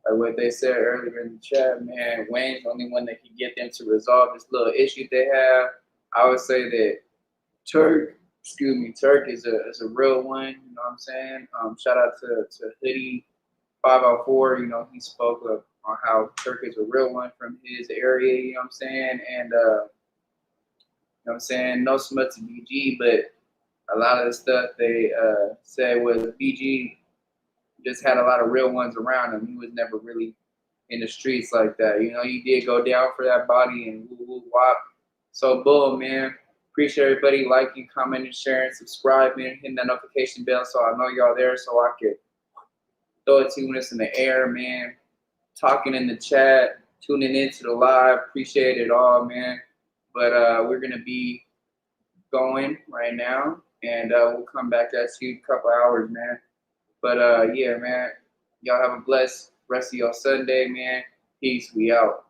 what they said earlier in the chat, man, Wayne's the only one that can get them to resolve this little issue they have. I would say that Turk is a real one. You know what I'm saying? Shout out to Hoodie 504. He spoke up on how Turk is a real one from his area. You know what I'm saying? And no smut to BG, but a lot of the stuff they said was BG just had a lot of real ones around him. He was never really in the streets like that. You did go down for that body and woo wop. So boom, man. Appreciate everybody liking, commenting, sharing, subscribing, hitting that notification bell so I know y'all there so I could throw it 2 minutes in the air, man. Talking in the chat, tuning into the live. Appreciate it all, man. But we're gonna be going right now, and we'll come back at you in a couple hours, man. But yeah, man, y'all have a blessed rest of your Sunday, man. Peace. We out.